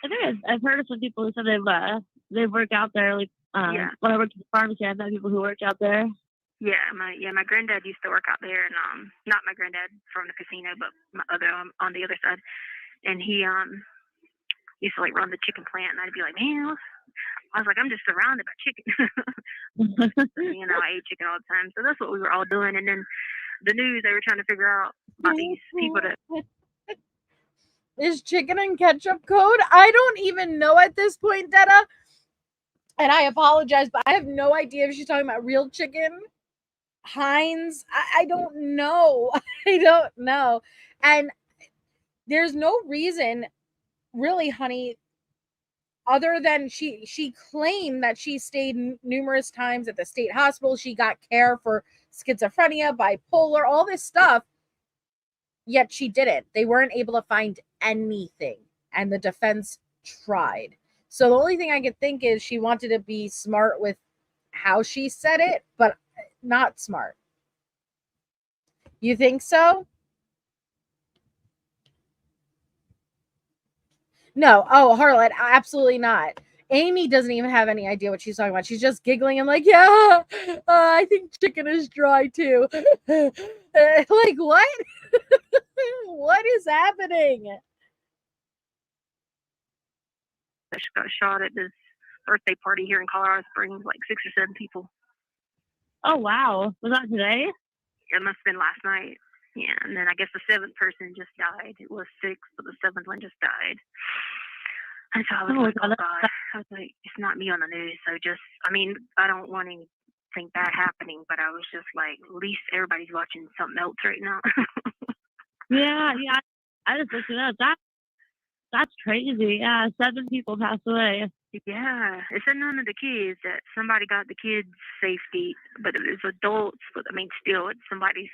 Speaker 7: I think I've heard of some people who said they work out there. Like, when I worked at the pharmacy, I've met people who work out there.
Speaker 6: Yeah, my granddad used to work out there, and not my granddad from the casino, but my other on the other side, and he used to like run the chicken plant, and I'd be like, man, I was like, I'm just surrounded by chicken. I ate chicken all the time, so that's what we were all doing. And then the news, they were trying to figure out about these people that
Speaker 2: is chicken and ketchup code. I don't even know at this point, Detta, and I apologize, but I have no idea if she's talking about real chicken, Heinz. I don't know. I don't know. And there's no reason really, honey, other than she claimed that she stayed numerous times at the state hospital. She got care for schizophrenia, bipolar, all this stuff. Yet she didn't. They weren't able to find anything. And the defense tried. So the only thing I could think is she wanted to be smart with how she said it, but not smart. You think so? No. Oh, Harlot, absolutely not. Amy doesn't even have any idea what she's talking about. She's just giggling and like, yeah, I think chicken is dry too. Like, what? What is happening?
Speaker 6: she got shot at this birthday party here in Colorado Springs, like 6 or 7 people.
Speaker 7: Oh, wow. Was that today?
Speaker 6: It must have been last night. Yeah, and then I guess the 7th person just died. It was 6, but the 7th one just died. And so I was like, oh, God. I was like, it's not me on the news. So I don't want anything bad happening, but I was just like, at least everybody's watching something else right now.
Speaker 7: Yeah. I just looked it up. That's crazy. Yeah, 7 people passed away.
Speaker 6: Yeah, it's none of the kids that somebody got the kids' safety, but it was adults. But I mean, still, it's somebody's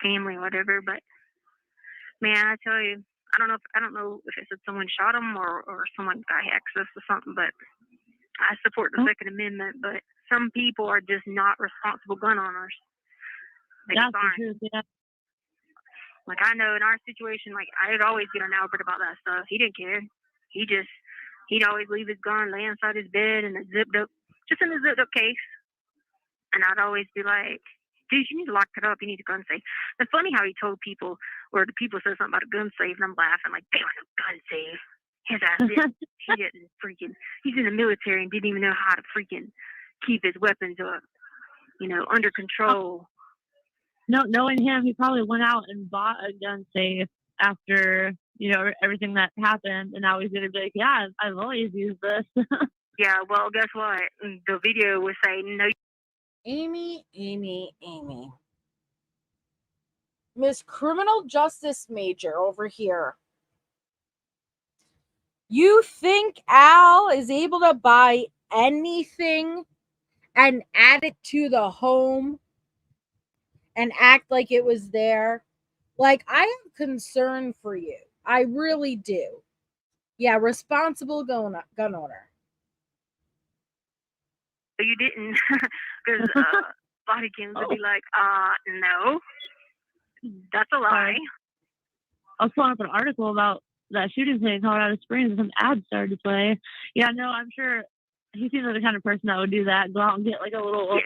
Speaker 6: family or whatever. But man, I tell you, I don't know if it's someone shot them or someone got access to something. But I support the Second Amendment. But some people are just not responsible gun owners.
Speaker 7: That's the truth. Yeah.
Speaker 6: Like I know in our situation, like I'd always get on Albert about that stuff. He didn't care. He'd always leave his gun lay inside his bed and in a zipped up case. And I'd always be like, dude, you need to lock it up. You need a gun safe. It's funny how he told people, or the people said something about a gun safe, and I'm laughing like, there was no gun safe. His ass didn't he's in the military and didn't even know how to freaking keep his weapons up, under control.
Speaker 7: No, knowing him, he probably went out and bought a gun safe after, everything that happened. And now he's going to be like, yeah, I've always used this.
Speaker 6: Yeah, well, guess what? The video was saying, no.
Speaker 2: Amy. Miss Criminal Justice Major over here. You think Al is able to buy anything and add it to the home and act like it was there? Like, I have concern for you. I really do. Yeah, responsible gun owner.
Speaker 6: You didn't, because body cams would be like, no, that's a lie.
Speaker 7: I was pulling up an article about that shooting thing in Colorado Springs, and some ads started to play. Yeah, no, I'm sure he seems like the kind of person that would do that. Go out and get like a little,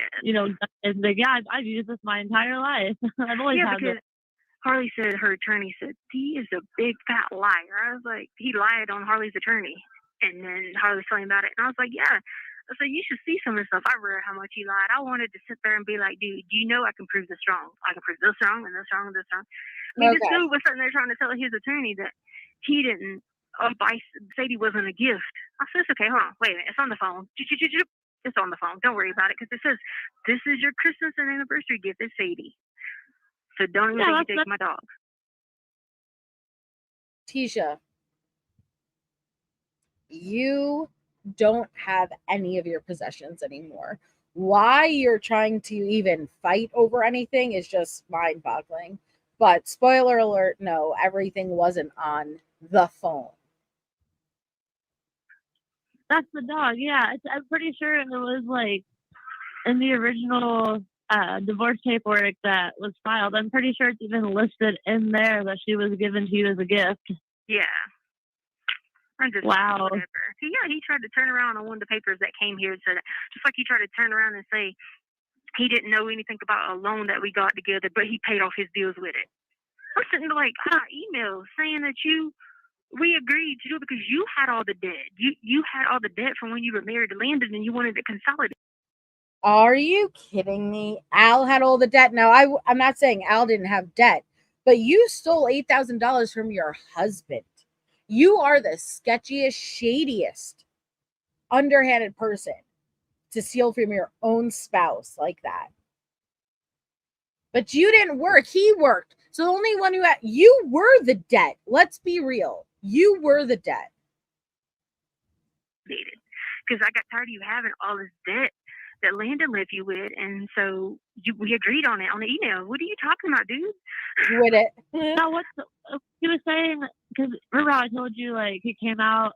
Speaker 7: and like, yeah, I've used this my entire life. I've always had this.
Speaker 6: Harley said, her attorney said, he is a big fat liar. I was like, he lied on Harley's attorney. And then Harley was telling me about it. And I was like, yeah. I said, you should see some of the stuff. I read how much he lied. I wanted to sit there and be like, dude, do you know I can prove this wrong? I can prove this wrong and this wrong and this wrong. I mean, this dude was sitting there trying to tell his attorney that he didn't buy Sadie wasn't a gift. I said, it's okay, hold on. Wait a minute. It's on the phone. It's on the phone. Don't worry about it, because it says, this is your Christmas and anniversary gift. It's Sadie. So don't even think you take my dog.
Speaker 2: Tisha, you don't have any of your possessions anymore. Why you're trying to even fight over anything is just mind-boggling. But spoiler alert, no, everything wasn't on the phone.
Speaker 7: That's the dog, yeah. I'm pretty sure it was like in the original divorce paperwork that was filed. I'm pretty sure it's even listed in there that she was given to you as a gift.
Speaker 6: Yeah. I'm just
Speaker 7: wow.
Speaker 6: Whatever. He tried to turn around on one of the papers that came here and said, just like he tried to turn around and say he didn't know anything about a loan that we got together, but he paid off his bills with it. I'm sitting there like, emails saying that we agreed to do it because you had all the debt. You had all the debt from when you were married to Landon, and you wanted to consolidate.
Speaker 2: Are you kidding me? Al had all the debt. Now, I'm not saying Al didn't have debt, but you stole $8,000 from your husband. You are the sketchiest, shadiest, underhanded person to steal from your own spouse like that. But you didn't work. He worked. So the only one you were the debt. Let's be real. You were the debt.
Speaker 6: Because I got tired of you having all this debt that Landon left you with, and so we agreed on it on the email. What are you talking about, dude?
Speaker 2: With it.
Speaker 7: No, he was saying, because remember how I told you, like, he came out,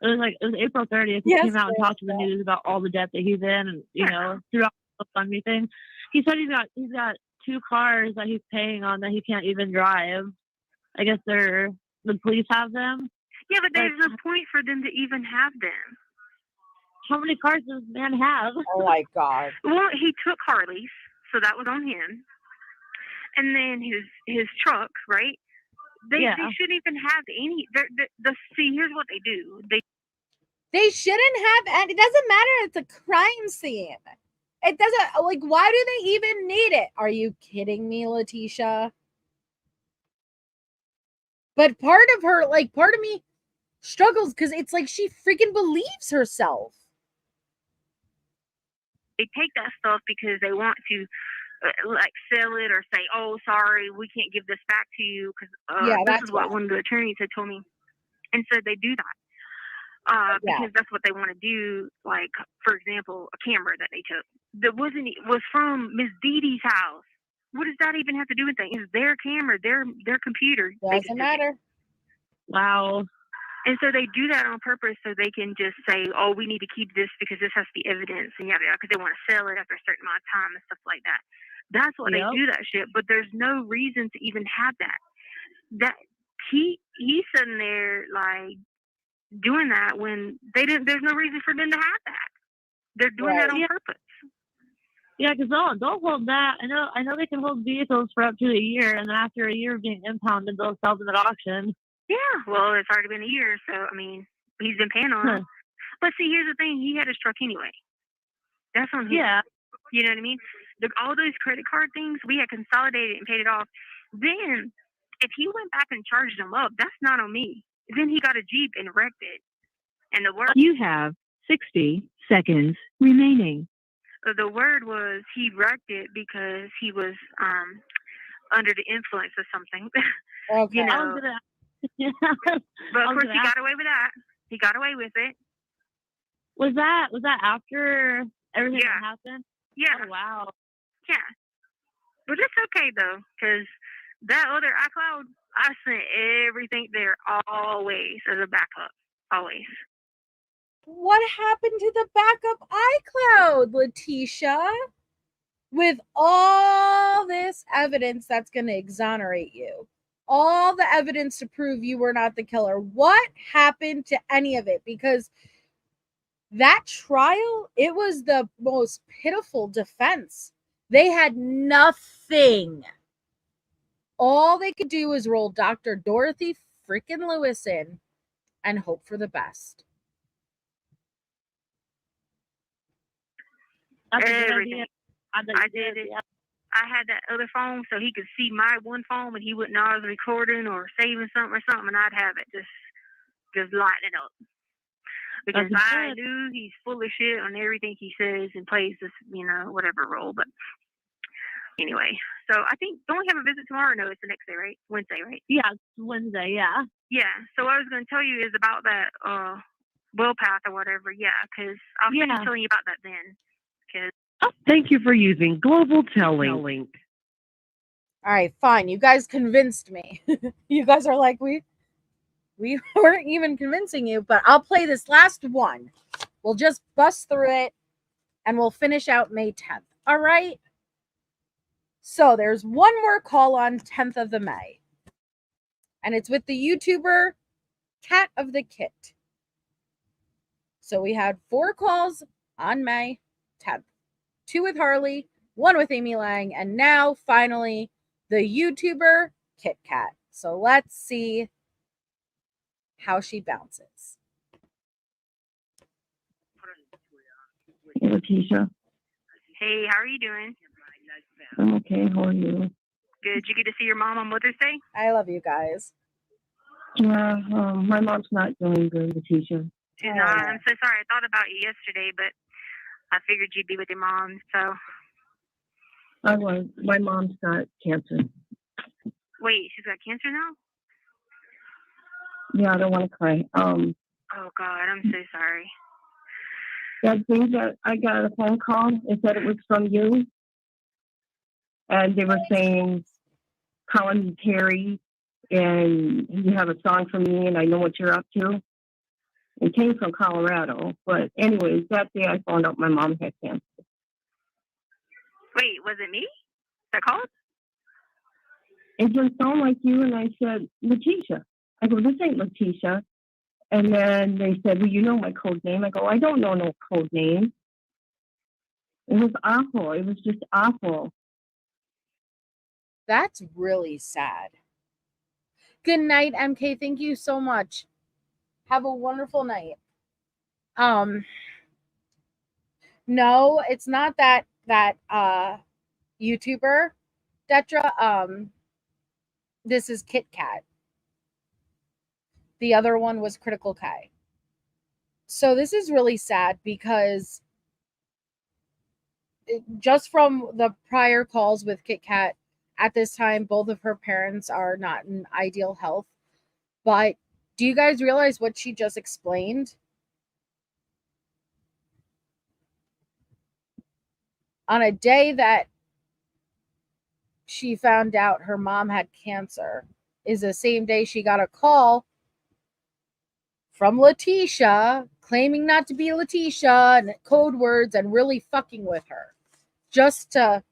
Speaker 7: it was April 30th, he came out and talked to the news about all the debt that he's in, and, throughout the GoFundMe thing. He said he's got 2 cars that he's paying on that he can't even drive. I guess the police have them.
Speaker 6: Yeah, but there's no point for them to even have them.
Speaker 7: How many cars does this man have?
Speaker 2: Oh my God.
Speaker 6: Well, he took Harley's, so that was on him. And then his truck, right? They shouldn't even have any. See, here's what they do.
Speaker 2: They shouldn't have, and it doesn't matter. It's a crime scene. It doesn't, like, why do they even need it? Are you kidding me, Letecia? But part of me struggles because it's like she freaking believes herself.
Speaker 6: They take that stuff because they want to sell it or say, oh, sorry, we can't give this back to you because this is what one of the attorneys had told me. And so they do that because that's what they want to do. Like, for example, a camera that they took that was from Miss Dee Dee's house. What does that even have to do with things? It's their camera, their computer.
Speaker 2: Doesn't matter.
Speaker 7: Wow.
Speaker 6: And so they do that on purpose so they can just say, oh, we need to keep this because this has to be evidence and yada yada, because they want to sell it after a certain amount of time and stuff like that. That's why they do that shit. But there's no reason to even have that. That he's sitting there like doing that when there's no reason for them to have that. They're doing that on purpose.
Speaker 7: Yeah, because they'll hold that. I know they can hold vehicles for up to a year, and then after a year of being impounded, they'll sell them at auction.
Speaker 6: Yeah, well, it's already been a year, so, I mean, he's been paying on it. But see, here's the thing. He had his truck anyway. That's on him. Yeah. You know what I mean? All those credit card things, we had consolidated and paid it off. Then, if he went back and charged them up, that's not on me. Then he got a Jeep and wrecked it. And the word...
Speaker 8: You have 60 seconds remaining.
Speaker 6: The word was he wrecked it because he was under the influence of something.
Speaker 2: Okay.
Speaker 6: You know? But of course, he got away with that. He got away with it.
Speaker 7: Was that after everything
Speaker 6: Yeah.
Speaker 7: that happened?
Speaker 6: Yeah.
Speaker 7: Oh, wow.
Speaker 6: Yeah. But it's okay, though, because that other iCloud, I sent everything there always as a backup. Always.
Speaker 2: What happened to the backup iCloud, Letecia? With all this evidence that's going to exonerate you, all the evidence to prove you were not the killer, what happened to any of it? Because that trial, it was the most pitiful defense. They had nothing. All they could do was roll Dr. Dorothy freaking Lewis in and hope for the best.
Speaker 7: That's a good
Speaker 6: Everything.
Speaker 7: idea.
Speaker 6: I did it. I had that other phone so he could see my one phone, but he wouldn't know I was recording or saving something or something, and I'd have it just lighting it up. Because I knew he's full of shit on everything he says and plays this, whatever role. But anyway, so I think, don't we have a visit tomorrow? No, it's the next day, right? Wednesday, right?
Speaker 7: Yeah, it's Wednesday, yeah.
Speaker 6: Yeah, so what I was going to tell you is about that will path or whatever, yeah, because I'll finish telling you about that then. Cause
Speaker 9: thank you for using Global Telling.
Speaker 2: All right, fine. You guys convinced me. You guys are like, we weren't even convincing you, but I'll play this last one. We'll just bust through it and we'll finish out May 10th. All right? So there's one more call on 10th of the May. And it's with the YouTuber Cat of the Kit. So we had 4 calls on May 10th. 2 with Harley, 1 with Amy Lang, and now finally the YouTuber KitKat. So let's see how she bounces.
Speaker 9: Hey, Letecia.
Speaker 6: hey, how are you doing?
Speaker 9: I'm okay. How are you?
Speaker 6: Good. Did you get to see your mom on Mother's Day?
Speaker 2: I love you guys.
Speaker 9: Yeah, my mom's not doing good, Letecia.
Speaker 6: She's not. I'm so sorry. I thought about you yesterday, but I figured you'd be with your mom, so.
Speaker 9: I was. My mom's got cancer.
Speaker 6: Wait, she's got cancer now?
Speaker 9: Yeah, I don't want to cry.
Speaker 6: Oh, God, I'm so sorry.
Speaker 9: That day that I got a phone call, it said it was from you. And they were saying, calling me Terry, and you have a song for me, and I know what you're up to. It came from Colorado. But anyways, that day I found out my mom had cancer.
Speaker 6: Wait, was it me that called?
Speaker 9: It just sounded like you, and I said, Letecia. I go, this ain't Letecia. And then they said, well, you know my code name. I go, I don't know no code name. It was awful. It was just awful.
Speaker 2: That's really sad. Good night, MK. Thank you so much. Have a wonderful night. No, it's not that YouTuber, Detra. This is KitKat. The other one was Critical Kai. So this is really sad because just from the prior calls with KitKat, at this time, both of her parents are not in ideal health. But do you guys realize what she just explained? On a day that she found out her mom had cancer is the same day she got a call from Letecia claiming not to be Letecia and code words and really fucking with her. Just to,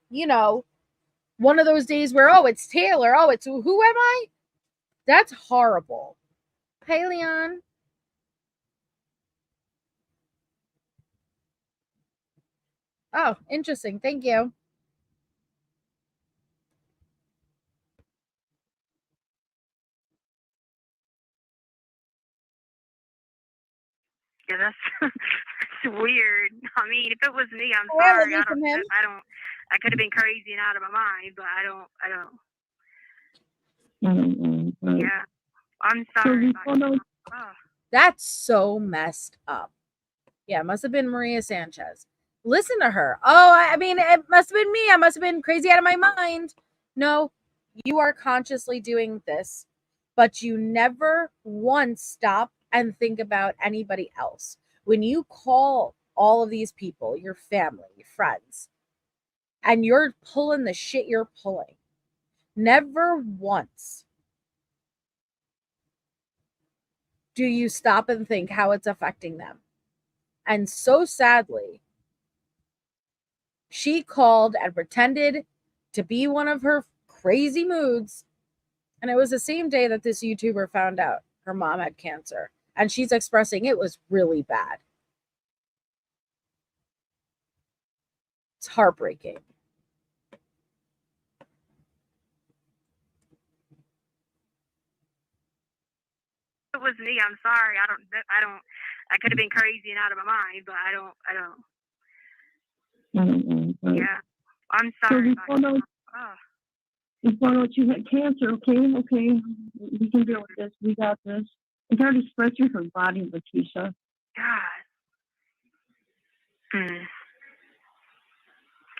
Speaker 2: one of those days where, oh, it's Taylor. Oh, it's who am I? That's horrible. Hey, Leon. Oh, interesting. Thank you.
Speaker 6: Yeah, that's weird. I mean, if it was me, I'm sorry. I could have been crazy and out of my mind, but I don't know. Yeah, I'm sorry.
Speaker 2: That's so messed up. Yeah, it must have been Maria Sanchez. Listen to her. Oh, I mean, it must have been me. I must have been crazy out of my mind. No, you are consciously doing this, but you never once stop and think about anybody else. When you call all of these people, your family, your friends, and you're pulling the shit you're pulling, never once do you stop and think how it's affecting them. And so sadly, she called and pretended to be one of her crazy moods. And it was the same day that this YouTuber found out her mom had cancer. And she's expressing it was really bad. It's heartbreaking.
Speaker 6: It was me. I'm sorry. I could have been crazy and out of my mind, but I don't know. Yeah. I'm sorry.
Speaker 9: We found out you had cancer, okay? We can deal with this. We got this. It's already spread through her body, Letecia.
Speaker 6: God.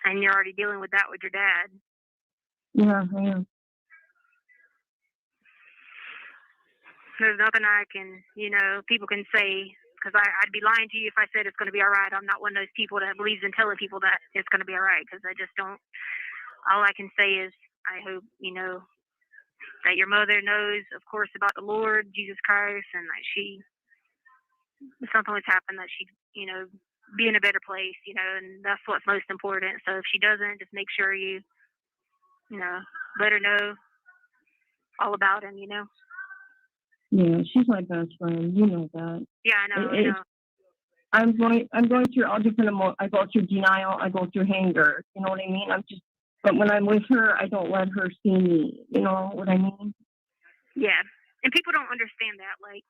Speaker 6: And you're already dealing with that with your dad.
Speaker 9: Yeah, I am.
Speaker 6: There's nothing I can, people can say, because I'd be lying to you if I said it's going to be all right. I'm not one of those people that believes in telling people that it's going to be all right, because I just don't. All I can say is I hope, that your mother knows, of course, about the Lord, Jesus Christ, and that if something has happened, that she, be in a better place, and that's what's most important. So if she doesn't, just make sure you, let her know all about him,
Speaker 9: Yeah, she's my best friend. You know that.
Speaker 6: Yeah, I know.
Speaker 9: I'm going through all different emotions. I go through denial. I go through anger. You know what I mean? But when I'm with her, I don't let her see me. You know what I mean?
Speaker 6: Yeah, and people don't understand that. Like,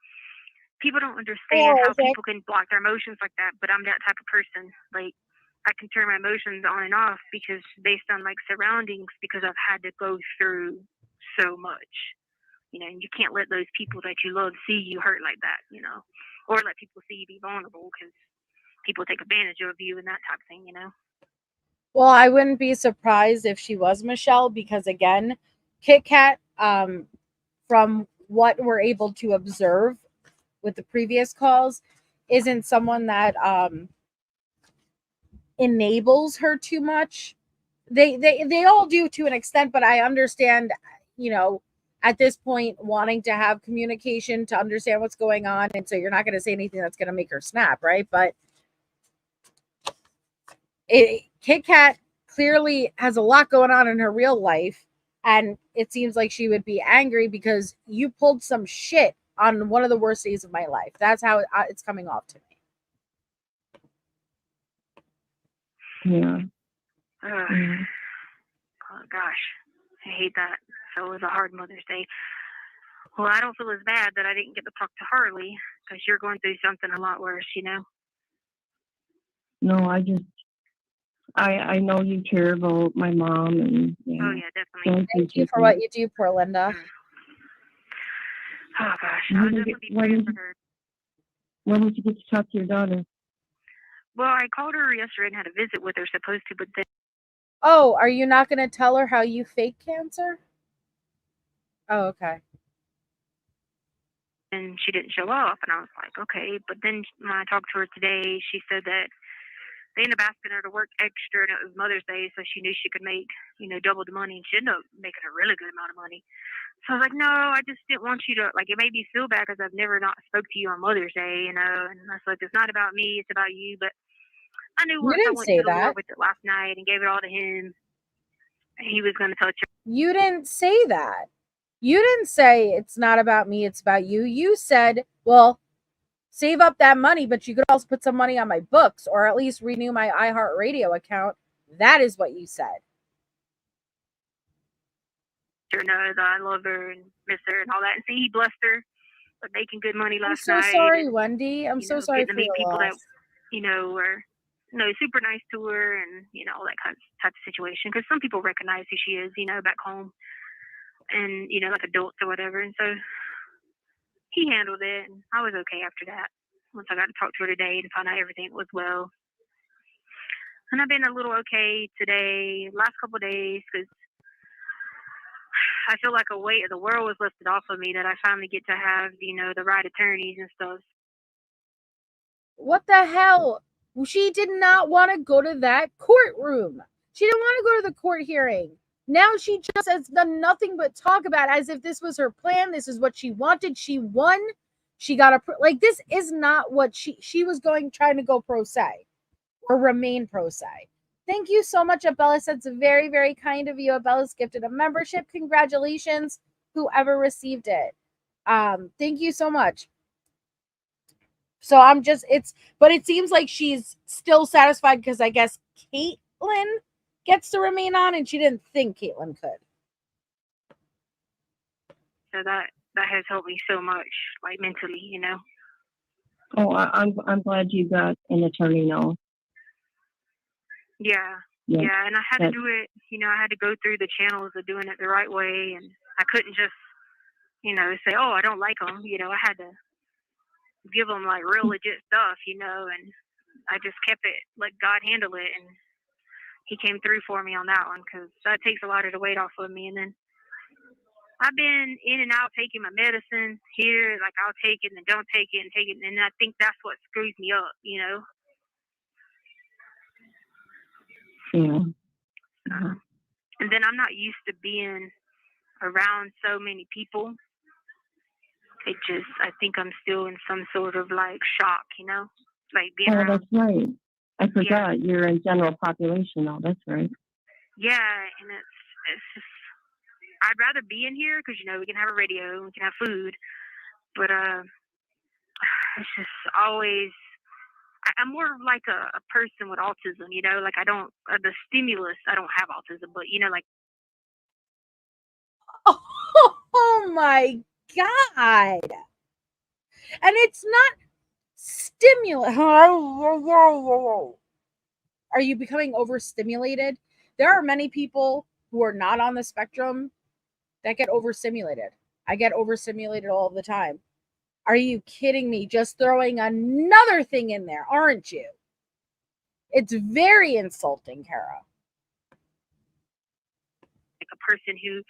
Speaker 6: people don't understand how people can block their emotions like that. But I'm that type of person. Like, I can turn my emotions on and off because based on like surroundings, because I've had to go through so much. And you can't let those people that you love see you hurt like that, or let people see you be vulnerable, because people take advantage of you and that type of thing,
Speaker 2: Well, I wouldn't be surprised if she was Michelle, because again, KitKat, from what we're able to observe with the previous calls, isn't someone that enables her too much. They all do to an extent, but I understand, at this point, wanting to have communication to understand what's going on, and so you're not going to say anything that's going to make her snap, right? But KitKat clearly has a lot going on in her real life, and it seems like she would be angry because you pulled some shit on one of the worst days of my life. That's how it's coming off to
Speaker 9: me. Yeah.
Speaker 6: Oh gosh, I hate that. So it was a hard Mother's Day. Well, I don't feel as bad that I didn't get to talk to Harley, because you're going through something a lot worse,
Speaker 9: No, I know you care about my mom, and
Speaker 6: oh yeah, definitely.
Speaker 2: Thank you for what you do, poor Linda.
Speaker 6: Oh gosh, I was definitely praying for her.
Speaker 9: When did you get to talk to your daughter?
Speaker 6: Well, I called her yesterday and had a visit with her, supposed to, but then.
Speaker 2: Oh, are you not going to tell her how you fake cancer? Oh, okay.
Speaker 6: And she didn't show up, and I was like, okay. But then when I talked to her today, she said that they ended up asking her to work extra, and it was Mother's Day, so she knew she could make, double the money, and she ended up making a really good amount of money. So I was like, no, I just didn't want you to, like, it made me feel bad because I've never not spoke to you on Mother's Day, and I was like, it's not about me, it's about you. But I knew once I went to the Lord with it last night and gave it all to him, he was going to touch her.
Speaker 2: You didn't say that. You didn't say it's not about me, it's about you. You said, well, save up that money, but you could also put some money on my books, or at least renew my iHeartRadio account. That is what you said.
Speaker 6: Her know that I love her and miss her and all that. And see, he blessed her with making good money last night.
Speaker 2: I'm so sorry, Wendy. I'm so sorry for
Speaker 6: meet
Speaker 2: your
Speaker 6: people
Speaker 2: loss.
Speaker 6: that, were, super nice to her, and, all that type of situation. Because some people recognize who she is, back home, and, like adults or whatever. And so he handled it, and I was okay after that. Once I got to talk to her today to find out everything was well. And I've been a little okay today, last couple of days, because I feel like a weight of the world was lifted off of me that I finally get to have, the right attorneys and stuff.
Speaker 2: What the hell? She did not want to go to that courtroom. She didn't want to go to the court hearing. Now she just has done nothing but talk about it as if this was her plan. This is what she wanted. She won. She got like, this is not what she was trying to go pro se or remain pro se. Thank you so much, Abellis. That's very, very kind of you. Abellis gifted a membership. Congratulations, whoever received it. Thank you so much. So but it seems like she's still satisfied because I guess Caitlin gets to remain on, and she didn't think Caitlin could.
Speaker 6: So that has helped me so much, like mentally,
Speaker 9: Oh, I'm glad you got an attorney now.
Speaker 6: Yeah, and I had to do it. I had to go through the channels of doing it the right way, and I couldn't just, say, oh, I don't like them. I had to give them like real legit stuff, and I just kept it, let God handle it, and He came through for me on that one because that takes a lot of the weight off of me. And then I've been in and out taking my medicine here, like I'll take it and don't take it and take it, and I think that's what screws me up,
Speaker 9: Yeah.
Speaker 6: And then I'm not used to being around so many people. I think I'm still in some sort of like shock, like being around.
Speaker 9: That's right. I forgot you're in general population now. That's right.
Speaker 6: Yeah, and it's just, I'd rather be in here because we can have a radio, we can have food, but it's just always. I'm more of like a person with autism, like I don't the stimulus. I don't have autism, but like.
Speaker 2: Oh my God! And it's not stimulus. Are you becoming overstimulated? There are many people who are not on the spectrum that get overstimulated. I get overstimulated all the time. Are you kidding me? Just throwing another thing in there, aren't you? It's very insulting, Kara.
Speaker 6: Like a person who,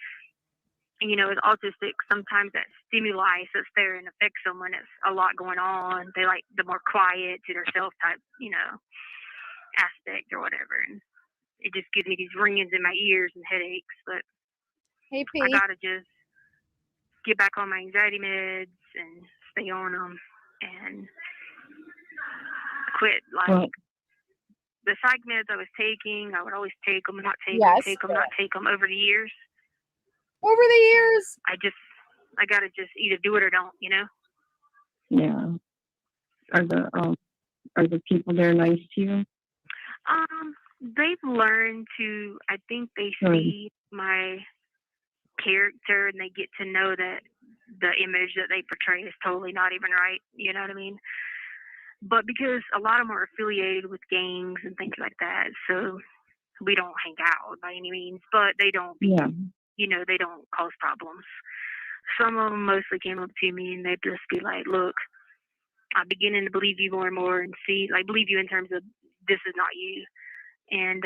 Speaker 6: is autistic, sometimes that stimuli sits there and affects them when it's a lot going on. They like the more quiet to themselves type, aspect or whatever. And it just gives me these ringings in my ears and headaches. But
Speaker 2: hey, P.
Speaker 6: I gotta just get back on my anxiety meds and stay on them and quit. Like the psych meds I was taking, I would always take them, not take them, take them, not take them over the years.
Speaker 2: Over the years,
Speaker 6: I gotta just either do it or don't,
Speaker 9: Yeah. Are the people there nice to you?
Speaker 6: They've learned to. I think they see my character and they get to know that the image that they portray is totally not even right. You know what I mean? But because a lot of them are affiliated with gangs and things like that, so we don't hang out by any means. But they don't.
Speaker 9: Yeah.
Speaker 6: They don't cause problems. Some of them mostly came up to me and they'd just be like, look, I'm beginning to believe you more and more and believe you in terms of this is not you. And,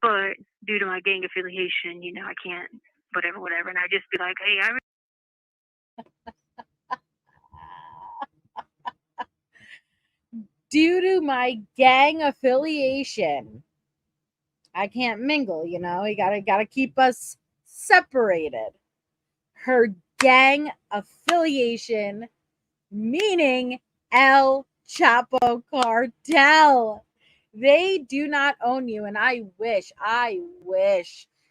Speaker 6: but due to my gang affiliation, I can't, whatever. And I just be like, hey,
Speaker 2: due to my gang affiliation, I can't mingle, you gotta keep us separated. Her gang affiliation, meaning El Chapo cartel. They do not own you, and I wish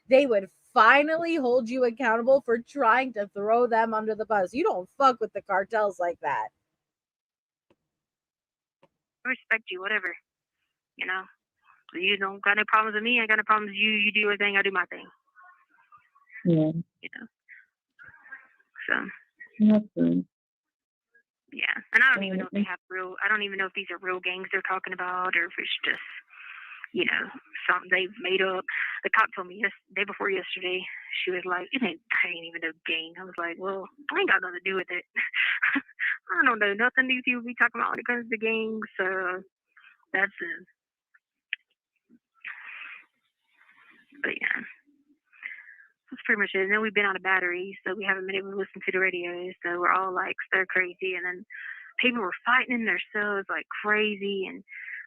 Speaker 2: they would finally hold you accountable for trying to throw them under the bus. You don't fuck with the cartels like that.
Speaker 6: I respect you, whatever. You don't got no problems with me. I got no problems with you. You do your thing. I do my thing.
Speaker 9: Yeah.
Speaker 6: So.
Speaker 9: That's good.
Speaker 6: Yeah, and I don't even know if they have I don't even know if these are real gangs they're talking about, or if it's just, something they've made up. The cop told me day before yesterday, she was like, I ain't even no gang. I was like, well, I ain't got nothing to do with it. I don't know nothing these people be talking about when it comes to gangs, so that's it. But yeah. that's pretty much it. And then we've been out of batteries, so we haven't been able to listen to the radio. So we're all like stir crazy. And then people were fighting in their cells like crazy, and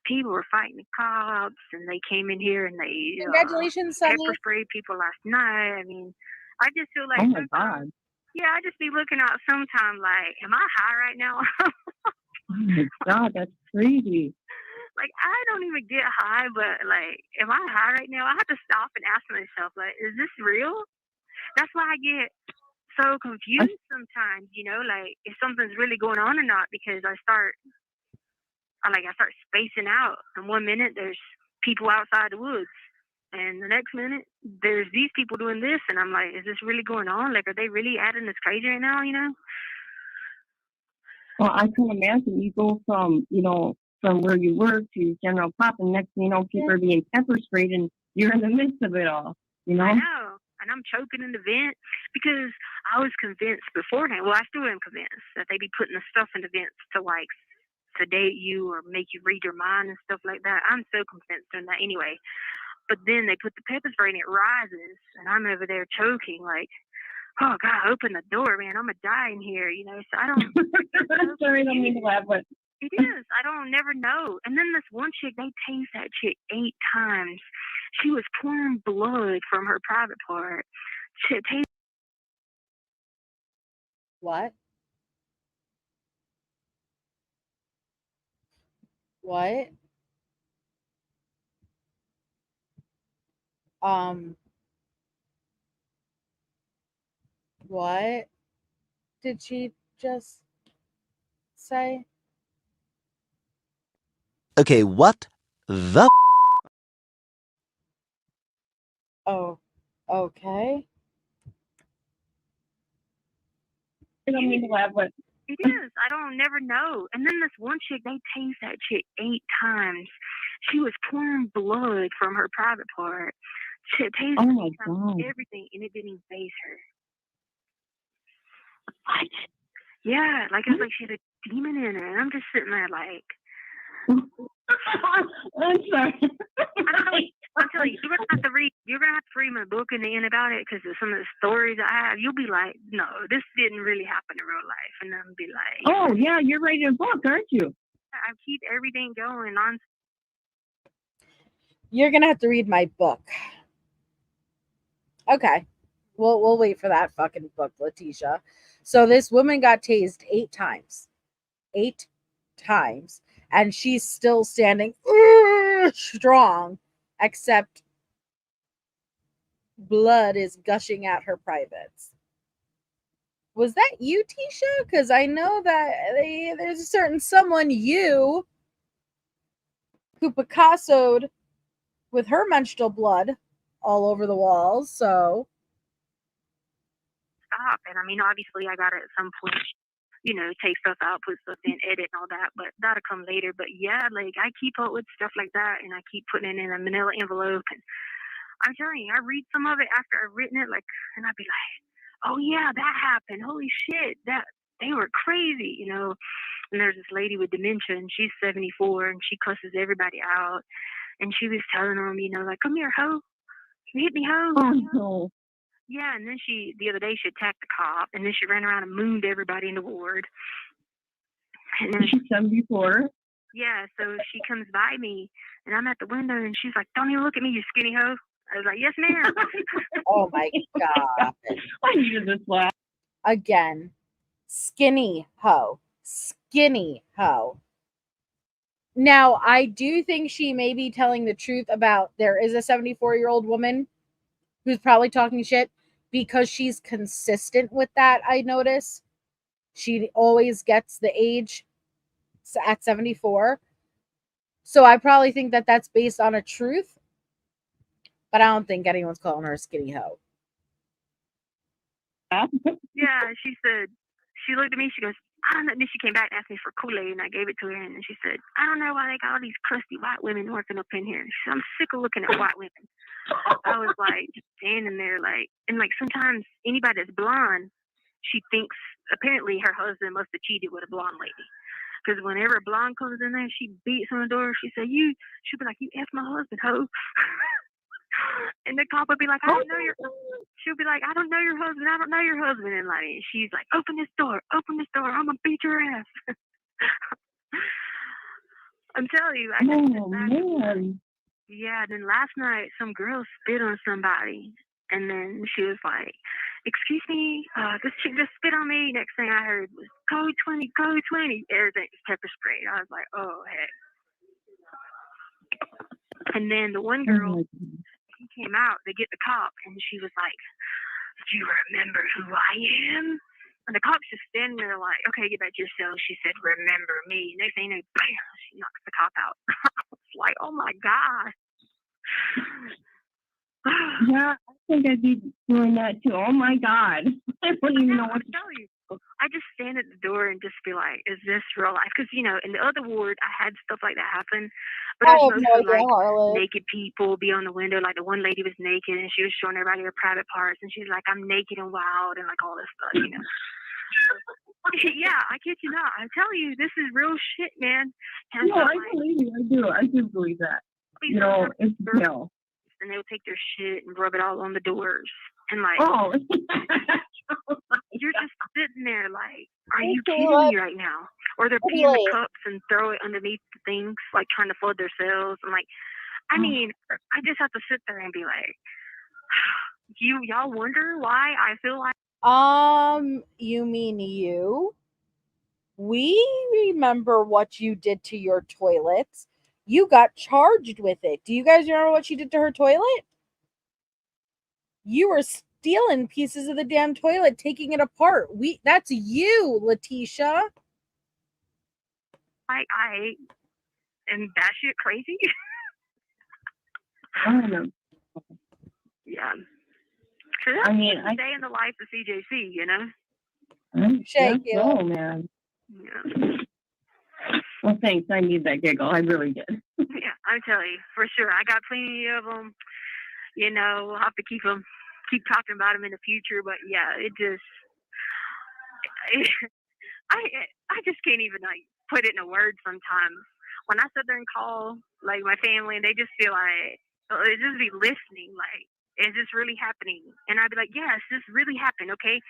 Speaker 6: people were fighting the cops, and they came in here and they
Speaker 2: Congratulations, Sonny.
Speaker 6: pepper sprayed people last night. I mean, I just feel like,
Speaker 9: oh my God.
Speaker 6: yeah, I just be looking out sometime like, am I high right now?
Speaker 9: Oh my God, that's crazy.
Speaker 6: Like, I don't even get high, but like, am I high right now? I have to stop and ask myself, like, is this real? That's why I get so confused sometimes, you know, like if something's really going on or not, because I start spacing out. And 1 minute there's people outside the woods, and the next minute there's these people doing this, and I'm like, is this really going on? Like, are they really acting this crazy right now? You know?
Speaker 9: Well, I can imagine you go from, you know, from where you work to General Pop, and next thing you know, people are being pepper sprayed, and you're in the midst of it all, you know?
Speaker 6: I know. And I'm choking in the vent because I was convinced beforehand. Well, I still am convinced that they be putting the stuff in the vents to like sedate you or make you read your mind and stuff like that. I'm so convinced in that anyway. But then they put the pepper spray and it rises, and I'm over there choking like, oh God, open the door, man. I'm gonna die in here, you know. So I don't.
Speaker 9: Sorry, I don't mean to laugh, but
Speaker 6: it is. I don't never know. And then this one chick, they tased that chick 8 times. She was pouring blood from her private part. She tased.
Speaker 2: What? What? What did she just say?
Speaker 10: Okay, what the?
Speaker 2: Oh, okay.
Speaker 9: I don't mean to laugh, but
Speaker 6: it is. I don't never know. And then this one chick, they tased that chick 8 times. She was pouring blood from her private part. She tased
Speaker 9: oh my God,
Speaker 6: everything, and it didn't even faze her.
Speaker 9: What?
Speaker 6: Yeah, like it's like she had a demon in her, and I'm just sitting there like.
Speaker 9: I'm sorry.
Speaker 6: I'm telling you, you're gonna have to read my book in the end about it, because some of the stories I have, you'll be like, no, this didn't really happen in real life, and I'll be like,
Speaker 9: oh yeah, you're writing a book, aren't you?
Speaker 6: I keep everything going on.
Speaker 2: You're gonna have to read my book. Okay, we'll wait for that fucking book, Letecia. So this woman got tased 8 times. 8 times. And she's still standing strong, except blood is gushing at her privates. Was that you, Tisha? Because I know that there's a certain someone you who Picasso'd with her menstrual blood all over the walls. So
Speaker 6: stop. And I mean, obviously, I got to at some point, you know, take stuff out, put stuff in, edit and all that, but that'll come later. But yeah, like I keep up with stuff like that, and I keep putting it in a manila envelope. And I'm telling you, I read some of it after I've written it, like, and I'd be like, oh yeah, that happened. Holy shit, that they were crazy, you know. And there's this lady with dementia, and she's 74, and she cusses everybody out. And she was telling them, you know, like, come here, ho, you hit me, ho.
Speaker 9: Oh no.
Speaker 6: Yeah, and then the other day, she attacked the cop, and then she ran around and mooned everybody in the ward. And then
Speaker 9: she's 74.
Speaker 6: Yeah, so she comes by me, and I'm at the window, and she's like, don't even look at me, you skinny hoe. I was like, yes, ma'am.
Speaker 2: Oh, my God.
Speaker 9: I needed this laugh.
Speaker 2: Again, skinny hoe. Skinny hoe. Now, I do think she may be telling the truth about there is a 74-year-old woman who's probably talking shit, because she's consistent with that, I notice. She always gets the age at 74. So I probably think that that's based on a truth, but I don't think anyone's calling her a skinny hoe.
Speaker 6: Yeah, she said, she looked at me, she goes, I don't know. And then she came back and asked me for Kool-Aid, and I gave it to her, and then she said, I don't know why they got all these crusty white women working up in here. She said, I'm sick of looking at white women. I was like standing there like, and like sometimes anybody that's blonde, she thinks apparently her husband must have cheated with a blonde lady. Because whenever a blonde comes in there, she beats on the door. She said, she'll be like, you F my husband, ho. And the cop would be like, I don't know your, she'll be like, I don't know your husband. I don't know your husband. And like, she's like, open this door. I'm going to beat your ass. I'm telling you.
Speaker 9: Man.
Speaker 6: Yeah, then last night, some girl spit on somebody. And then she was like, excuse me, this chick just spit on me. Next thing I heard was, code 20, code 20. Everything was pepper sprayed. I was like, oh, heck. And then the one girl, she came out to get the cop, and she was like, do you remember who I am? And the cop's just standing there like, okay, get back to your cell. She said, remember me. Next thing you know, bam, she knocks the cop out. I was like, oh, my God.
Speaker 9: Yeah, I think I'd be doing that too. Oh my God. I don't even know what to
Speaker 6: tell you. I just stand at the door and just be like, is this real life? Because, you know, in the other ward, I had stuff like that happen. But
Speaker 2: I
Speaker 6: I
Speaker 2: have no idea, Harley.
Speaker 6: naked people be on the window. Like the one lady was naked and she was showing everybody her private parts. And she's like, I'm naked and wild and like all this stuff, you know. Yeah, I kid you not. I tell you, this is real shit, man. And
Speaker 9: no, I believe you. I do. I do believe that. You know, it's real.
Speaker 6: And they would take their shit and rub it all on the doors. And like,
Speaker 9: oh,
Speaker 6: you're just sitting there like, are you kidding me right now? Or they're peeing the cups and throw it underneath the things, like trying to flood their cells. I'm like, I mean, I just have to sit there and be like, y'all wonder why I feel like.
Speaker 2: You mean you? We remember what you did to your toilets. You got charged with it. Do you guys remember what she did to her toilet? You were stealing pieces of the damn toilet, taking it apart. That's you, Letecia.
Speaker 6: I am batshit crazy.
Speaker 9: I don't know.
Speaker 6: Yeah.
Speaker 9: I mean, I
Speaker 6: stay in the life of CJC, you know.
Speaker 2: Shake you,
Speaker 9: man.
Speaker 6: Yeah.
Speaker 9: Well, thanks. I need that giggle. I really did.
Speaker 6: Yeah, I tell you, for sure. I got plenty of them. You know, we'll have to keep talking about them in the future. But yeah, I just can't even like put it in a word sometimes. When I sit there and call like my family, and they just feel like they just be listening, like, is this really happening? And I'd be like, yes, this really happened, okay?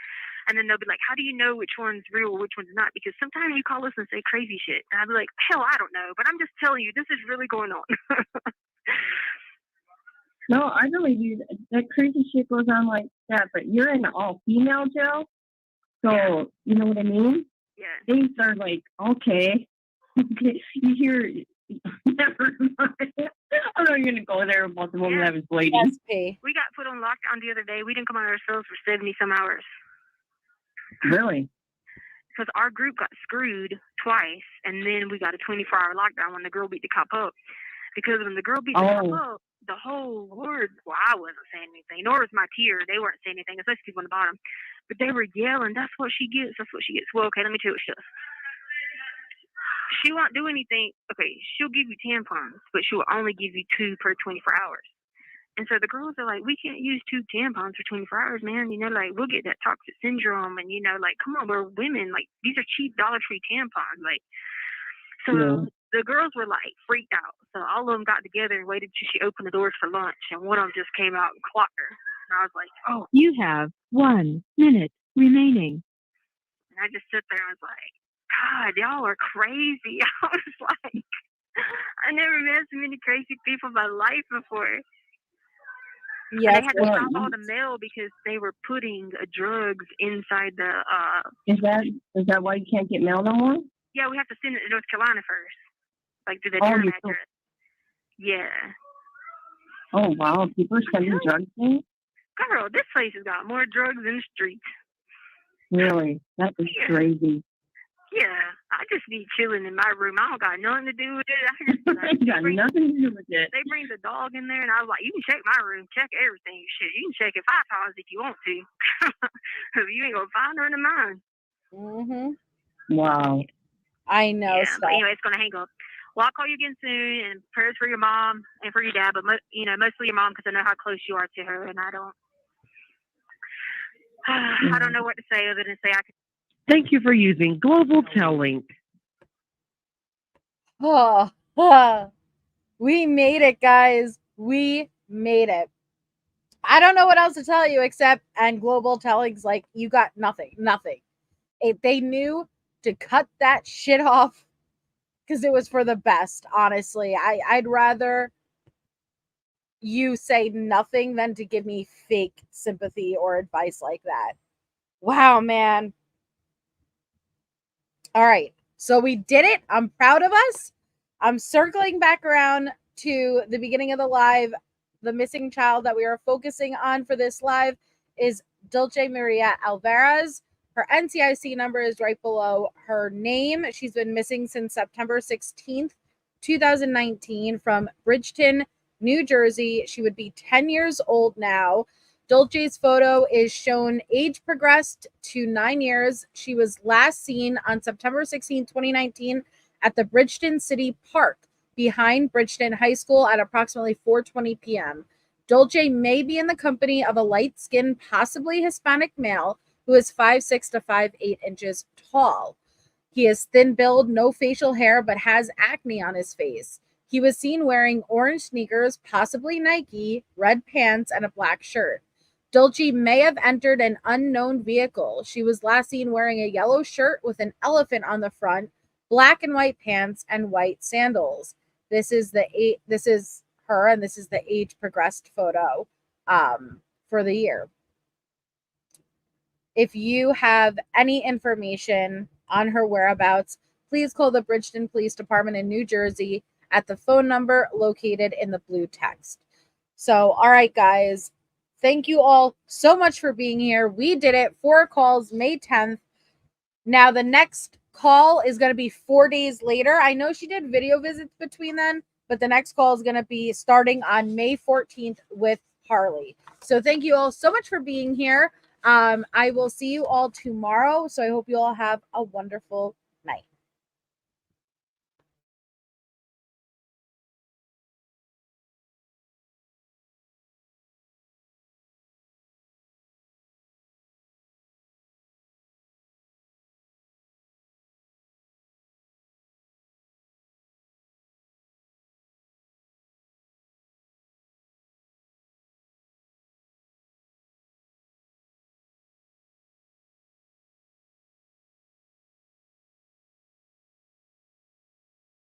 Speaker 6: And then they'll be like, how do you know which one's real, which one's not? Because sometimes you call us and say crazy shit. And I'd be like, hell, I don't know. But I'm just telling you, this is really going on.
Speaker 9: No, I believe you. That crazy shit goes on like that. But you're in an all-female jail. So, you know what I mean?
Speaker 6: Yeah.
Speaker 9: Things are like, okay. You hear, never mind. I'm not going to go there about the woman that was bleeding.
Speaker 2: SP.
Speaker 6: We got put on lockdown the other day. We didn't come out ourselves for 70-some hours.
Speaker 9: Really?
Speaker 6: Because our group got screwed twice, and then we got a 24-hour lockdown when the girl beat the cop up. Because when the girl beat the cop up, the whole ward, well, I wasn't saying anything, nor was my peer. They weren't saying anything, especially people on the bottom. But they were yelling, that's what she gets, that's what she gets. Well, okay, let me tell you what she does. She won't do anything. Okay, she'll give you tampons, but she will only give you 2 per 24 hours. And so the girls are like, we can't use 2 tampons for 24 hours, man. You know, like, we'll get that toxic syndrome. And, you know, like, come on, we're women. Like, these are cheap Dollar Tree tampons. Like, so the girls were, like, freaked out. So all of them got together and waited till she opened the doors for lunch. And one of them just came out and clocked her. And I was like, oh.
Speaker 8: You have 1 minute remaining.
Speaker 6: And I just sit there and I was like, God, y'all are crazy. I was like, I never met so many crazy people in my life before. Yeah, they had to stop all the mail because they were putting drugs inside the.
Speaker 9: Is that why you can't get mail no more?
Speaker 6: Yeah, we have to send it to North Carolina first, like through the Durham address. Yeah.
Speaker 9: Oh wow, people are sending drugs in?
Speaker 6: Girl, this place has got more drugs in the streets.
Speaker 9: Really? That is crazy.
Speaker 6: Yeah, I just be chilling in my room. I don't got nothing to do with it. I just like,
Speaker 9: got nothing to do with it.
Speaker 6: They bring the dog in there, and I was like, you can check my room, check everything. Shit, you can check it 5 times if you want to. You ain't gonna find her in mine.
Speaker 9: Wow.
Speaker 2: I know.
Speaker 6: Yeah, but anyway, it's gonna hang up. Well, I'll call you again soon, and prayers for your mom and for your dad, but mostly your mom because I know how close you are to her, and I don't know what to say other than say I can.
Speaker 11: Thank you for using Global Tellink.
Speaker 2: We made it, guys. We made it. I don't know what else to tell you except, and Global Telling's like, you got nothing. They knew to cut that shit off because it was for the best, honestly. I'd rather you say nothing than to give me fake sympathy or advice like that. Wow, man. All right. So we did it. I'm proud of us. I'm circling back around to the beginning of the live. The missing child that we are focusing on for this live is Dulce Maria Alvarez. Her NCIC number is right below her name. She's been missing since September 16th, 2019 from Bridgeton, New Jersey. She would be 10 years old now. Dulce's photo is shown age progressed to 9 years. She was last seen on September 16, 2019 at the Bridgeton City Park behind Bridgeton High School at approximately 4:20 p.m. Dulce may be in the company of a light-skinned, possibly Hispanic male who is 5'6" to 5'8" inches tall. He is thin-build, no facial hair, but has acne on his face. He was seen wearing orange sneakers, possibly Nike, red pants, and a black shirt. Dulce may have entered an unknown vehicle. She was last seen wearing a yellow shirt with an elephant on the front, black and white pants, and white sandals. This is her, and this is the age progressed photo for the year. If you have any information on her whereabouts, please call the Bridgeton Police Department in New Jersey at the phone number located in the blue text. So, all right, guys. Thank you all so much for being here. We did it. 4 calls, May 10th. Now, the next call is going to be 4 days later. I know she did video visits between then, but the next call is going to be starting on May 14th with Harley. So thank you all so much for being here. I will see you all tomorrow. So I hope you all have a wonderful night.